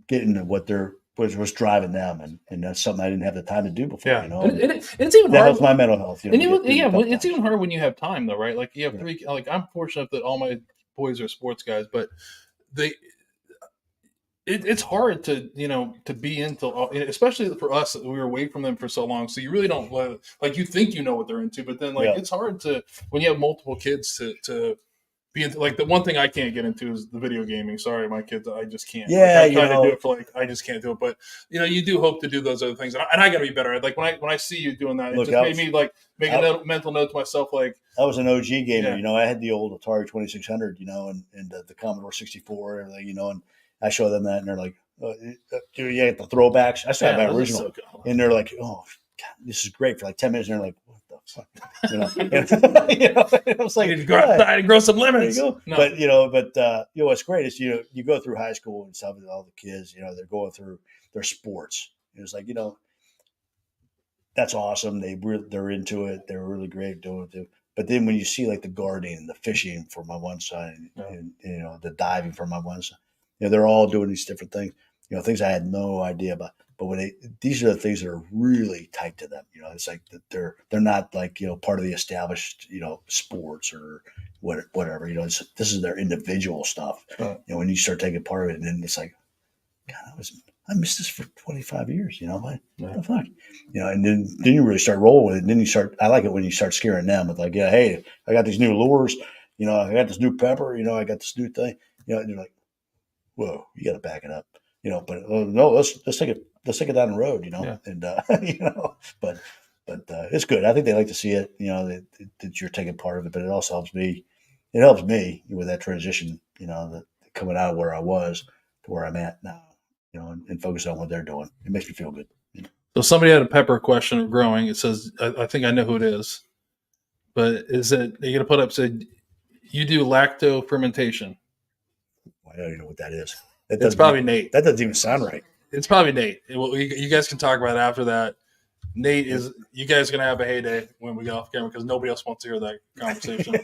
get into what's driving them. And that's something I didn't have the time to do before, And it's even that hard. helps my mental health. It's even harder when you have time though, right? Like you have three, like I'm fortunate that all my boys are sports guys, but it's hard to be into, especially for us. We were away from them for so long, so you really don't like you think you know what they're into, but then it's hard to when you have multiple kids to be into. Like the one thing I can't get into is the video gaming. Sorry, my kids, I just can't. Yeah, I try to do it for I just can't do it. But you do hope to do those other things, and I got to be better. Like when I see you doing that, it just made me make a mental note to myself. Like I was an OG gamer. I had the old Atari 2600, and the Commodore 64, and everything, and I show them that, and they're like, "Do you get the throwbacks?" I still have my original, so and they're like, "Oh, God, this is great!" For like 10 minutes, and they're like, "What the fuck?" I was like, "You need to go outside and grow some lemons." No. But what's great is you go through high school and stuff with all the kids. They're going through their sports. It's like that's awesome. They're into it. They're really great doing it too. But then when you see like the gardening and the fishing for my one son, and the diving for my one son. They're all doing these different things, things I had no idea about. But these are the things that are really tight to them. It's like that they're not like, part of the established, sports or whatever, this is their individual stuff. When you start taking part of it, and then it's like, God, I missed this for 25 years, what the fuck? And then you really start rolling with it. And then I like it when you start scaring them with like, hey, I got these new lures, I got this new pepper, I got this new thing, and you're like, whoa, you got to back it up, but no, let's take it down the road, and, but it's good. I think they like to see it, that you're taking part of it, but it also helps me with that transition, that coming out of where I was to where I'm at now, and focus on what they're doing. It makes me feel good. So somebody had a pepper question of growing. It says, I think I know who it is, but is it, you're going to put up, said you do lacto fermentation. I don't even know what that is. It's probably Nate. That doesn't even sound right. It's probably Nate. You guys can talk about it after that. Nate is. You guys are gonna have a heyday when we get off camera because nobody else wants to hear that conversation.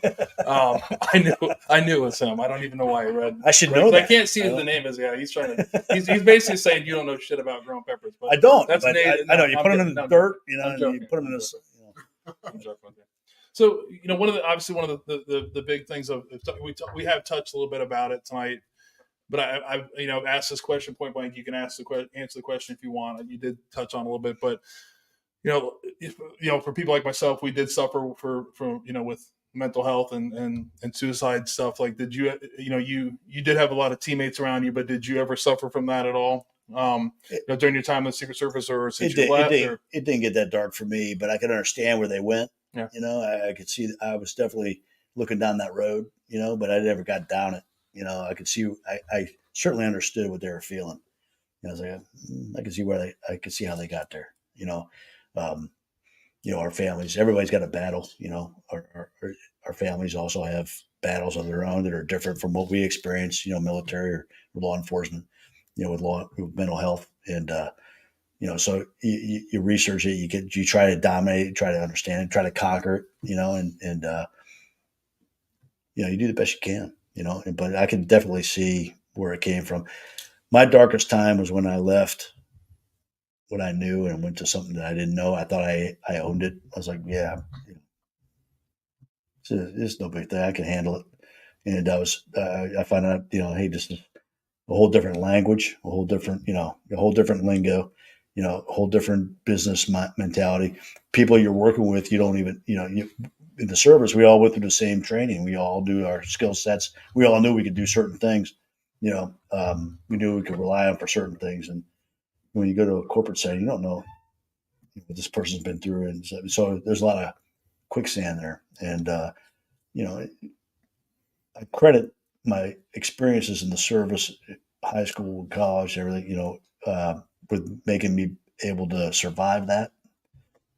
I knew it was him. I don't even know why he read. I should know that. I can't see what the name is. Yeah, he's trying to. He's basically saying you don't know shit about growing peppers. But I don't. That's Nate. I know you put them in the dirt. And you put them in this. So, one of the big things of we have touched a little bit about it tonight, but I've asked this question point blank. You can answer the question if you want. You did touch on a little bit, but for people like myself, we did suffer from with mental health and suicide stuff. Like, did you did have a lot of teammates around you, but did you ever suffer from that at all? During your time in the Secret Service, or since you left? It didn't get that dark for me, but I could understand where they went. Yeah. I could see. I was definitely looking down that road. But I never got down it. I could see. I certainly understood what they were feeling. I was like, I could see I could see how they got there. Our families. Everybody's got a battle. Our families also have battles of their own that are different from what we experience. Military or law enforcement. With mental health, and so you research it. You try to dominate it, try to understand it, try to conquer it. And you do the best you can. But I can definitely see where it came from. My darkest time was when I left what I knew and went to something that I didn't know. I thought I owned it. I was like, yeah, it's no big thing. I can handle it. And I found out, hey, this is a whole different language, a whole different lingo, a whole different business mentality. People you're working with, you don't even, in the service, we all went through the same training. We all do our skill sets. We all knew we could do certain things. We knew we could rely on for certain things. And when you go to a corporate setting, you don't know what this person's been through. And so there's a lot of quicksand there. And, I credit my experiences in the service, high school, college, everything, with making me able to survive that.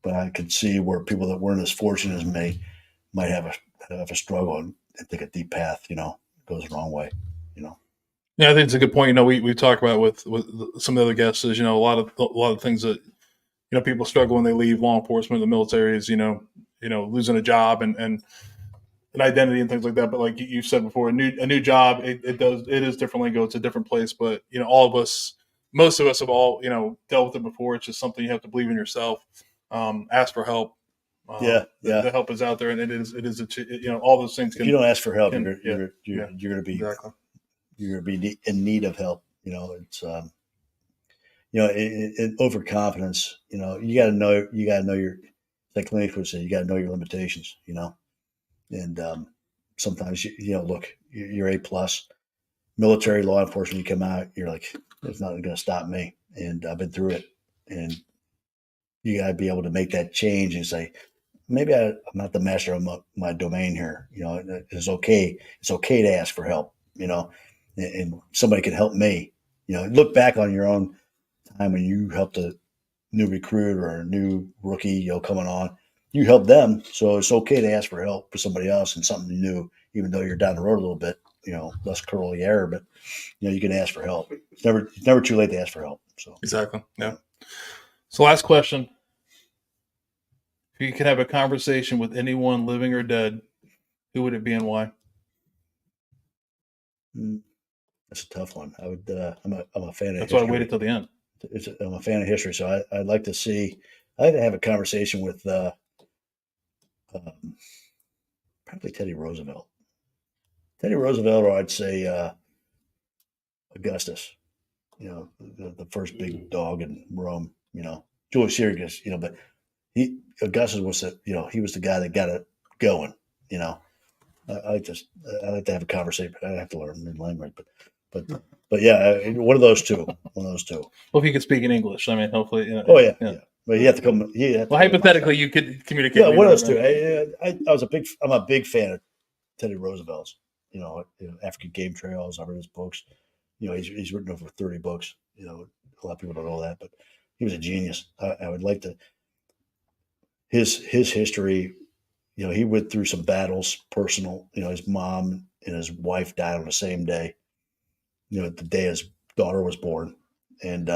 But I could see where people that weren't as fortunate as me might have a struggle and take a deep path, goes the wrong way, Yeah, I think it's a good point. We talk about with some of the other guests is, a lot of things that, people struggle when they leave law enforcement, the military is, losing a job and an identity and things like that. But like you said before, a new job, it is different lingo. It's a different place. But all of us, most of us have all dealt with it before. It's just something you have to believe in yourself. Ask for help. The help is out there, and it is all those things. If you don't ask for help, you're going to be exactly. You're going to be in need of help. It's overconfidence. You got to know your, like Clinic would say, you got to know your limitations. And sometimes look, you're A+, military, law enforcement. You come out, you're like, there's nothing going to stop me, and I've been through it. And you got to be able to make that change and say, maybe I'm not the master of my domain here. It's okay. It's okay to ask for help. And somebody can help me. Look back on your own time when you helped a new recruit or a new rookie, coming on. You help them, so it's okay to ask for help for somebody else and something new, even though you're down the road a little bit, less curly hair, but you can ask for help. It's never too late to ask for help. So exactly, yeah. So last question: if you could have a conversation with anyone, living or dead, who would it be and why? That's a tough one. I would. I'm a fan of. That's why I waited till the end. I'm a fan of history, so I'd like to see. I'd like to have a conversation with. Probably Teddy Roosevelt. Or I'd say Augustus. The first big dog in Rome. Julius Caesar. But Augustus was he was the guy that got it going. I like to have a conversation. But I'd have to learn the language. But yeah, one of those two. Well, if you could speak in English, I mean, hopefully. Oh yeah. But you have to come. Well, hypothetically, you could communicate. Yeah, one of those two. I'm a big fan of Teddy Roosevelt's. African Game Trails. I read his books. He's written over 30 books. A lot of people don't know that, but he was a genius. I would like to. His history. He went through some battles, personal. His mom and his wife died on the same day. The day his daughter was born, and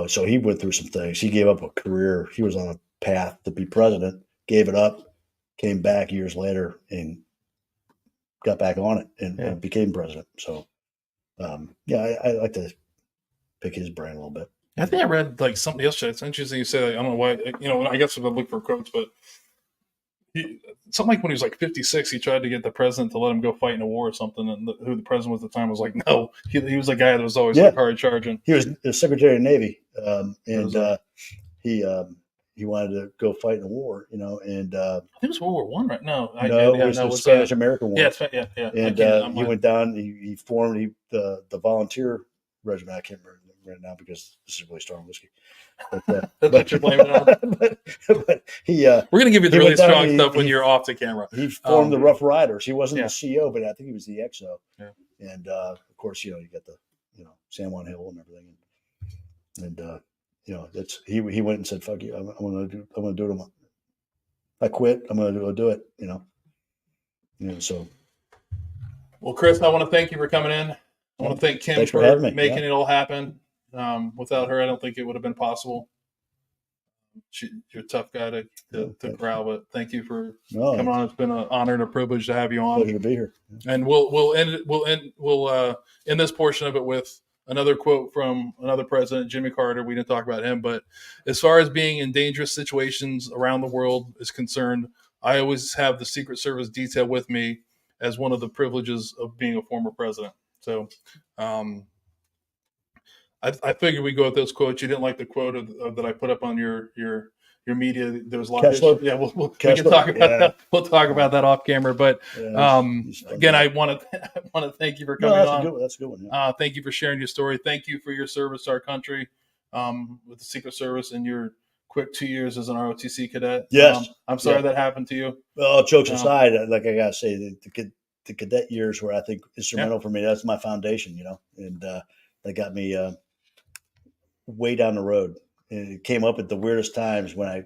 so he went through some things. He gave up a career. He was on a path to be president, gave it up, came back years later, and got back on it and became president. So, I like to pick his brain a little bit. I think I read like something yesterday. It's interesting you say that. I don't know why. I guess I'm gonna look for quotes, but something like when he was like 56, he tried to get the president to let him go fight in a war or something. And who the president was at the time was like, no. He was the guy that was always like hard charging. He was the Secretary of the Navy, and he wanted to go fight in a war, and I think it was World War I, right? No, it was the Spanish American War. Yeah. And he went down. He formed the volunteer regiment. I can't remember right now because this is really strong whiskey. But, That's what you're blaming it on. but we're gonna give you the really strong stuff when you're off the camera. He formed the Rough Riders. He wasn't the CO, but I think he was the XO. Yeah. And of course, you got the San Juan Hill and everything, and that's he went and said, "Fuck you! I'm gonna do it. I quit. I'm gonna do it." So. Well, Chris, I want to thank you for coming in. I want to thank Kim for making it all happen. Without her, I don't think it would have been possible. You're a tough guy to corral, but thank you for coming on. It's been an honor and a privilege to have you on. Pleasure to be here. And we'll end this portion of it with another quote from another president, Jimmy Carter. We didn't talk about him, but as far as being in dangerous situations around the world is concerned, I always have the Secret Service detail with me as one of the privileges of being a former president. So I figured we go with those quotes. You didn't like the quote that I put up on your media. There was a lot of we can talk about that. We'll talk about that off camera. But again, I want to thank you for coming on. That's a good one. Yeah. Thank you for sharing your story. Thank you for your service to our country with the Secret Service and your quick 2 years as an ROTC cadet. Yes. I'm sorry that happened to you. Well, jokes aside, like I gotta say, the cadet years were, I think, instrumental for me. That's my foundation, and that got me way down the road. And it came up at the weirdest times when I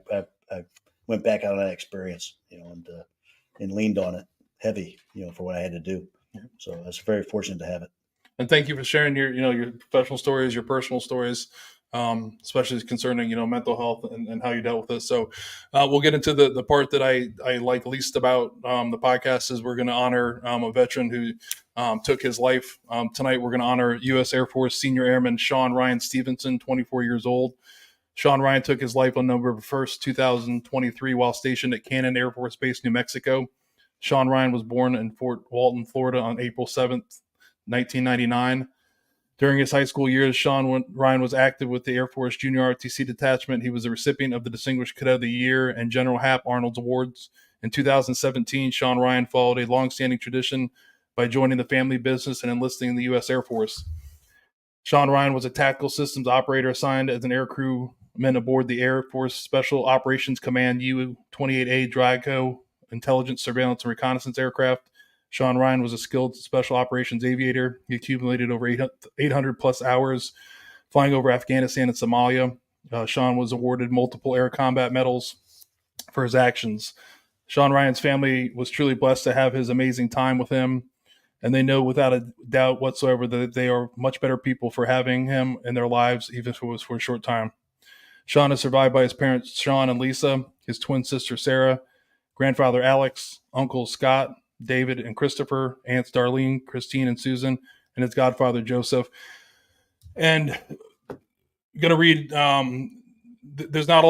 went back on that experience, and leaned on it heavy, for what I had to do. Yeah. So I was very fortunate to have it. And thank you for sharing your professional stories, your personal stories, especially concerning, mental health and how you dealt with it. So we'll get into the part that I like least about the podcast is we're going to honor a veteran who took his life. Tonight, we're going to honor U.S. Air Force Senior Airman Sean Ryan Stevenson, 24 years old. Sean Ryan took his life on November 1st, 2023, while stationed at Cannon Air Force Base, New Mexico. Sean Ryan was born in Fort Walton, Florida on April 7th, 1999. During his high school years, Sean Ryan was active with the Air Force Junior ROTC Detachment. He was a recipient of the Distinguished Cadet of the Year and General Hap Arnold's Awards. In 2017, Sean Ryan followed a longstanding tradition by joining the family business and enlisting in the U.S. Air Force. Sean Ryan was a tactical systems operator assigned as an aircrewman aboard the Air Force Special Operations Command U-28A Draco intelligence, surveillance, and reconnaissance aircraft. Sean Ryan was a skilled special operations aviator. He accumulated over 800 plus hours flying over Afghanistan and Somalia. Sean was awarded multiple air combat medals for his actions. Sean Ryan's family was truly blessed to have his amazing time with him, and they know without a doubt whatsoever that they are much better people for having him in their lives, even if it was for a short time. Sean is survived by his parents, Sean and Lisa, his twin sister, Sarah, grandfather, Alex, uncle, Scott, David and Christopher, aunts Darlene, Christine, and Susan, and his godfather, Joseph. And I'm going to read, there's not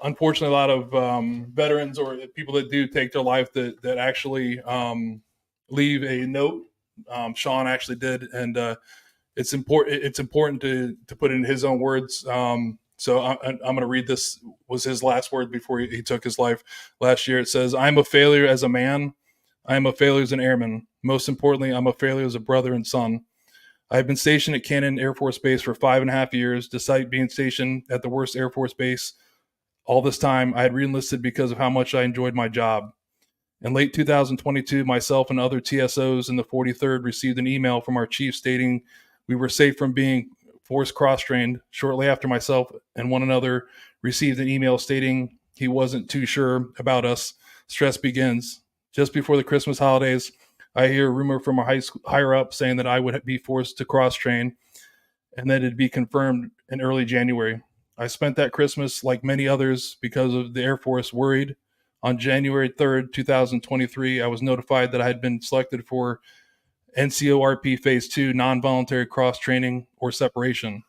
unfortunately, a lot of veterans or people that do take their life that actually leave a note. Sean actually did, and it's important to put it in his own words. So I'm going to read this, was his last word before he took his life last year. It says, "I'm a failure as a man. I am a failure as an airman. Most importantly, I'm a failure as a brother and son. I have been stationed at Cannon Air Force Base for 5.5 years, despite being stationed at the worst Air Force base. All this time, I had re-enlisted because of how much I enjoyed my job. In late 2022, myself and other TSOs in the 43rd received an email from our chief stating we were safe from being force cross-trained. Shortly after, myself and one another received an email stating he wasn't too sure about us. Stress begins. Just before the Christmas holidays, I hear a rumor from a higher up saying that I would be forced to cross-train and that it'd be confirmed in early January. I spent that Christmas, like many others, because of the Air Force, worried. On January 3rd, 2023, I was notified that I had been selected for NCORP Phase 2 non-voluntary cross-training or separation.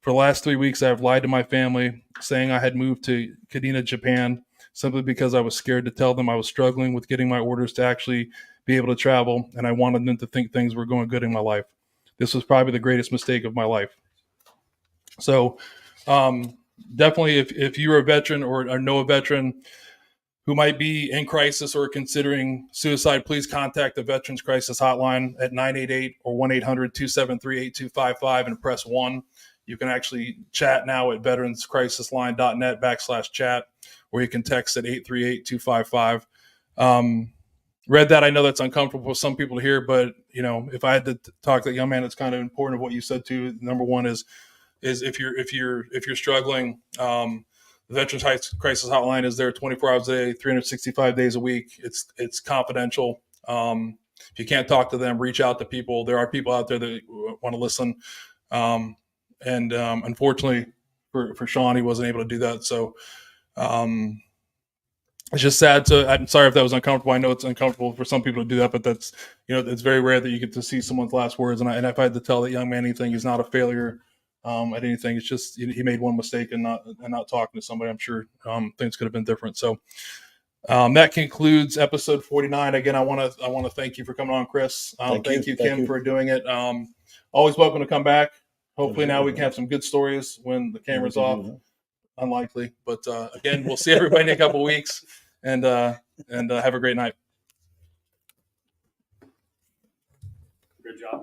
For the last 3 weeks, I have lied to my family, saying I had moved to Kadena, Japan, simply because I was scared to tell them I was struggling with getting my orders to actually be able to travel, and I wanted them to think things were going good in my life. This was probably the greatest mistake of my life. So definitely, if you're a veteran or know a veteran who might be in crisis or considering suicide, please contact the Veterans Crisis Hotline at 988 or 1-800-273-8255 and press 1. You can actually chat now at veteranscrisisline.net/chat, or you can text at 838-255. Read that. I know that's uncomfortable for some people to hear, but if I had to talk to that young man, it's kind of important of what you said too. Number one is if you're struggling, the Veterans Crisis Hotline is there 24 hours a day, 365 days a week. It's confidential. If you can't talk to them, reach out to people. There are people out there that want to listen. Unfortunately for Sean, he wasn't able to do that. So it's just sad. I'm sorry if that was uncomfortable. I know it's uncomfortable for some people to do that, but that's, it's very rare that you get to see someone's last words. And if I had to tell that young man anything, he's not a failure at anything. It's just he made one mistake and not talking to somebody. I'm sure things could have been different. So that concludes episode 49. Again, I want to thank you for coming on, Chris. Thank you, Kim, for doing it. Always welcome to come back. Hopefully now we can have some good stories when the camera's off. Unlikely, but again, we'll see everybody in a couple weeks, and have a great night. Good job.